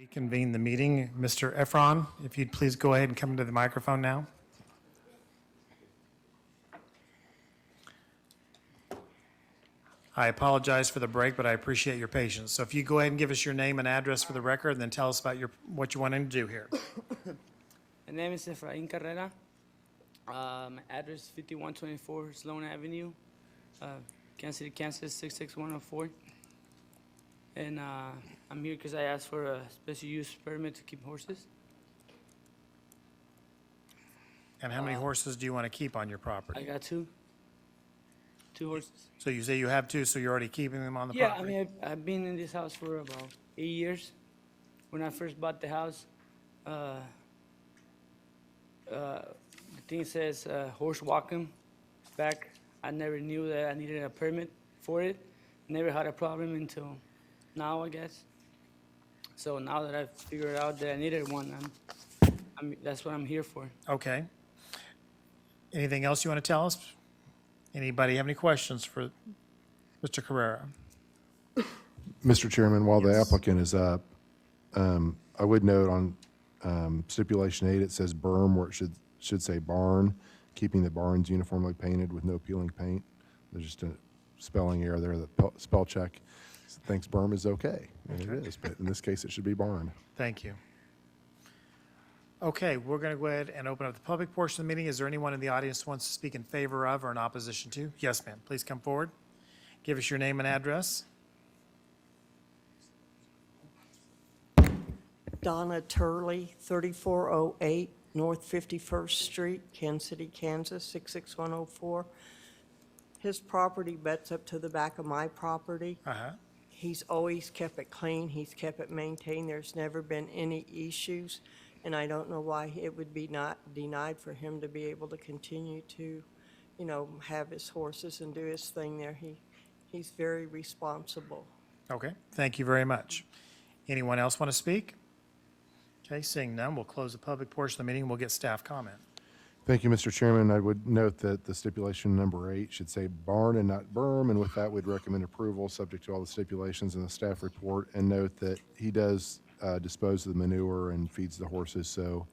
Reconvene the meeting. Mr. Efron, if you'd please go ahead and come to the microphone now. I apologize for the break, but I appreciate your patience. So if you go ahead and give us your name and address for the record, and then tell us about what you want to do here. My name is Efrain Carrera. My address is 5124 Sloan Avenue, Kansas City, Kansas 66104. And I'm here because I asked for a special use permit to keep horses. And how many horses do you want to keep on your property? I got two horses. So you say you have two, so you're already keeping them on the Yeah, property? I mean, I've been in this house for about 8 years. When I first bought the house, the thing says horse walking back. I never knew that I needed a permit for it. Never had a problem until now, I guess. So now that I've figured out that I needed one, that's what I'm here for. Okay. Anything else you want to tell us? Anybody have any questions for Mr. Carrera? Mr. Chairman, while the applicant is up, I would note on stipulation 8, it says berm where it should say barn, keeping the barns uniformly painted with no peeling paint. There's just a spelling error there, the spell check thinks berm is okay, and it is, but in this case, it should be barn. Thank you. Okay, we're going to go ahead and open up the public portion of the meeting. Is there anyone in the audience who wants to speak in favor of or in opposition to? Yes, ma'am. Please come forward. Give us your name and address. Donna Turley, 3408 North 51st Street, Kansas City, Kansas, 66104. His property butts up to the back of my property. Uh-huh. He's always kept it clean, he's kept it maintained, there's never been any issues, and I don't know why it would be not denied for him to be able to continue to, you know, have his horses and do his thing there. He's very responsible. Okay, thank you very much. Anyone else want to speak? Okay, seeing none, we'll close the public portion of the meeting. We'll get staff comment. Thank you, Mr. Chairman. I would note that the stipulation number 8 should say barn and not berm, and with that, we'd recommend approval, subject to all the stipulations in the staff report, and note that he does dispose of the manure and feeds the horses, so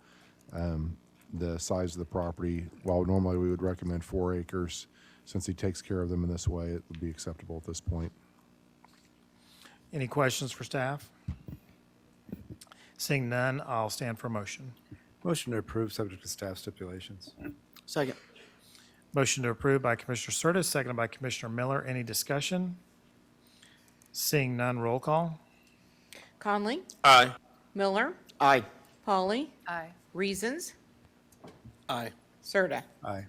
the size of the property, while normally we would recommend 4 acres, since he takes care of them in this way, it would be acceptable at this point. Any questions for staff? Seeing none, I'll stand for a motion. Motion to approve, subject to staff stipulations. Second. Motion to approve by Commissioner Curtis, seconded by Commissioner Miller. Any discussion? Seeing none, roll call. Conley? Aye. Miller? Aye. Pauly? Aye. Reasons? Aye. Serta. Aye.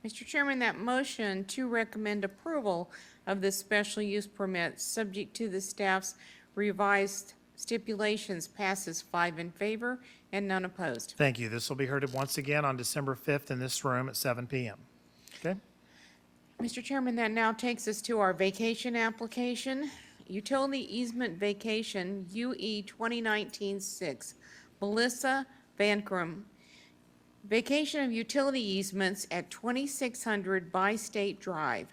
Mr. Chairman, that motion to recommend approval of this special use permit, subject to the staff's revised stipulations, passes 5 in favor and none opposed. Thank you. This will be heard once again on December 5th in this room at 7 p.m. Okay? Mr. Chairman, that now takes us to our vacation application. Utility easement vacation, UE 2019-6. Melissa Vankrum. Vacation of utility easements at 2600 By State Drive.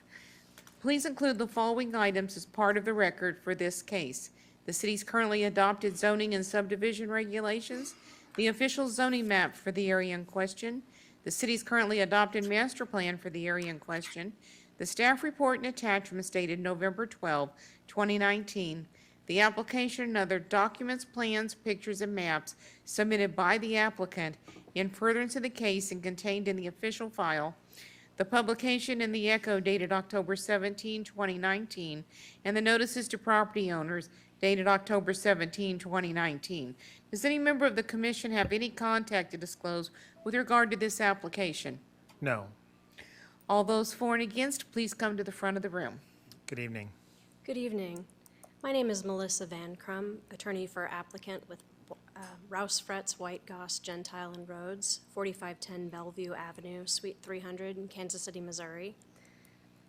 Please include the following items as part of the record for this case: the city's currently adopted zoning and subdivision regulations, the official zoning map for the area in question, the city's currently adopted master plan for the area in question, the staff report and attachments dated November 12, 2019, the application and other documents, plans, pictures, and maps submitted by the applicant in furtherance of the case and contained in the official file, the publication in the Echo dated October 17, 2019, and the notices to property owners dated October 17, 2019. Does any member of the commission have any contact to disclose with regard to this application? No. All those for and against, please come to the front of the room. Good evening. Good evening. My name is Melissa Van Crum, attorney for applicant with Rouse Fretz, White Goss, Gentile and Rhodes, 4510 Bellevue Avenue, Suite 300 in Kansas City, Missouri.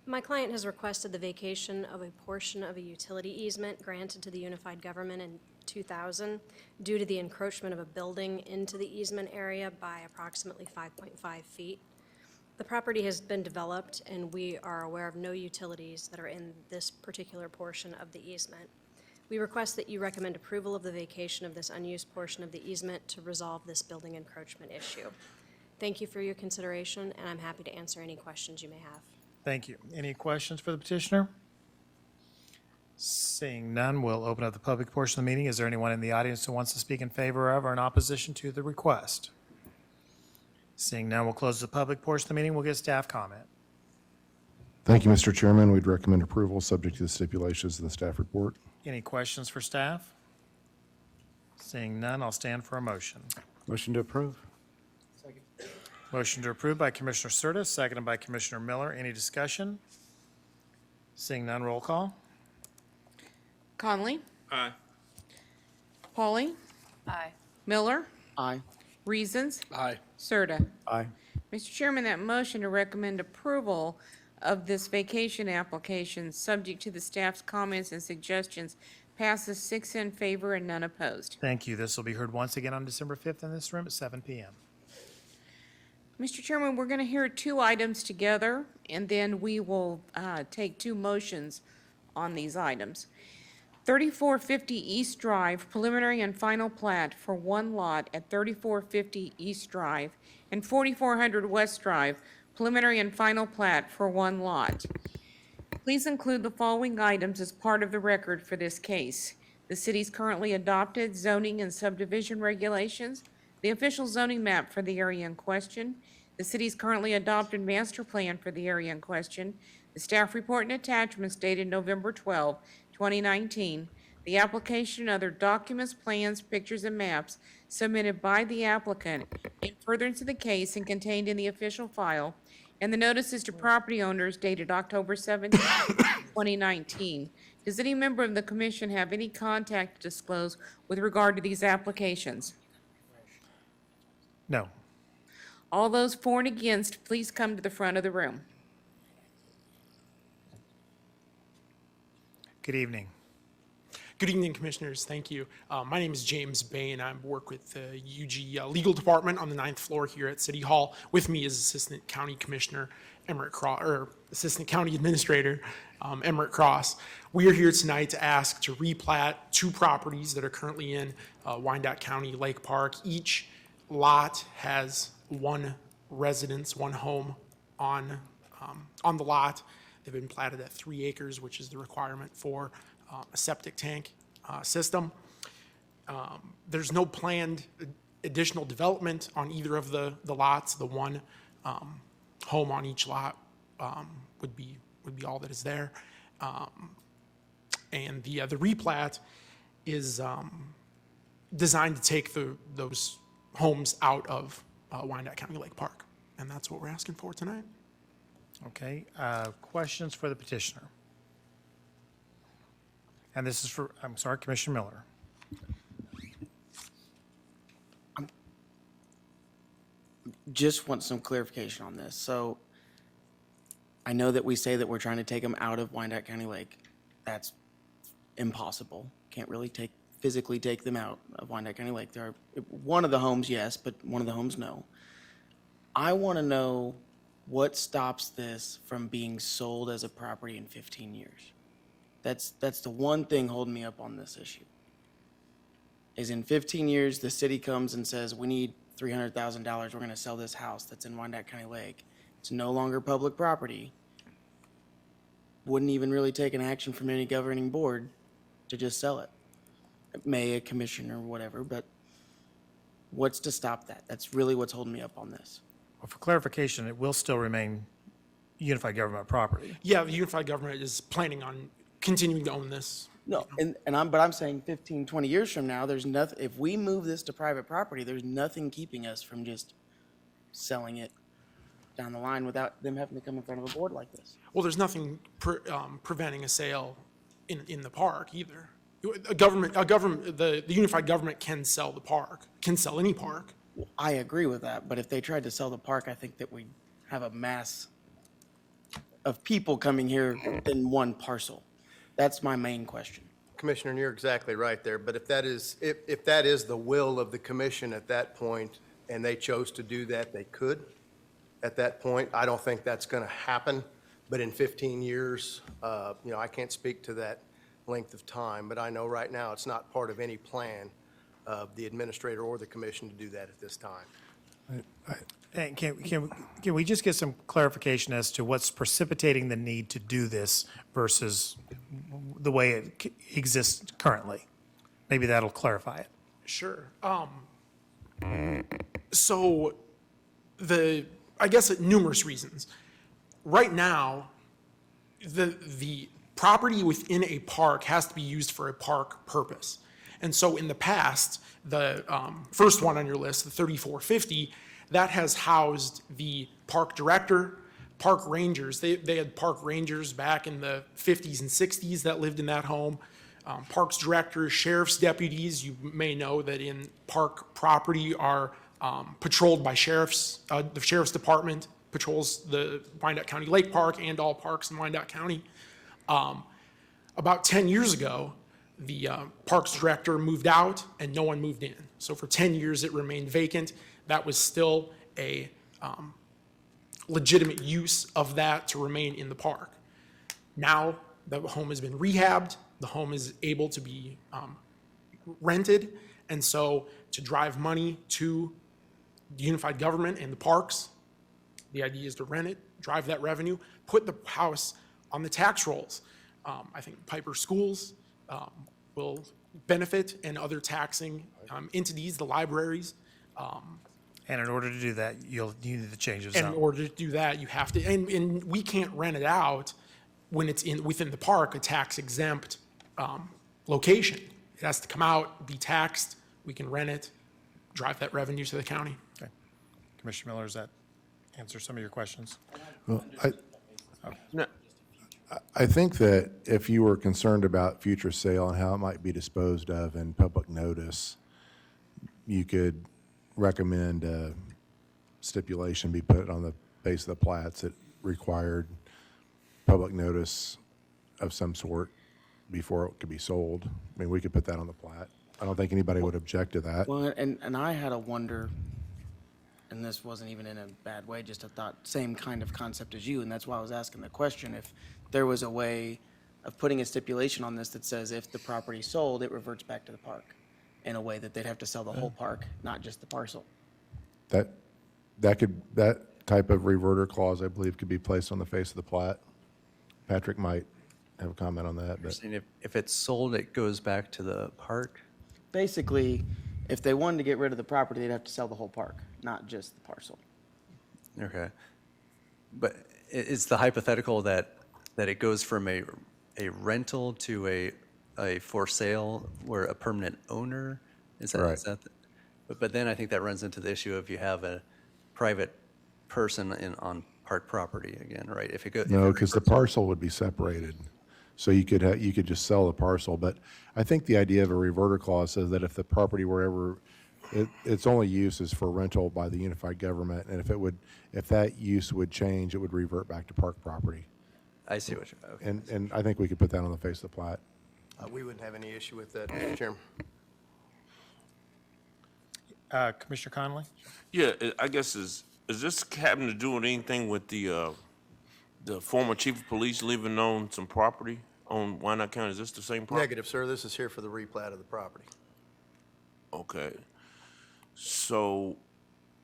My client has requested the vacation of a portion of a utility easement granted to the Unified Government in 2000 due to the encroachment of a building into the easement area by approximately 5.5 feet. The property has been developed, and we are aware of no utilities that are in this particular portion of the easement. We request that you recommend approval of the vacation of this unused portion of the easement to resolve this building encroachment issue. Thank you for your consideration, and I'm happy to answer any questions you may have. Thank you. Any questions for the petitioner? Seeing none, we'll open up the public portion of the meeting. Is there anyone in the audience who wants to speak in favor of or in opposition to the request? Seeing none, we'll close the public portion of the meeting. We'll get staff comment. Thank you, Mr. Chairman. We'd recommend approval, subject to the stipulations in the staff report. Any questions for staff? Seeing none, I'll stand for a motion. Motion to approve. Motion to approve by Commissioner Curtis, seconded by Commissioner Miller. Any discussion? Seeing none, roll call. Conley? Aye. Pauly? Aye. Miller? Aye. Reasons? Aye. Serta. Aye. Mr. Chairman, that motion to recommend approval of this vacation application, subject to the staff's comments and suggestions, passes 6 in favor and none opposed. Thank you. This will be heard once again on December 5th in this room at 7 p.m. Mr. Chairman, we're going to hear 2 items together, and then we will take 2 motions on these items. 3450 East Drive, preliminary and final plat for 1 lot at 3450 East Drive, and 4400 West Drive, preliminary and final plat for 1 lot. Please include the following items as part of the record for this case: the city's currently adopted zoning and subdivision regulations, the official zoning map for the area in question, the city's currently adopted master plan for the area in question, the staff report and attachments dated November 12, 2019, the application and other documents, plans, pictures, and maps submitted by the applicant in furtherance of the case and contained in the official file, and the notices to property owners dated October 17, 2019. Does any member of the commission have any contact to disclose with regard to these applications? No. All those for and against, please come to the front of the room. Good evening. Good evening, Commissioners. Thank you. My name is James Bain. I work with the UG Legal Department on the 9th floor here at City Hall. With me is Assistant County Commissioner Emmerich Cross, or Assistant County Administrator Emmerich Cross. We are here tonight to ask to replat 2 properties that are currently in Wyandotte County Lake Park. Each lot has 1 residence, 1 home on the lot. They've been platted at 3 acres, which is the requirement for a septic tank system. There's no planned additional development on either of the lots. The 1 home on each lot would be all that is there. And the replat is designed to take those homes out of Wyandotte County Lake Park, and that's what we're asking for tonight. Okay. Questions for the petitioner? And this is for, I'm sorry, Commissioner Miller. Just want some clarification on this. So I know that we say that we're trying to take them out of Wyandotte County Lake. That's impossible. Can't really physically take them out of Wyandotte County Lake. There are, one of the homes, yes, but one of the homes, no. I want to know what stops this from being sold as a property in 15 years. That's the one thing holding me up on this issue. Is in 15 years, the city comes and says, we need $300,000, we're going to sell this house that's in Wyandotte County Lake. It's no longer public property. Wouldn't even really take an action from any governing board to just sell it. It may, a commission or whatever, but what's to stop that? That's really what's holding me up on this. Well, for clarification, it will still remain unified government property. Yeah, the unified government is planning on continuing to own this. No, but I'm saying 15, 20 years from now, there's nothing, if we move this to private property, there's nothing keeping us from just selling it down the line without them having to come in front of a board like this. Well, there's nothing preventing a sale in the park either. The unified government can sell the park, can sell any park. I agree with that, but if they tried to sell the park, I think that we'd have a mass of people coming here in one parcel. That's my main question. Commissioner, and you're exactly right there, but if that is the will of the commission at that point, and they chose to do that, they could at that point. I don't think that's going to happen, but in 15 years, I can't speak to that length of time, but I know right now it's not part of any plan of the administrator or the commission to do that at this time. And can we just get some clarification as to what's precipitating the need to do this versus the way it exists currently? Maybe that'll clarify it. Sure. So I guess numerous reasons. Right now, the property within a park has to be used for a park purpose. And so in the past, the first one on your list, the 3450, that has housed the park director, park rangers. They had park rangers back in the 50s and 60s that lived in that home. Parks directors, sheriff's deputies, you may know that in park property are patrolled by sheriffs. The sheriff's department patrols the Wyandotte County Lake Park and all parks in Wyandotte County. About 10 years ago, the parks director moved out and no one moved in. So for 10 years, it remained vacant. That was still a legitimate use of that to remain in the park. Now, the home has been rehabbed. The home is able to be rented. And so to drive money to the unified government and the parks, the idea is to rent it, drive that revenue, put the house on the tax rolls. I think Piper Schools will benefit and other taxing entities, the libraries. And in order to do that, you need to change the And in zone. order to do that, you have to, and we can't rent it out when it's within the park, a tax exempt location. It has to come out, be taxed, we can rent it, drive that revenue to the county. Okay. Commissioner Miller, does that answer some of your questions? Well, I think that if you were concerned about future sale and how it might be disposed of in public notice, you could recommend a stipulation be put on the base of the plats that required public notice of some sort before it could be sold. I mean, we could put that on the plat. I don't think anybody would object to that. Well, and I had a wonder, and this wasn't even in a bad way, just a thought, same kind of concept as you, and that's why I was asking the question, if there was a way of putting a stipulation on this that says if the property's sold, it reverts back to the park, in a way that they'd have to sell the whole park, not just the parcel. That type of reverter clause, I believe, could be placed on the face of the plat. Patrick might have a comment on that, but. And if it's sold, it goes back to the park? Basically, if they wanted to get rid of the property, they'd have to sell the whole park, not just the parcel. Okay. But is the hypothetical that it goes from a rental to a for sale where a permanent owner? Is that, Right. But then I think that runs into the issue of you have a private person on park property again, right? If it goes. No, because the parcel would be separated. So you could just sell the parcel. But I think the idea of a reverter clause says that if the property were ever, its only use is for rental by the unified government. And if that use would change, it would revert back to park property. I see what you're, okay. And I think we could put that on the face of the plat. We wouldn't have any issue with that, Mr. Chairman. Commissioner Connolly? Yeah, I guess is this having to do with anything with the former chief of police leaving on some property on Wyandotte County? Is this the same property? Negative, sir. This is here for the replat of the property. Okay. So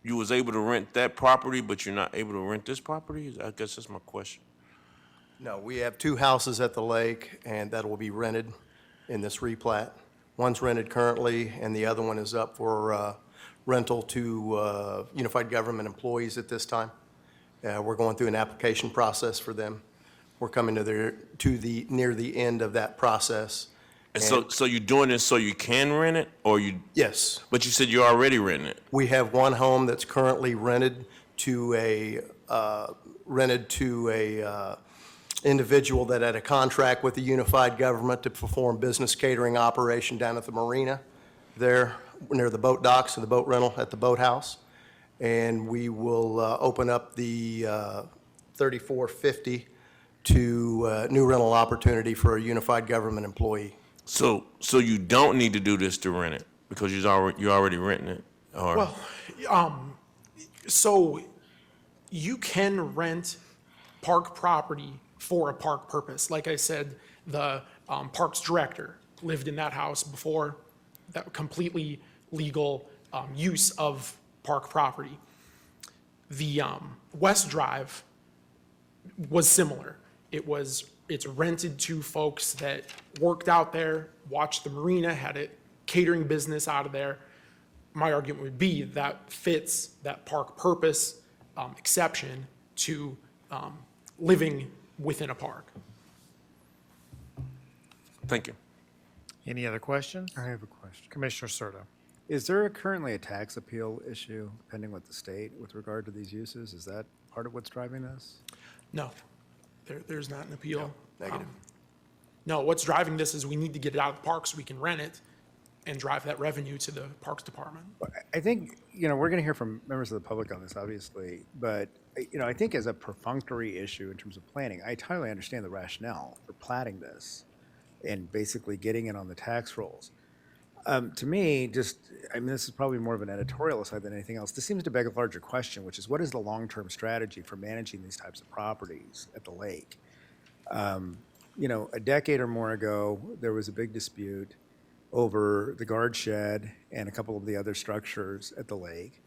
you was able to rent that property, but you're not able to rent this property? I guess that's my question. No, we have two houses at the lake, and that will be rented in this replat. One's rented currently, and the other one is up for rental to unified government employees at this time. We're going through an application process for them. We're coming near the end of that process. And so you're doing this so you can rent it, or you? Yes. But you said you're already renting it. We have one home that's currently rented to a individual that had a contract with the unified government to perform business catering operation down at the marina there near the boat docks and the boat rental at the boathouse. And we will open up the 3450 to new rental opportunity for a unified government employee. So you don't need to do this to rent it because you're already renting it, or? Well, so you can rent park property for a park purpose. Like I said, the Parks Director lived in that house before, that completely legal use of park property. The West Drive was similar. It's rented to folks that worked out there, watched the marina, had a catering business out of there. My argument would be that fits that park purpose exception to living within a park. Thank you. Any other questions? I have a question. Commissioner Serta. Is there currently a tax appeal issue pending with the state with regard to these uses? Is that part of what's driving this? No, there's not an appeal. Negative. No, what's driving this is we need to get it out of the park so we can rent it and drive that revenue to the Parks Department. I think, we're going to hear from members of the public on this, obviously, but, I think as a perfunctory issue in terms of planning, I entirely understand the rationale for platting this and basically getting it on the tax rolls. To me, this is probably more of an editorial aside than anything else. This seems to beg a larger question, which is what is the long-term strategy for managing these types of properties at the lake? A decade or more ago, there was a big dispute over the guard shed and a couple of the other structures at the lake.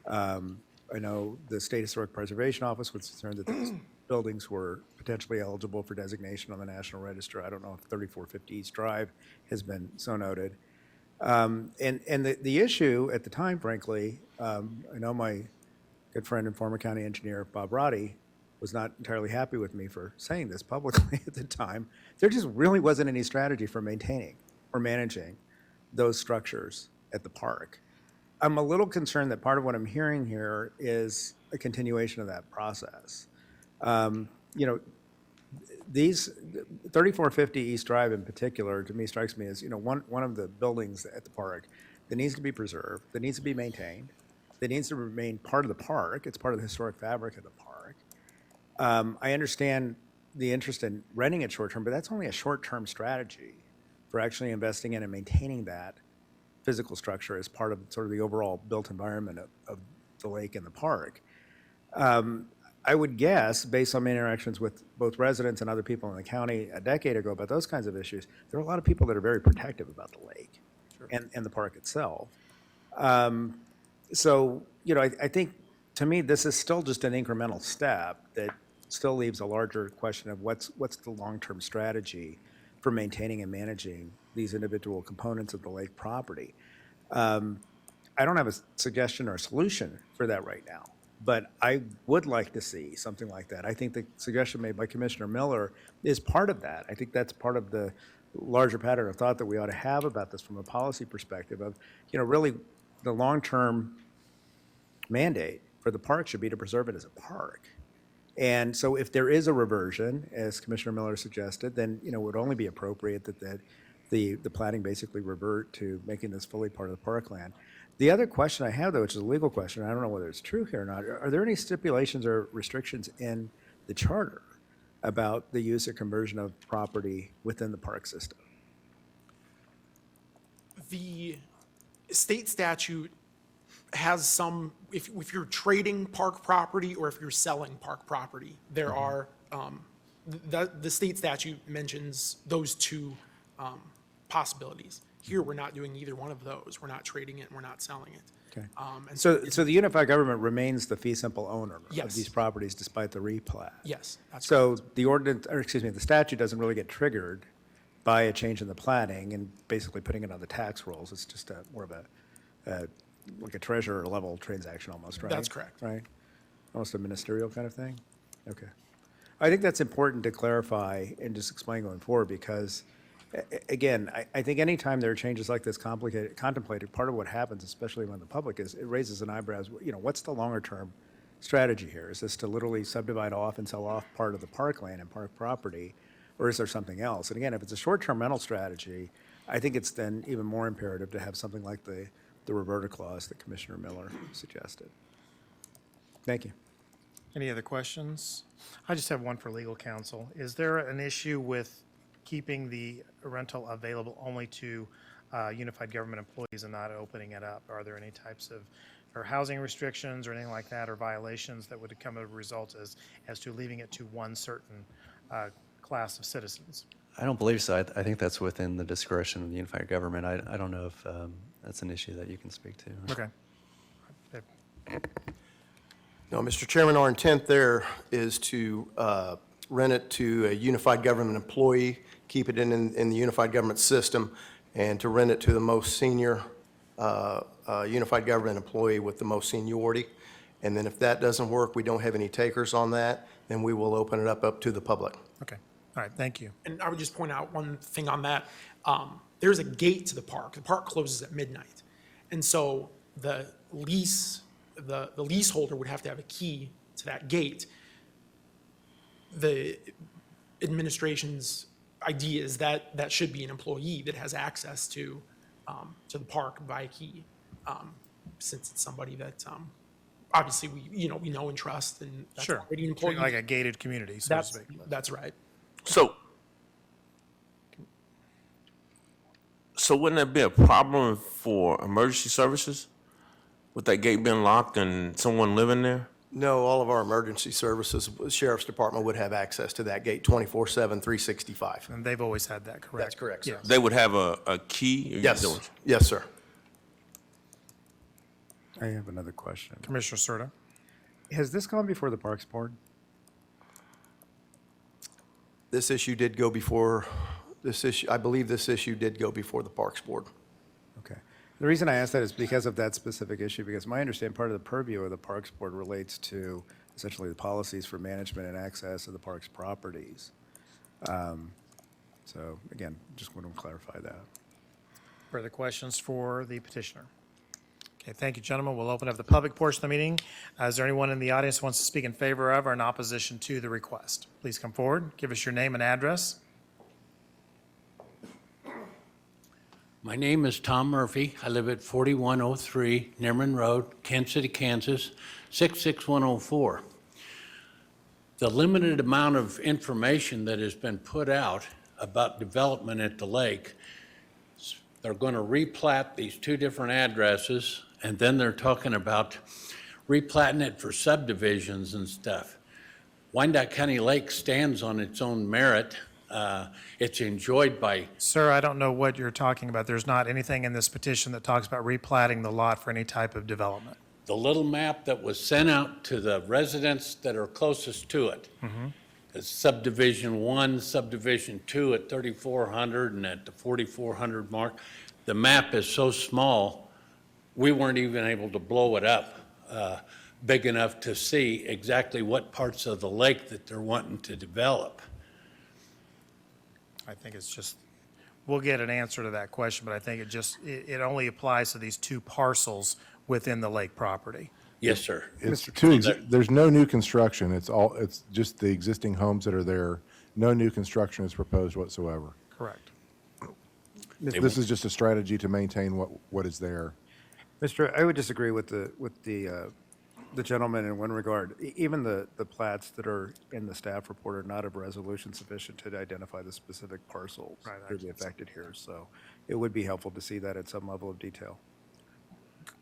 I know the State Historic Preservation Office was concerned that these buildings were potentially eligible for designation on the National Register. I don't know if 3450 East Drive has been so noted. And the issue at the time, frankly, I know my good friend and former county engineer, Bob Roddy, was not entirely happy with me for saying this publicly at the time. There just really wasn't any strategy for maintaining or managing those structures at the park. I'm a little concerned that part of what I'm hearing here is a continuation of that process. These 3450 East Drive in particular, to me, strikes me as one of the buildings at the park that needs to be preserved, that needs to be maintained, that needs to remain part of the park. It's part of the historic fabric of the park. I understand the interest in renting it short term, but that's only a short-term strategy for actually investing in and maintaining that physical structure as part of sort of the overall built environment of the lake and the park. I would guess, based on my interactions with both residents and other people in the county a decade ago about those kinds of issues, there are a lot of people that are very protective about the lake and the park itself. So, I think, to me, this is still just an incremental step that still leaves a larger question of what's the long-term strategy for maintaining and managing these individual components of the lake property. I don't have a suggestion or a solution for that right now, but I would like to see something like that. I think the suggestion made by Commissioner Miller is part of that. I think that's part of the larger pattern of thought that we ought to have about this from a policy perspective of, really the long-term mandate for the park should be to preserve it as a park. And so if there is a reversion, as Commissioner Miller suggested, then, it would only be appropriate that the planning basically revert to making this fully part of the parkland. The other question I have, though, which is a legal question, I don't know whether it's true here or not, are there any stipulations or restrictions in the charter about the use or conversion of property within the park system? The state statute has some, if you're trading park property or if you're selling park property, there are, the state statute mentions those two possibilities. Here, we're not doing either one of those. We're not trading it, and we're not selling it. Okay. And So the unified government remains the fee simple owner of Yes. these properties despite the replat? Yes, that's So the ordinance, or excuse me, the statute doesn't really get triggered by a change in the planning and basically putting it on the tax rolls. It's just more of like a treasurer level transaction almost, right? That's correct. Right? Almost a ministerial kind of thing? Okay. I think that's important to clarify and just explain going forward because, again, I think anytime there are changes like this contemplated, part of what happens, especially when the public is, it raises an eyebrows, what's the longer term strategy here? Is this to literally subdivide off and sell off part of the parkland and park property, or is there something else? And again, if it's a short-term rental strategy, I think it's then even more imperative to have something like the reverter clause that Commissioner Miller suggested. Thank you. Any other questions? I just have one for legal counsel. Is there an issue with keeping the rental available only to unified government employees and not opening it up? Are there any types of or housing restrictions or anything like that, or violations that would come as a result as to leaving it to one certain class of citizens? I don't believe so. I think that's within the discretion of the unified government. I don't know if that's an issue that you can speak to. Okay. No, Mr. Chairman, our intent there is to rent it to a unified government employee, keep it in the unified government system, and to rent it to the most senior unified government employee with the most seniority. And then if that doesn't work, we don't have any takers on that, then we will open it up to the public. Okay. All right, thank you. And I would just point out one thing on that. There's a gate to the park. The park closes at midnight. And so the leaseholder would have to have a key to that gate. The administration's idea is that that should be an employee that has access to the park by a key, since it's somebody that obviously we know and trust, and that's Sure. already an employee. Like a gated community, so to That's, speak. that's right. So wouldn't that be a problem for emergency services with that gate being locked and someone living there? No, all of our emergency services, Sheriff's Department would have access to that gate 24/7, 365. And they've always had that, correct? That's correct, sir. Yes. They would have a key? or you Yes, don't? yes, sir. I have another question. Commissioner Serta? Has this gone before the Parks Board? This issue did go before, I believe this issue did go before the Parks Board. Okay. The reason I ask that is because of that specific issue, because my understanding, part of the purview of the Parks Board relates to essentially the policies for management and access of the park's properties. So again, just want to clarify that. Further questions for the petitioner? Okay, thank you, gentlemen. We'll open up the public portion of the meeting. Is there anyone in the audience who wants to speak in favor of or in opposition to the request? Please come forward, give us your name and address. My name is Tom Murphy. I live at 4103 Nerman Road, Kansas City, Kansas, 66104. The limited amount of information that has been put out about development at the lake, they're going to replat these two different addresses, and then they're talking about replatting it for subdivisions and stuff. Wyandotte County Lake stands on its own merit. It's enjoyed by. Sir, I don't know what you're talking about. There's not anything in this petition that talks about replatting the lot for any type of development. The little map that was sent out to the residents that are closest to it. It's subdivision 1, subdivision 2 at 3,400 and at the 4,400 mark. The map is so small, we weren't even able to blow it up big enough to see exactly what parts of the lake that they're wanting to develop. I think it's just, we'll get an answer to that question, but I think it only applies to these two parcels within the lake property. Yes, sir. There's no new construction. It's just the existing homes that are there. No new construction is proposed whatsoever. Correct. This is just a strategy to maintain what is there. I would disagree with the gentleman in one regard. Even the plats that are in the staff report are not of resolution sufficient to identify the specific parcels that would be affected here. So it would be helpful to see that at some level of detail.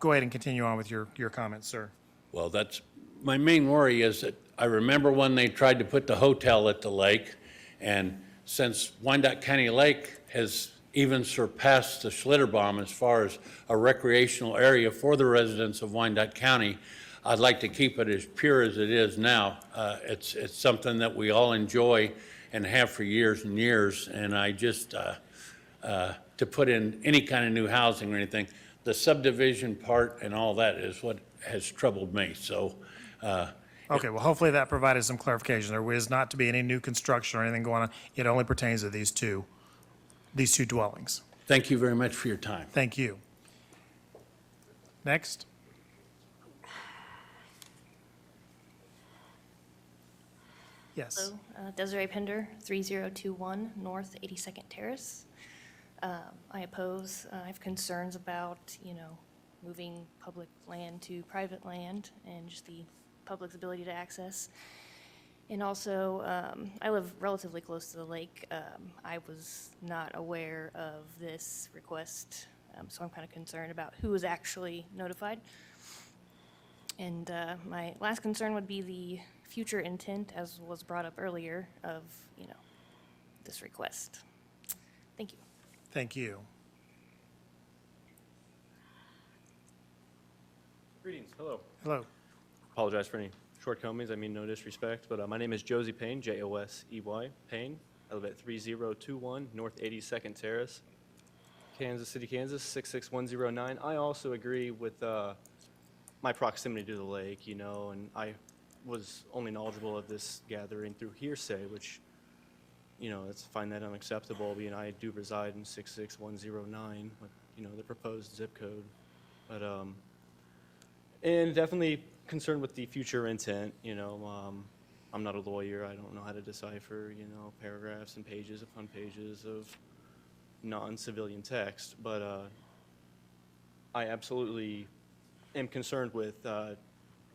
Go ahead and continue on with your comments, sir. Well, that's, my main worry is that I remember when they tried to put the hotel at the lake, and since Wyandotte County Lake has even surpassed the Schlitterbahn as far as a recreational area for the residents of Wyandotte County, I'd like to keep it as pure as it is now. It's something that we all enjoy and have for years and years, and I just, to put in any kind of new housing or anything, the subdivision part and all that is what has troubled me, so. Okay, well, hopefully that provided some clarification. There is not to be any new construction or anything going on. It only pertains to these two dwellings. Thank you very much for your time. Thank you. Next. Yes. Hello, Desiree Pender, 3021 North 82nd Terrace. I oppose, I have concerns about, moving public land to private land and just the public's ability to access. And also, I live relatively close to the lake. I was not aware of this request, so I'm kind of concerned about who was actually notified. And my last concern would be the future intent, as was brought up earlier, of, this request. Thank you. Thank you. Greetings, hello. Hello. Apologize for any shortcomings, I mean no disrespect, but my name is Josie Payne, Josey Payne. I live at 3021 North 82nd Terrace, Kansas City, Kansas, 66109. I also agree with my proximity to the lake, you know, and I was only knowledgeable of this gathering through hearsay, which, you know, find that unacceptable, being I do reside in 66109, with, you know, the proposed zip code. But, and definitely concerned with the future intent, you know. I'm not a lawyer, I don't know how to decipher, you know, paragraphs and pages upon pages of non-civilian text, but I absolutely am concerned with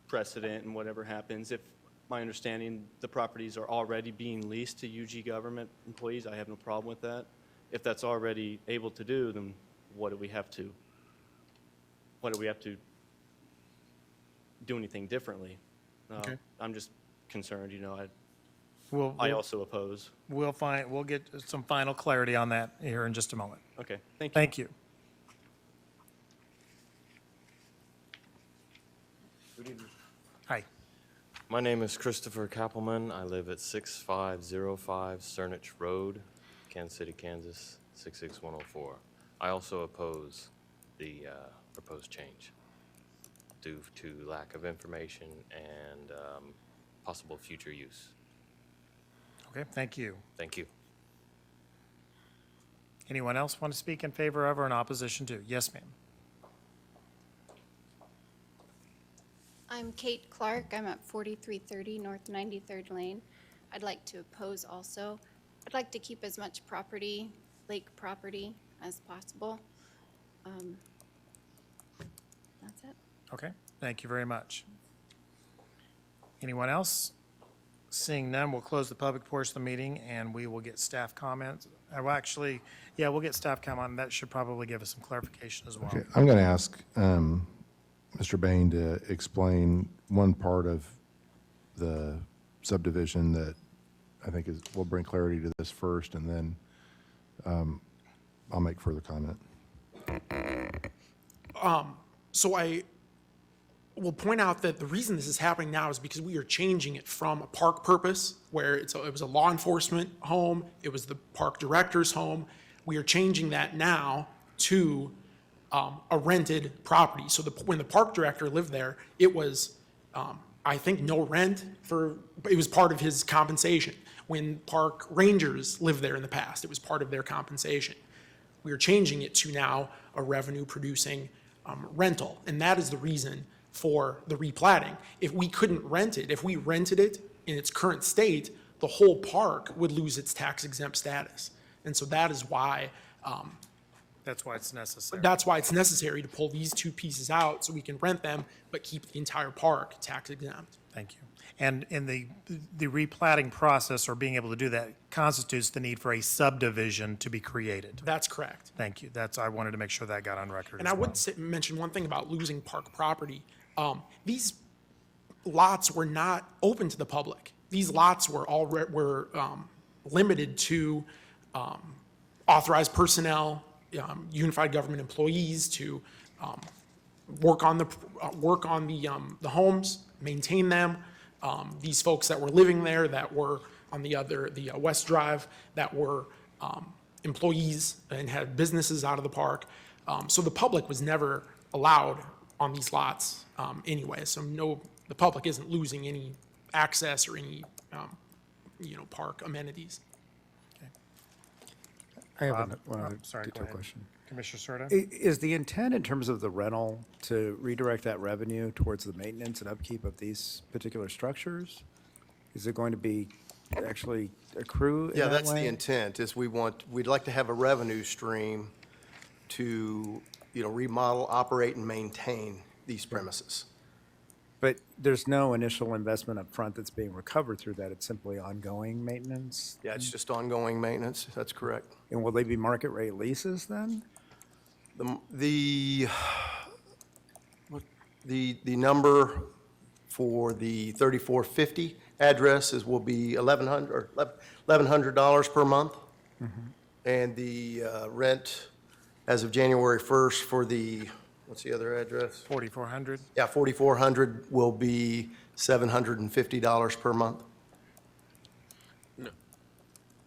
precedent and whatever happens. If my understanding, the properties are already being leased to UG government employees, I have no problem with that. If that's already able to do, then what do we have to do anything differently? Okay. I'm just concerned, you know, We'll also oppose. We'll get some final clarity on that here in just a moment. Okay, thank you. Thank you. Good evening. Hi. My name is Christopher Kappelman. I live at 6505 Cernich Road, Kansas City, Kansas, 66104. I also oppose the proposed change due to lack of information and possible future use. Okay, thank you. Thank you. Anyone else want to speak in favor of or in opposition to? Yes, ma'am. I'm Kate Clark. I'm at 4330 North 93rd Lane. I'd like to oppose also. I'd like to keep as much property, lake property, as possible. That's it. Okay, thank you very much. Anyone else? Seeing none, we'll close the public portion of the meeting and we will get staff comments. Well, actually, yeah, we'll get staff comment. That should probably give us some clarification as well. Okay, I'm going to ask Mr. Bain to explain one part of the subdivision that I think will bring clarity to this first, and then I'll make further comment. So I will point out that the reason this is happening now is because we are changing it from a park purpose, where it was a law enforcement home, it was the park director's home. We are changing that now to a rented property. So when the park director lived there, it was, I think, no rent it was part of his compensation. When park rangers lived there in the past, it was part of their compensation. We are changing it to now a revenue-producing rental, and that is the reason for the replatting. If we couldn't rent it, if we rented it in its current state, the whole park would lose its tax-exempt status. And so that is why That's why it's necessary. that's why it's necessary to pull these two pieces out so we can rent them, but keep the entire park tax-exempt. Thank you. And in the replatting process, or being able to do that, constitutes the need for a subdivision to be created. That's correct. Thank you. I wanted to make sure that got on record And as I well. would mention one thing about losing park property. These lots were not open to the public. These lots were limited to authorized personnel, unified government employees to work on the homes, maintain them. These folks that were living there, that were on the West Drive, that were employees and had businesses out of the park. So the public was never allowed on these lots anyway. So the public isn't losing any access or any park amenities. I have Bob, one other sorry, go detailed ahead. question. Commissioner Serta? Is the intent in terms of the rental to redirect that revenue towards the maintenance and upkeep of these particular structures? Is it going to be actually accrue in Yeah, that that's the way? intent, is we'd like to have a revenue stream to, remodel, operate, and maintain these premises. But there's no initial investment up front that's being recovered through that. It's simply ongoing maintenance? Yeah, it's just ongoing maintenance, that's correct. And will they be market rate leases then? The number for the 3450 addresses will be $1,100 per month. And the rent as of January 1st for the, what's the other address? 4,400? Yeah, 4,400 will be $750 per month.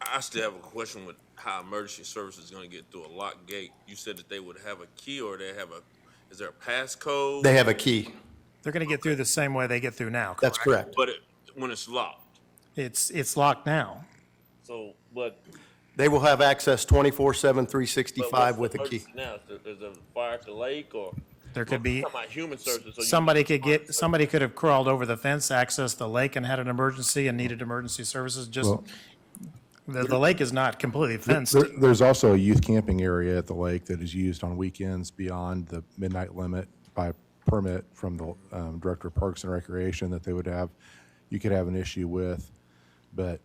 I still have a question with how emergency services is gonna get through a locked gate. You said that they would have a key, or they have is there a passcode? They have a key. They're going to get through the same way they get through now, correct? That's correct. But when it's locked, It's locked now. so, but. They will have access 24/7, but 365 with what's a the key. emergency now? Is there a fire at the lake, or? There could be, I'm talking about human services. so you- somebody could have crawled over the fence, accessed the lake and had an emergency and needed emergency services, just, Well- the lake is not completely fenced. There's also a youth camping area at the lake that is used on weekends beyond the midnight limit by permit from the Director of Parks and Recreation that they would have, you could have an issue with. But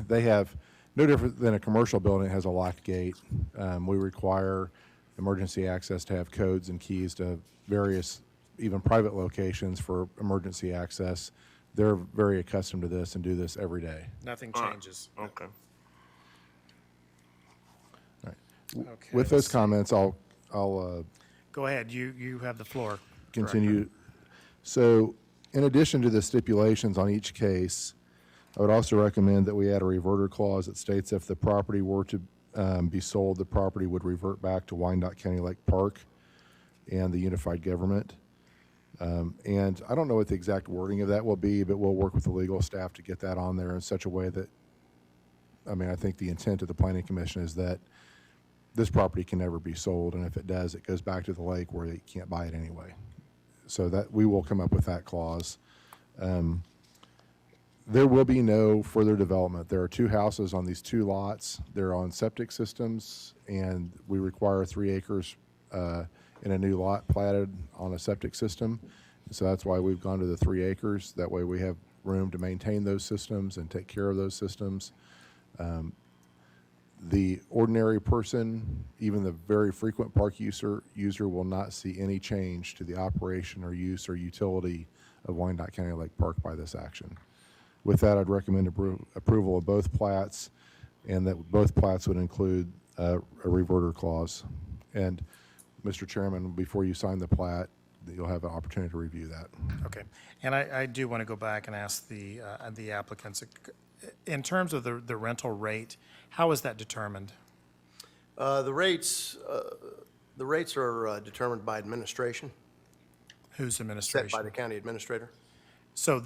they have, no different than a commercial building that has a locked gate. We require emergency access to have codes and keys to various, even private locations for emergency access. They're very accustomed to this and do this every day. Nothing All right. changes. Okay. Okay, With those comments, I'll Go ahead, you have the floor. continue. So in addition to the stipulations on each case, I would also recommend that we add a reverter clause that states if the property were to be sold, the property would revert back to Wyandotte County Lake Park and the unified government. And I don't know what the exact wording of that will be, but we'll work with the legal staff to get that on there in such a way that, I mean, I think the intent of the planning commission is that this property can never be sold, and if it does, it goes back to the lake where they can't buy it anyway. So that, we will come up with that clause. There will be no further development. There are two houses on these two lots. They're on septic systems, and we require 3 acres in a new lot platted on a septic system. So that's why we've gone to the 3 acres. That way we have room to maintain those systems and take care of those systems. The ordinary person, even the very frequent park user will not see any change to the operation or use or utility of Wyandotte County Lake Park by this action. With that, I'd recommend approval of both plats, and that both plats would include a reverter clause. And Mr. Chairman, before you sign the plat, you'll have an opportunity to review that. Okay, and I do want to go back and ask the applicants, in terms of the rental rate, how is that determined? The rates are determined by administration, Whose set administration? by the county administrator. So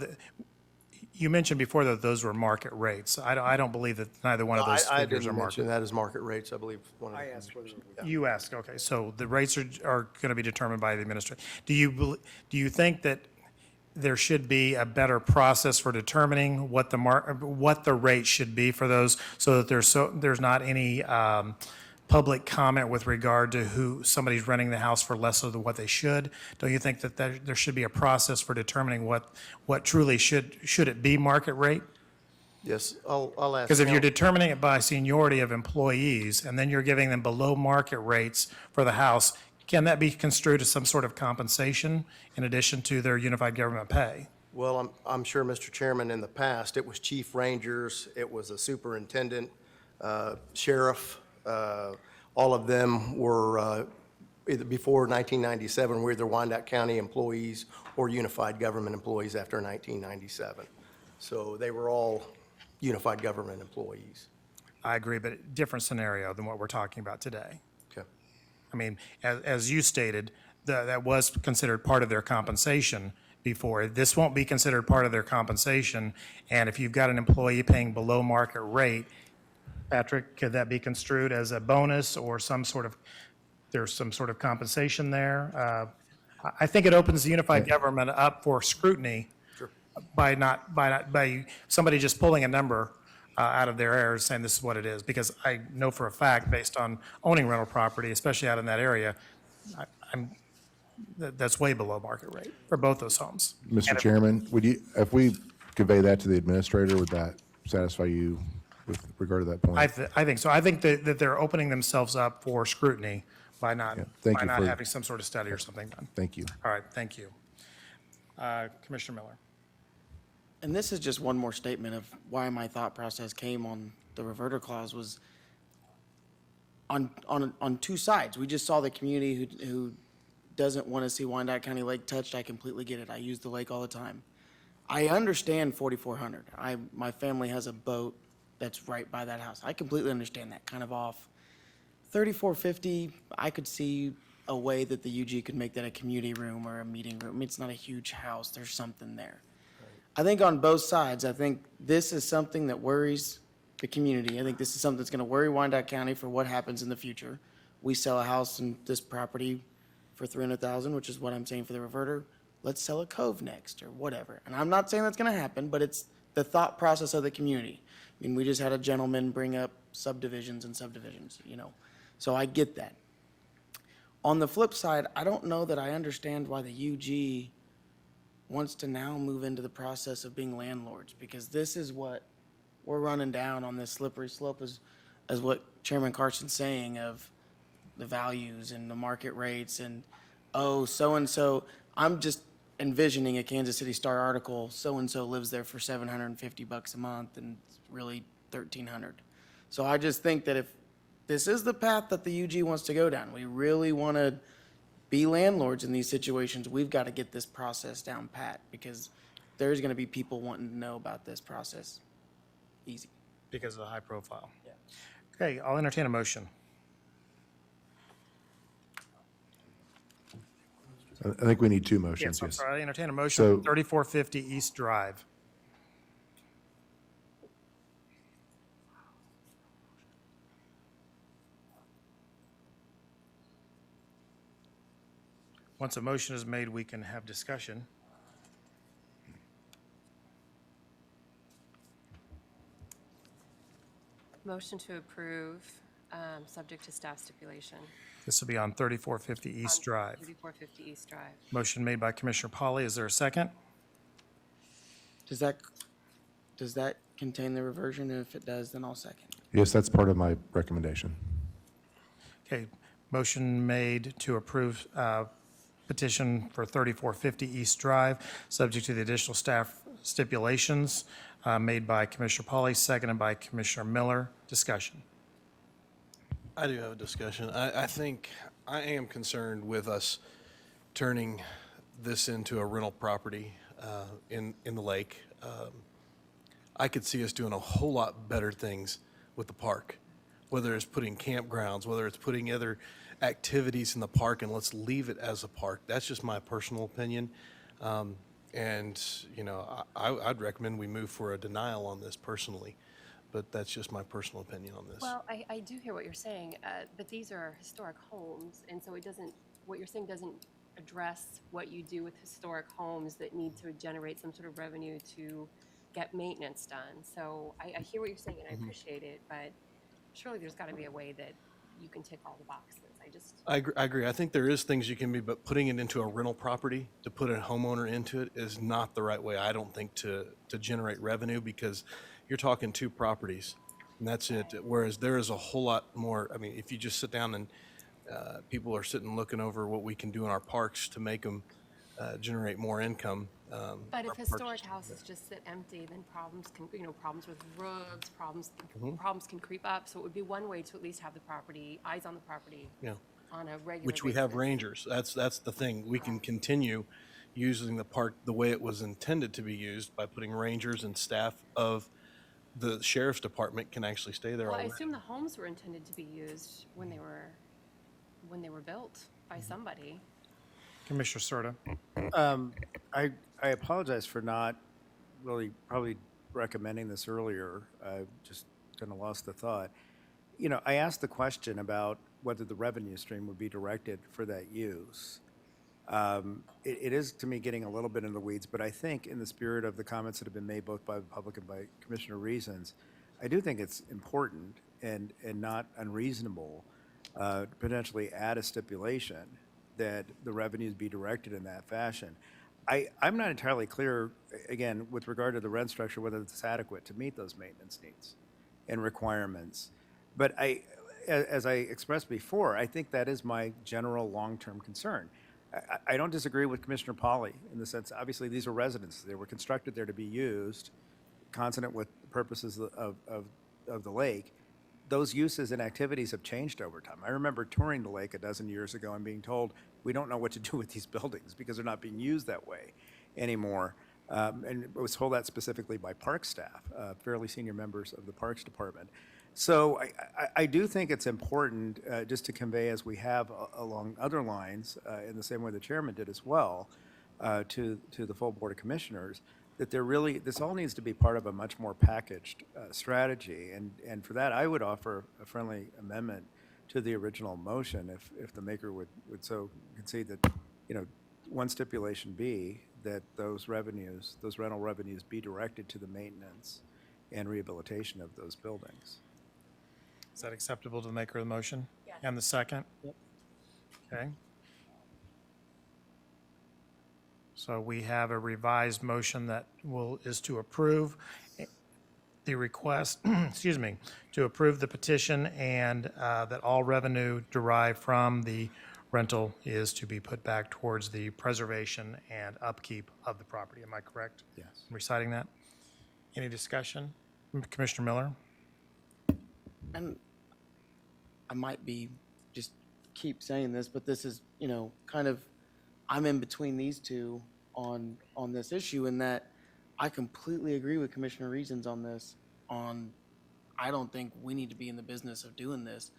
you mentioned before that those were market rates. I don't believe that neither one of those I figures are didn't mention market. that as market rates, I believe. I asked whether. You asked, okay, so the rates are going to be determined by the administrator. Do you think that there should be a better process for determining what the rate should be for those, so that there's not any public comment with regard to who somebody's renting the house for less than what they should? Don't you think that there should be a process for determining what truly should it be market rate? Yes, I'll ask. Because if you're Cal- determining it by seniority of employees, and then you're giving them below market rates for the house, can that be construed as some sort of compensation in addition to their unified government pay? Well, I'm sure, Mr. Chairman, in the past, it was chief rangers, it was a superintendent, sheriff, all of them were, either before 1997, were either Wyandotte County employees or unified government employees after 1997. So they were all unified government employees. I agree, but different scenario than what we're talking about today. Okay. I mean, as you stated, that was considered part of their compensation before. This won't be considered part of their compensation, and if you've got an employee paying below market rate, Patrick, could that be construed as a bonus or there's some sort of compensation there? I think it opens the unified government up for scrutiny by somebody just pulling a number out of their air saying this is what it is, because I know for a fact, based on owning rental property, especially out in that area, that's way below market rate for both those homes. Mr. Chairman, if we convey that to the administrator, would that satisfy you with regard to that point? I think so. I think that they're opening themselves up for scrutiny by not thank you for- having some sort of study or something done. Thank you. All right, thank you. Commissioner Miller. And this is just one more statement of why my thought process came on the reverter clause was on two sides. We just saw the community who doesn't want to see Wyandotte County Lake touched. I completely get it. I use the lake all the time. I understand 4,400. My family has a boat that's right by that house. I completely understand that, kind of off. 3,450, I could see a way that the UG could make that a community room or a meeting room. It's not a huge house. There's something there. I think on both sides, I think this is something that worries the community. I think this is something that's going to worry Wyandotte County for what happens in the future. We sell a house in this property for $300,000, which is what I'm saying for the reverter. Let's sell a cove next or whatever. And I'm not saying that's going to happen, but it's the thought process of the community. I mean, we just had a gentleman bring up subdivisions and subdivisions, you know. So I get that. On the flip side, I don't know that I understand why the UG wants to now move into the process of being landlords, because this is what we're running down on this slippery slope as what Chairman Carson's saying of the values and the market rates and, oh, so-and-so. I'm just envisioning a Kansas City Star article, so-and-so lives there for $750 a month and it's really $1,300. So I just think that if this is the path that the UG wants to go down, we really want to be landlords in these situations, we've got to get this process down pat, because there's going to be people wanting to know about this process. Easy. Because of the high profile. Yeah. Okay, I'll entertain a motion. I think we need two motions. Yes, I'm Yes. sorry, I entertain a motion, So- 3450 East Drive. Once a motion is made, we can have discussion. Motion to approve, subject to staff stipulation. This will be on 3450 East On Drive. 3450 East Drive. Motion made by Commissioner Polly. Is there a second? Does that contain the reversion? And if it does, then I'll second. Yes, that's part of my recommendation. Okay, motion made to approve petition for 3450 East Drive, subject to the additional staff stipulations, made by Commissioner Polly, seconded by Commissioner Miller. Discussion. I do have a discussion. I think I am concerned with us turning this into a rental property in the lake. I could see us doing a whole lot better things with the park, whether it's putting campgrounds, whether it's putting other activities in the park, and let's leave it as a park. That's just my personal opinion. And, you know, I'd recommend we move for a denial on this personally, but that's just my personal opinion on this. Well, I do hear what you're saying, but these are historic homes, and so it doesn't, what you're saying doesn't address what you do with historic homes that need to generate some sort of revenue to get maintenance done. So I hear what you're saying, and I appreciate it, but surely there's got to be a way that you can tick all the boxes. I agree. I think there is things you can be, but putting it into a rental property, to put a homeowner into it, is not the right way, I don't think, to generate revenue, because you're talking two properties, and that's it. Whereas there is a whole lot more. I mean, if you just sit down and people are sitting looking over what we can do in our parks to make them generate more income. But if historic houses just sit empty, then problems can, problems with roads, problems can creep up. So it would be one way to at least have the property, eyes on the property Yeah. on a regular Which we have rangers. That's the thing. We can continue using the park the way it was intended to be used by putting rangers and staff of the sheriff's department can actually stay there Well, all I day. assume the homes were intended to be used when they were built by somebody. Commissioner Serta. I apologize for not really probably recommending this earlier. I just kind of lost the thought. You know, I asked the question about whether the revenue stream would be directed for that use. It is, to me, getting a little bit in the weeds, but I think in the spirit of the comments that have been made both by the public and by Commissioner Reasons, I do think it's important and not unreasonable to potentially add a stipulation that the revenues be directed in that fashion. I'm not entirely clear, again, with regard to the rent structure, whether it's adequate to meet those maintenance needs and requirements. But as I expressed before, I think that is my general long-term concern. I don't disagree with Commissioner Polly in the sense, obviously, these are residences. They were constructed there to be used, consonant with the purposes of the lake. Those uses and activities have changed over time. I remember touring the lake a dozen years ago and being told, we don't know what to do with these buildings because they're not being used that way anymore. And I was told that specifically by park staff, fairly senior members of the Parks Department. So I do think it's important just to convey, as we have along other lines, in the same way the chairman did as well, to the full Board of Commissioners, that this all needs to be part of a much more packaged strategy. And for that, I would offer a friendly amendment to the original motion if the maker would so concede that, one stipulation be that those rental revenues be directed to the maintenance and rehabilitation of those buildings. Is that acceptable to the maker of the motion? Yes. And the second? Yep. Okay. So we have a revised motion that is to approve the request, excuse me, to approve the petition and that all revenue derived from the rental is to be put back towards the preservation and upkeep of the property. Am I correct? Yes. I'm reciting that. Any discussion? Commissioner Miller? And I might be just keep saying this, but this is, kind of, I'm in between these two on this issue in that I completely agree with Commissioner Reasons on this. I don't think we need to be in the business of doing this.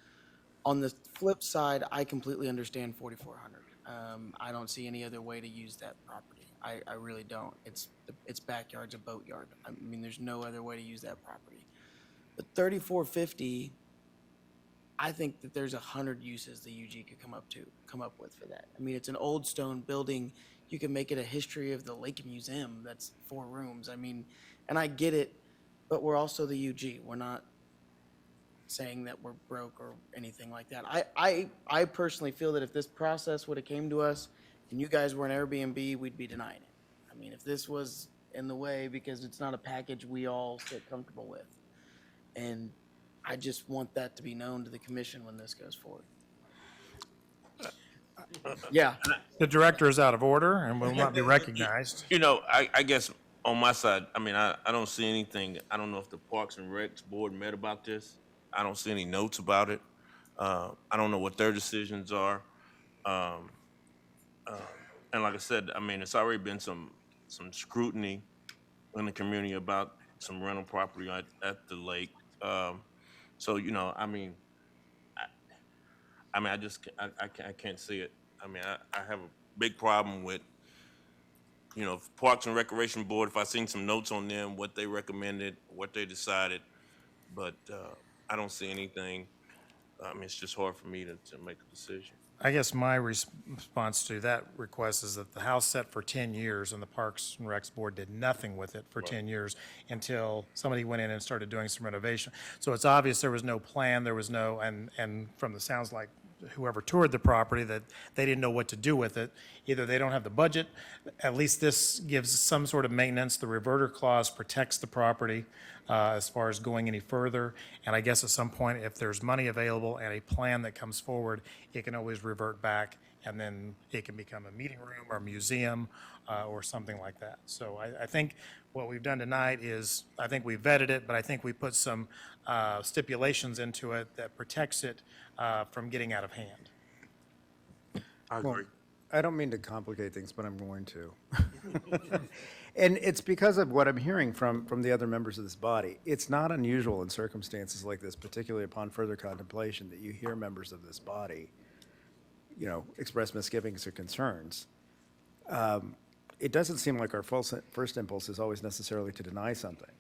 On the flip side, I completely understand 4,400. I don't see any other way to use that property. I really don't. Its backyard's a boatyard. I mean, there's no other way to use that property. But 3,450, I think that there's 100 uses the UG could come up with for that. I mean, it's an old stone building. You can make it a history of the Lake Museum. That's 4 rooms. I mean, and I get it, but we're also the UG. We're not saying that we're broke or anything like that. I personally feel that if this process would have came to us and you guys were an Airbnb, we'd be denying it. I mean, if this was in the way because it's not a package we all sit comfortable with. And I just want that to be known to the commission when this goes forward. Yeah. The director is out of order and will not be recognized. I guess on my side, I don't see anything. I don't know if the Parks and Recs board met about this. I don't see any notes about it. I don't know what their decisions are. And like I said, it's already been some scrutiny in the community about some rental property at the lake. I can't see it. I have a big problem with, Parks and Recreation Board, if I seen some notes on them, what they recommended, what they decided, but I don't see anything. It's just hard for me to make a decision. I guess my response to that request is that the house sat for 10 years and the Parks and Recs Board did nothing with it for 10 years until somebody went in and started doing some renovation. So it's obvious there was no plan, there was no, and from the sounds like whoever toured the property, that they didn't know what to do with it. Either they don't have the budget, at least this gives some sort of maintenance. The reverter clause protects the property as far as going any further. And I guess at some point, if there's money available and a plan that comes forward, it can always revert back and then it can become a meeting room or museum or something like that. So I think what we've done tonight is, I think we vetted it, but I think we put some stipulations into it that protects it from getting out of hand. I agree. Well, I don't mean to complicate things, but I'm going to. And it's because of what I'm hearing from the other members of this body. It's not unusual in circumstances like this, particularly upon further contemplation, that you hear members of this body, express misgivings or concerns. It doesn't seem like our first impulse is always necessarily to deny something.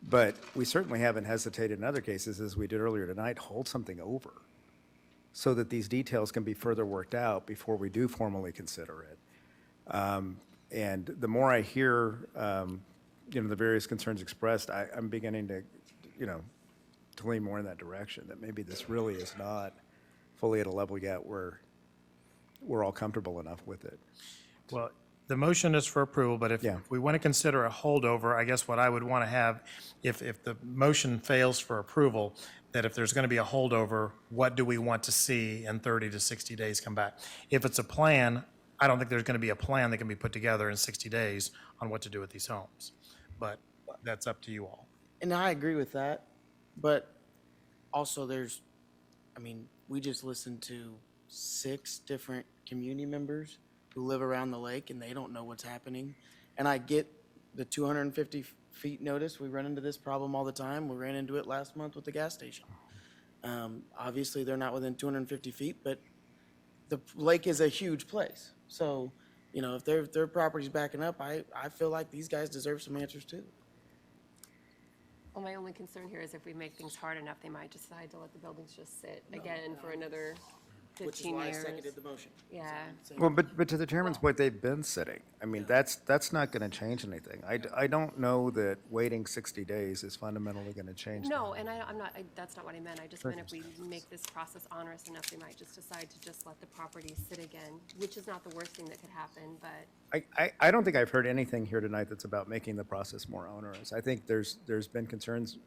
But we certainly haven't hesitated in other cases, as we did earlier tonight, hold something over so that these details can be further worked out before we do formally consider it. And the more I hear, the various concerns expressed, I'm beginning to lean more in that direction, that maybe this really is not fully at a level yet where we're all comfortable enough with it. Well, the motion is for approval, but if we want to consider a holdover, I guess what I would want to have, if the motion fails for approval, that if there's going to be a holdover, what do we want to see in 30 to 60 days come back? If it's a plan, I don't think there's going to be a plan that can be put together in 60 days on what to do with these homes. But that's up to you all. And I agree with that, but also we just listened to 6 different community members who live around the lake and they don't know what's happening. And I get the 250 feet notice. We run into this problem all the time. We ran into it last month with the gas station. Obviously, they're not within 250 feet, but the lake is a huge place. So, if their property's backing up, I feel like these guys deserve some answers too. Well, my only concern here is if we make things hard enough, they might decide to let the buildings just sit again for another 15 years. Which is why I seconded the motion. Yeah. Well, but to the chairman's point, they've been sitting. I mean, that's not going to change anything. I don't know that waiting 60 days is fundamentally going to change. No, and that's not what I meant. I just meant if we make this process onerous enough, they might just decide to just let the property sit again, which is not the worst thing that could happen, but. I don't think I've heard anything here tonight that's about making the process more onerous. I think there's been concerns,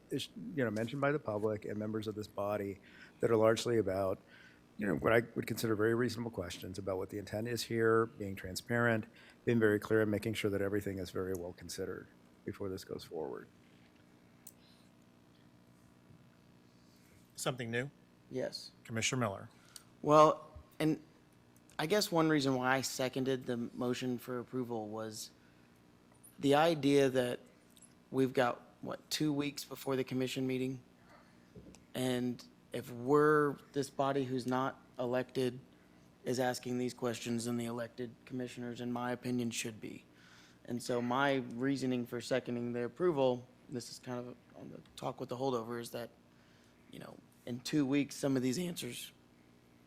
mentioned by the public and members of this body that are largely about, what I would consider very reasonable questions about what the intent is here, being transparent, being very clear, and making sure that everything is very well considered before this goes forward. Something new? Yes. Commissioner Miller. Well, and I guess one reason why I seconded the motion for approval was the idea that we've got, 2 weeks before the commission meeting? And if we're this body who's not elected is asking these questions, then the elected commissioners, in my opinion, should be. And so my reasoning for seconding the approval, this is kind of on the talk with the holdover, is that, in 2 weeks, some of these answers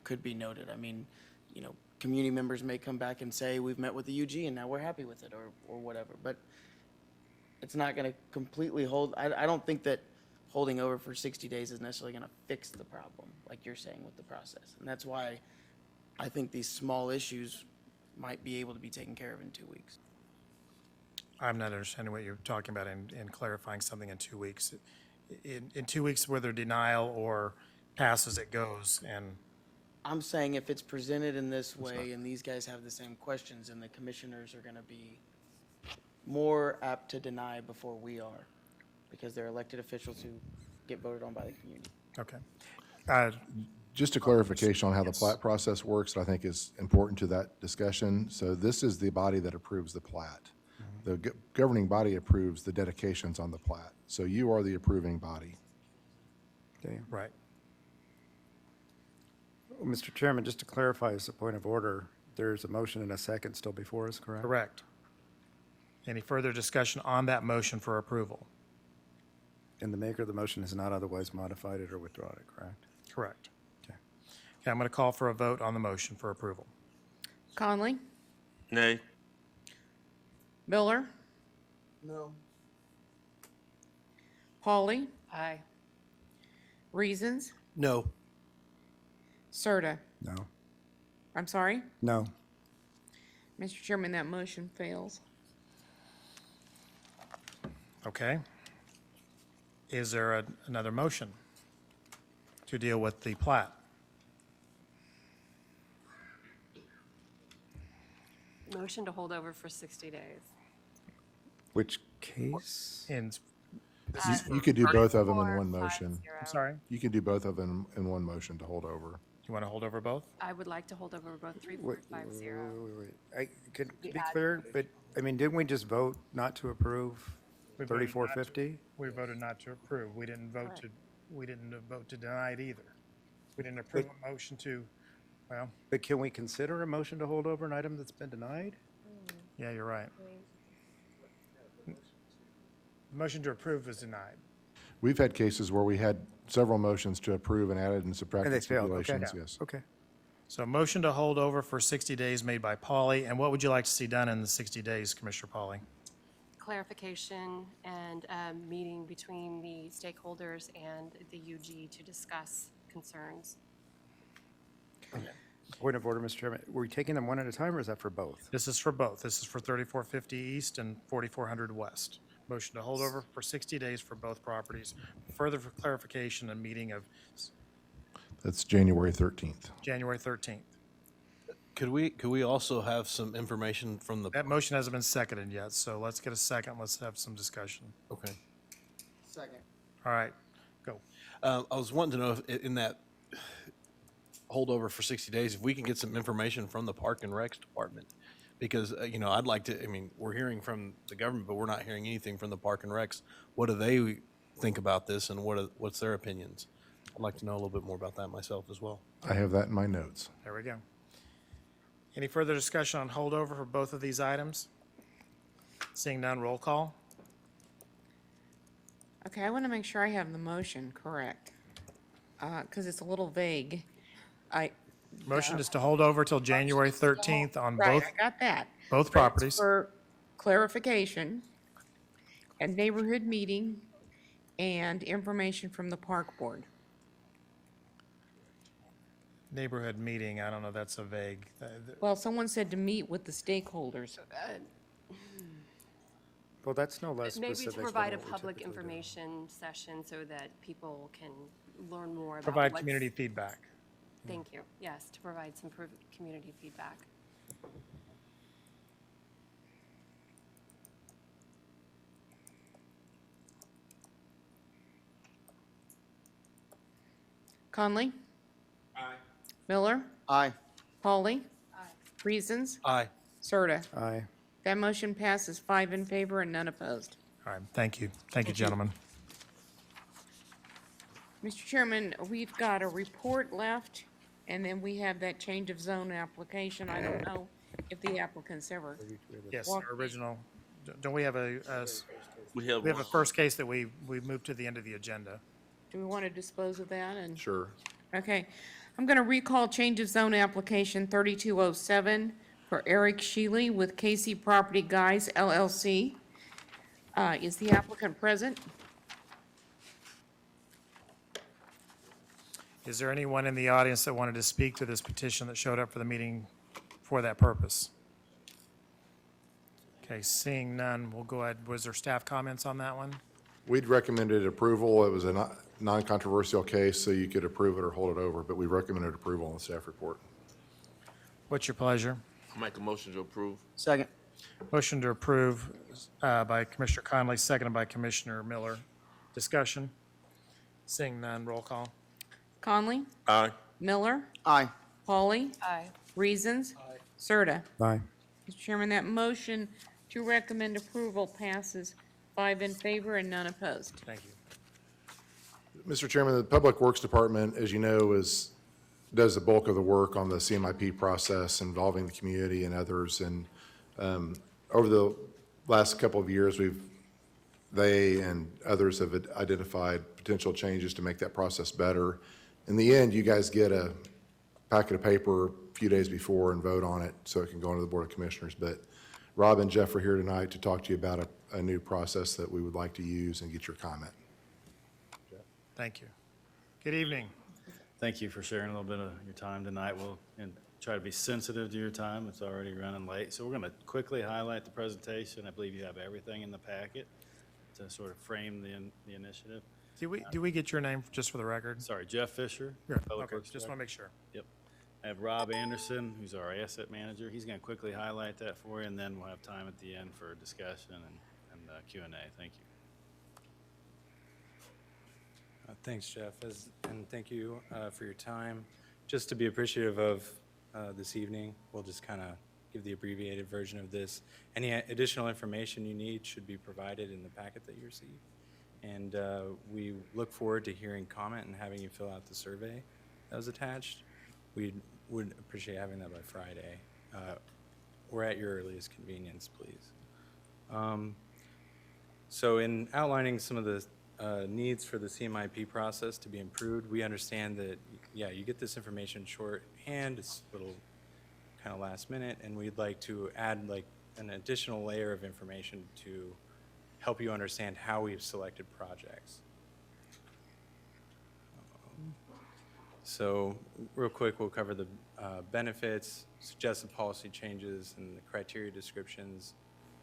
could be noted. I mean, community members may come back and say, we've met with the UG and now we're happy with it, or whatever. But it's not going to completely hold. I don't think that holding over for 60 days is necessarily going to fix the problem, like you're saying with the process. And that's why I think these small issues might be able to be taken care of in 2 weeks. I'm not understanding what you're talking about in clarifying something in 2 weeks. In 2 weeks, whether denial or pass as it goes, and I'm saying if it's presented in this way and these guys have the same questions, and the commissioners are going to be more apt to deny before we are, because they're elected officials who get voted on by the community. okay. Just a clarification on how the plat process works, that I think is important to that discussion. So this is the body that approves the plat. The governing body approves the dedications on the plat. So you are the approving body. Okay. Right. Well, Mr. Chairman, just to clarify as a point of order, there's a motion and a second still before us, correct? Correct. Any further discussion on that motion for approval? And the maker of the motion has not otherwise modified it or withdrawn it, correct? Correct. Okay. Okay, I'm going to call for a vote on the motion for approval. Conley? Nay. Miller? No. Pauly? Aye. Reasons? No. Serta? No. I'm sorry? No. Mr. Chairman, that motion fails. Okay. Is there another motion to deal with the plat? Motion to hold over for 60 days. Which case? In, You could do both of them in one motion. I'm sorry? You can do both of them in one motion to hold over. You want to hold over both? I would like to hold over both Wait, 3450. I could be clear, but, I mean, didn't we just vote not to approve We voted not to- 3450? We voted not to approve. We didn't vote to deny it either. We didn't approve a motion to, well, But can we consider a motion to hold over an item that's been denied? yeah, you're right. The motion to approve was denied. We've had cases where we had several motions to approve and added and And subtracted they failed, okay. stipulations, yes. Okay. So a motion to hold over for 60 days made by Pauly. And what would you like to see done in the 60 days, Commissioner Pauly? Clarification and a meeting between the stakeholders and the UG to discuss concerns. Point of order, Mr. Chairman. Were we taking them one at a time, or is that for both? This is for both. This is for 3450 East and 4400 West. Motion to hold over for 60 days for both properties. Further for clarification, a meeting of That's January 13th. January 13th. Could we also have some information from the? That motion hasn't been seconded yet, so let's get a second. Let's have some discussion. Okay. Second. All right, go. I was wanting to know if in that holdover for 60 days, if we can get some information from the Park and Recs Department. Because, I'd like to, we're hearing from the government, but we're not hearing anything from the Park and Recs. What do they think about this and what's their opinions? I'd like to know a little bit more about that myself as well. I have that in my notes. There we go. Any further discussion on holdover for both of these items? Seeing none, roll call. Okay, I want to make sure I have the motion correct, because it's a little vague. Motion is to hold over till January 13th on Right, both, I got that. both But it's properties. For clarification, a neighborhood meeting, and information from the park board. Neighborhood meeting, I don't know, that's a vague. Well, someone said to meet with the stakeholders. Well, that's no less Maybe specific to than provide a what we public typically do. information session so that people can learn more about Provide what's- community feedback. Thank you. Yes, to provide some community feedback. Conley? Aye. Miller? Aye. Pauly? Reasons? Aye. Serta. Aye. That motion passes 5 in favor and none opposed. All right, thank you. Thank you, gentlemen. Mr. Chairman, we've got a report left, and then we have that change of zone application. I don't know if the applicant's ever. Yes, walked- our original, don't we have We have we have a one. first case that we moved to the end of the agenda? Do we want to dispose of that? And Sure. Okay. I'm going to recall change of zone application 3207 for Eric Sheely with Casey Property Guys LLC. Is the applicant present? Is there anyone in the audience that wanted to speak to this petition that showed up for the meeting for that purpose? Okay, seeing none, we'll go ahead. Was there staff comments on that one? We'd recommended approval. It was a non-controversial case, so you could approve it or hold it over, but we recommended approval on the staff report. What's your pleasure? I'll make a motion to approve. Second. Motion to approve by Commissioner Conley, seconded by Commissioner Miller. Discussion? Seeing none, roll call. Conley? Aye. Miller? Aye. Pauly? Aye. Reasons? Serta. Aye. Mr. Chairman, that motion to recommend approval passes 5 in favor and none opposed. Thank you. Mr. Chairman, the Public Works Department, as you know, does the bulk of the work on the CMIP process involving the community and others. And over the last couple of years, they and others have identified potential changes to make that process better. In the end, you guys get a packet of paper a few days before and vote on it so it can go into the Board of Commissioners. But Rob and Jeff are here tonight to talk to you about a new process that we would like to use and get your comment. Thank you. Good evening. Thank you for sharing a little bit of your time tonight. We'll try to be sensitive to your time. It's already running late. So we're going to quickly highlight the presentation. I believe you have everything in the packet to sort of frame the initiative. Do we get your name just for the record? Sorry, Jeff Fisher. Yeah, Public okay, Works just want to Director. make sure. Yep. I have Rob Anderson, who's our asset manager. He's going to quickly highlight that for you, and then we'll have time at the end for discussion and Q&A. Thank you. Thanks, Jeff, and thank you for your time. Just to be appreciative of this evening, we'll just kind of give the abbreviated version of this. Any additional information you need should be provided in the packet that you receive. And we look forward to hearing comment and having you fill out the survey that was attached. We would appreciate having that by Friday, or at your earliest convenience, please. So in outlining some of the needs for the CMIP process to be improved, we understand that, yeah, you get this information shorthand, it's a little kind of last minute, and we'd like to add like an additional layer of information to help you understand how we've selected projects. So real quick, we'll cover the benefits, suggested policy changes, and the criteria descriptions.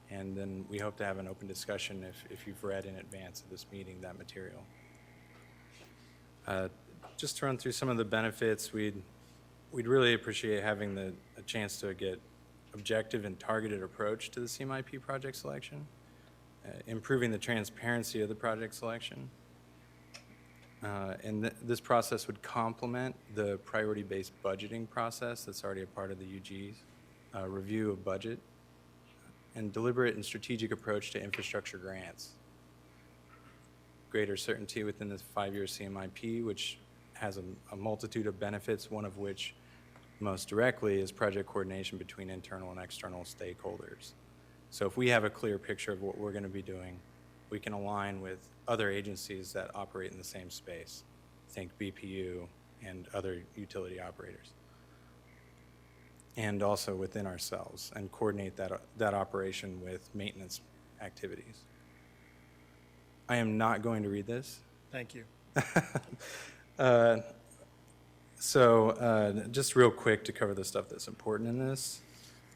And then we hope to have an open discussion if you've read in advance of this meeting that material. Just to run through some of the benefits, we'd we'd really appreciate having a chance to get objective and targeted approach to the CMIP project selection, improving the transparency of the project selection. And this process would complement the priority-based budgeting process that's already a part of the UG's review of budget, and deliberate and strategic approach to infrastructure grants. Greater certainty within the 5-year CMIP, which has a multitude of benefits, one of which most directly is project coordination between internal and external stakeholders. So if we have a clear picture of what we're going to be doing, we can align with other agencies that operate in the same space. Think BPU and other utility operators. And also within ourselves, and coordinate that operation with maintenance activities. I am not going to read this. Thank you. Just real quick to cover the stuff that's important in this.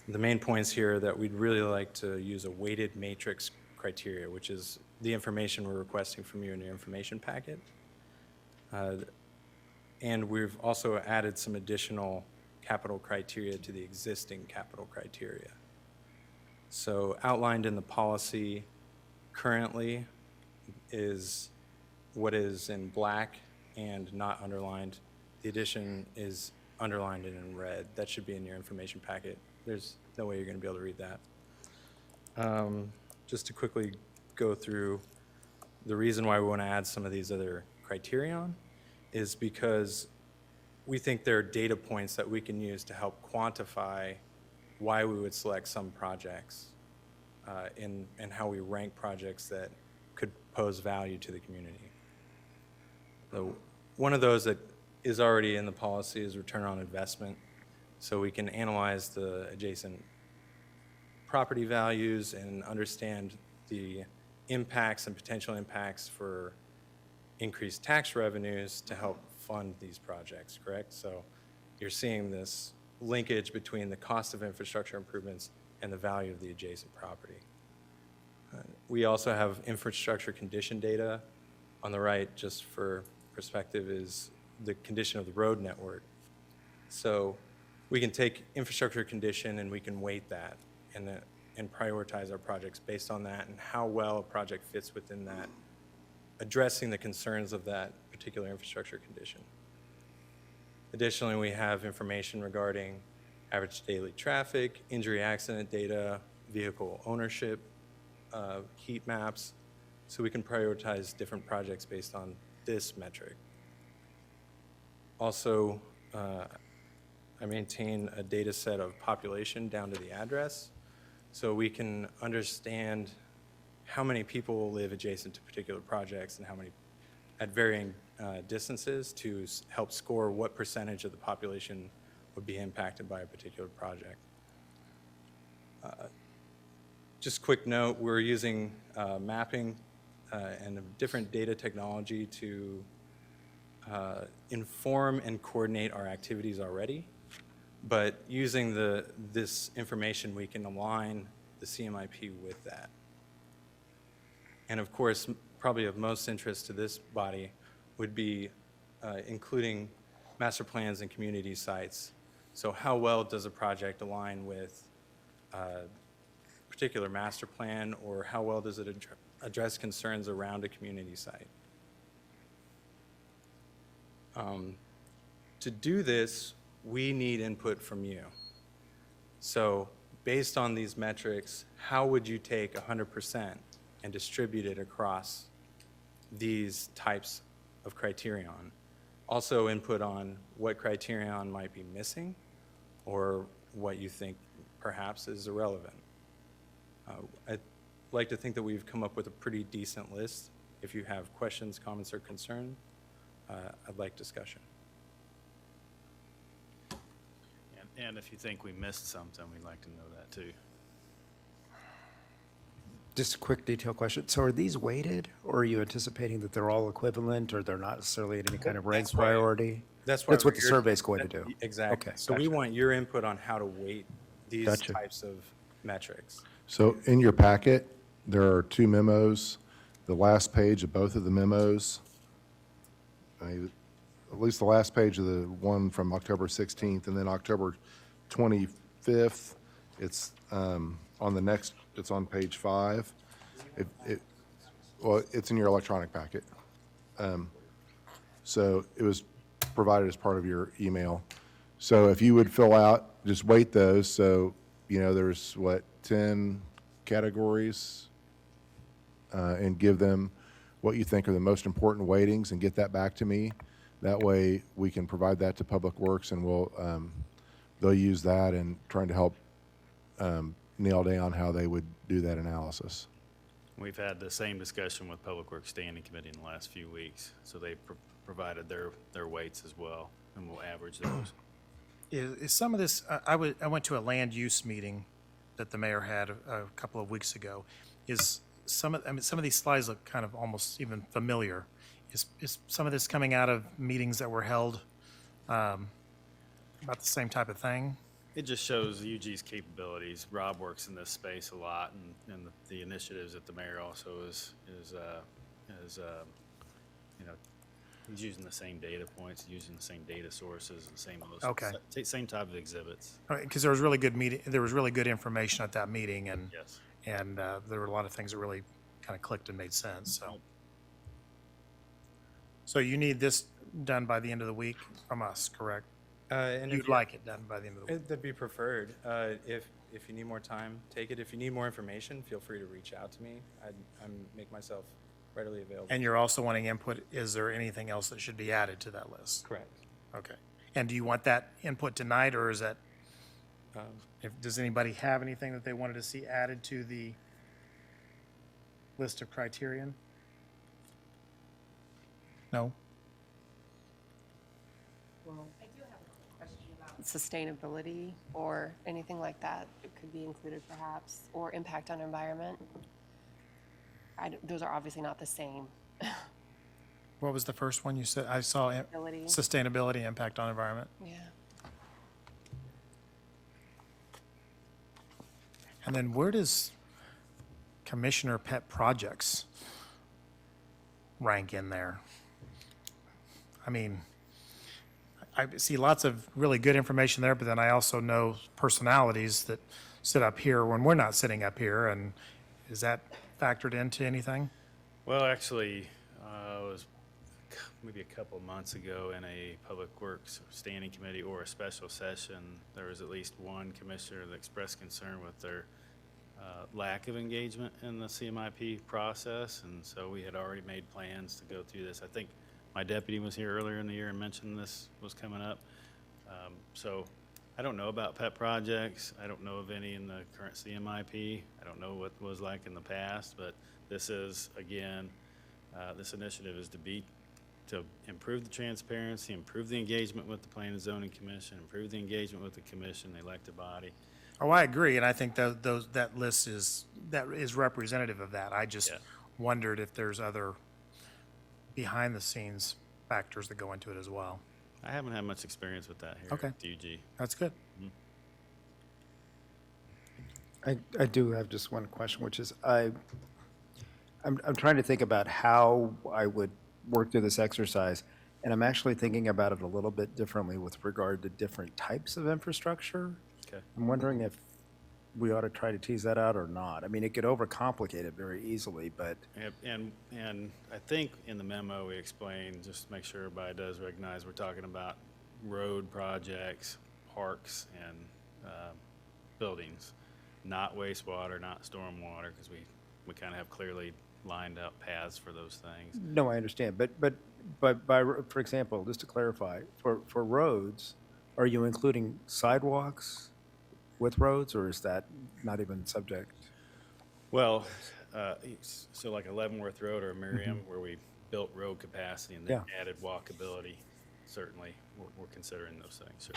The main points here that we'd really like to use a weighted matrix criteria, which is the information we're requesting from you in your information packet. And we've also added some additional capital criteria to the existing capital criteria. So outlined in the policy currently is what is in black and not underlined. The addition is underlined and in red. That should be in your information packet. There's no way you're going to be able to read that. Just to quickly go through the reason why we want to add some of these other criterion is because we think there are data points that we can use to help quantify why we would select some projects and how we rank projects that could pose value to the community. So one of those that is already in the policy is return on investment. So we can analyze the adjacent property values and understand the impacts and potential impacts for increased tax revenues to help fund these projects, correct? So you're seeing this linkage between the cost of infrastructure improvements and the value of the adjacent property. We also have infrastructure condition data. On the right, just for perspective, is the condition of the road network. So we can take infrastructure condition and we can weight that and prioritize our projects based on that and how well a project fits within that, addressing the concerns of that particular infrastructure condition. Additionally, we have information regarding average daily traffic, injury accident data, vehicle ownership, heat maps, so we can prioritize different projects based on this metric. Also, I maintain a data set of population down to the address, so we can understand how many people will live adjacent to particular projects and how many at varying distances to help score what percentage of the population would be impacted by a particular project. Just quick note, we're using mapping and a different data technology to inform and coordinate our activities already. But using this information, we can align the CMIP with that. And of course, probably of most interest to this body would be including master plans and community sites. So how well does a project align with a particular master plan, or how well does it address concerns around a community site? To do this, we need input from you. So based on these metrics, how would you take 100% and distribute it across these types of criterion? Also input on what criterion might be missing or what you think perhaps is irrelevant. I'd like to think that we've come up with a pretty decent list. If you have questions, comments, or concerns, I'd like discussion. And if you think we missed something, we'd like to know that too. Just a quick detail question. So are these weighted, or are you anticipating that they're all equivalent, or they're not necessarily at any kind of rank priority? That's what we're the here- survey's going to do. Exactly. Okay, So we gotcha. want your input on how to weight these Gotcha. types of metrics. So in your packet, there are two memos. The last page of both of the memos, at least the last page of the one from October 16th, and then October 25th, it's on the next, it's on page 5. Well, it's in your electronic packet. So it was provided as part of your email. So if you would fill out, just weight those, so, there's, 10 categories, and give them what you think are the most important weightings and get that back to me. That way, we can provide that to Public Works, and they'll use that in trying to help nail down how they would do that analysis. We've had the same discussion with Public Works Standing Committee in the last few weeks, so they provided their weights as well, and we'll average those. Is some of this, I went to a land use meeting that the mayor had a couple of weeks ago. Is some of these slides look kind of almost even familiar. Is some of this coming out of meetings that were held about the same type of thing? It just shows UG's capabilities. Rob works in this space a lot, and the initiatives that the mayor also is he's using the same data points, using the same data sources, and Okay. same type of exhibits. Because there was really good information at that meeting, and Yes. there were a lot of things that really kind of clicked and made sense. So you need this done by the end of the week from us, correct? And You'd like it done by the end of the week. That'd be preferred. If you need more time, take it. If you need more information, feel free to reach out to me. I make myself readily available. And you're also wanting input. Is there anything else that should be added to that list? Correct. Okay. And do you want that input tonight, or is that, does anybody have anything that they wanted to see added to the list of criterion? No? Well, I do have a question about sustainability or anything like that. It could be included perhaps, or impact on environment. Those are obviously not the same. What was the first one you said? I saw sustainability, impact on environment. Yeah. And then where does Commissioner Pet Projects rank in there? I mean, I see lots of really good information there, but then I also know personalities that sit up here when we're not sitting up here, and is that factored into anything? Well, actually, it was maybe a couple of months ago in a Public Works Standing Committee or a special session, there was at least one commissioner that expressed concern with their lack of engagement in the CMIP process, and so we had already made plans to go through this. I think my deputy was here earlier in the year and mentioned this was coming up. So I don't know about pet projects. I don't know of any in the current CMIP. I don't know what was like in the past, but this is, again, this initiative is to improve the transparency, improve the engagement with the Planning and Zoning Commission, improve the engagement with the commission, the elected body. Oh, I agree, and I think that list is representative of that. I just wondered if there's other behind-the-scenes factors that go into it as well. I haven't had much experience with that here at UG. That's good. I do have just one question, which is I'm trying to think about how I would work through this exercise, and I'm actually thinking about it a little bit differently with regard to different types of infrastructure. Okay. I'm wondering if we ought to try to tease that out or not. I mean, it could overcomplicate it very easily, but And I think in the memo we explained, just to make sure everybody does recognize, we're talking about road projects, parks, and buildings, not wastewater, not stormwater, because we kind of have clearly lined out paths for those things. no, I understand. But by, for example, just to clarify, for roads, are you including sidewalks with roads, or is that not even subject? Well, so like Leavenworth Road or Miriam, where we built road capacity and then added walkability, certainly we're considering those things, sure.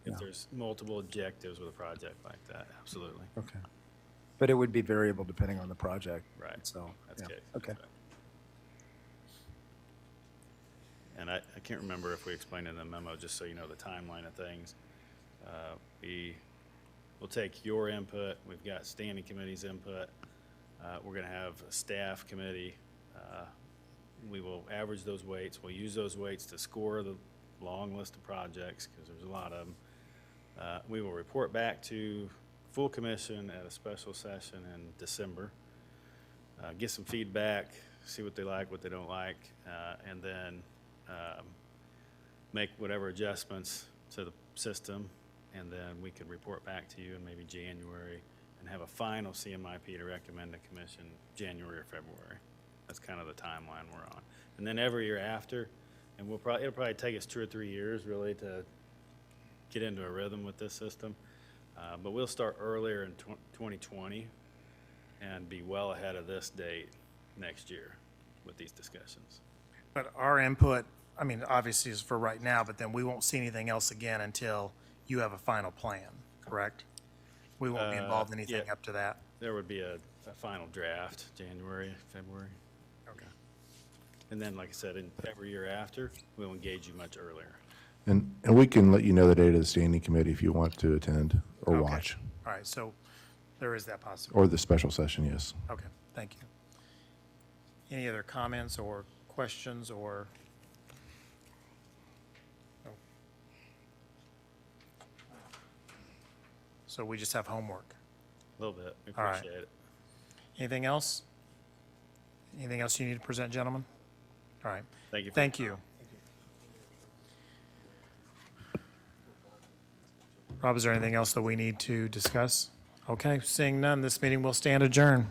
If there's multiple objectives with a project like that, absolutely. Okay. But it would be variable depending on the project. Right. So, That's yeah. case. Okay. And I can't remember if we explained in the memo, just so you know the timeline of things. We'll take your input. We've got standing committee's input. We're going to have a staff committee We will average those weights. We'll use those weights to score the long list of projects, because there's a lot of them. We will report back to full commission at a special session in December. Get some feedback, see what they like, what they don't like, and then make whatever adjustments to the system, and then we could report back to you in maybe January and have a final CMIP to recommend to commission January or February. That's kind of the timeline we're on. And then every year after, and it'll probably take us 2 or 3 years really to get into a rhythm with this system. But we'll start earlier in 2020 and be well ahead of this date next year with these discussions. But our input, I mean, obviously is for right now, but then we won't see anything else again until you have a final plan, correct? We won't be involved in anything Yeah. up to that. There would be a final draft, January, February. Okay. And then, like I said, every year after, we'll engage you much earlier. And we can let you know the date of the standing committee if you want to attend or Okay. watch, All right, so there is that possibility. or the special session, yes. Okay, thank you. Any other comments or questions or? No. So we just have homework. A little bit. We All right. appreciate it. Anything else? Anything else you need to present, gentlemen? All right. Thank you. Thank you. Rob, is there anything else that we need to discuss? Okay, seeing none, this meeting will stand adjourned.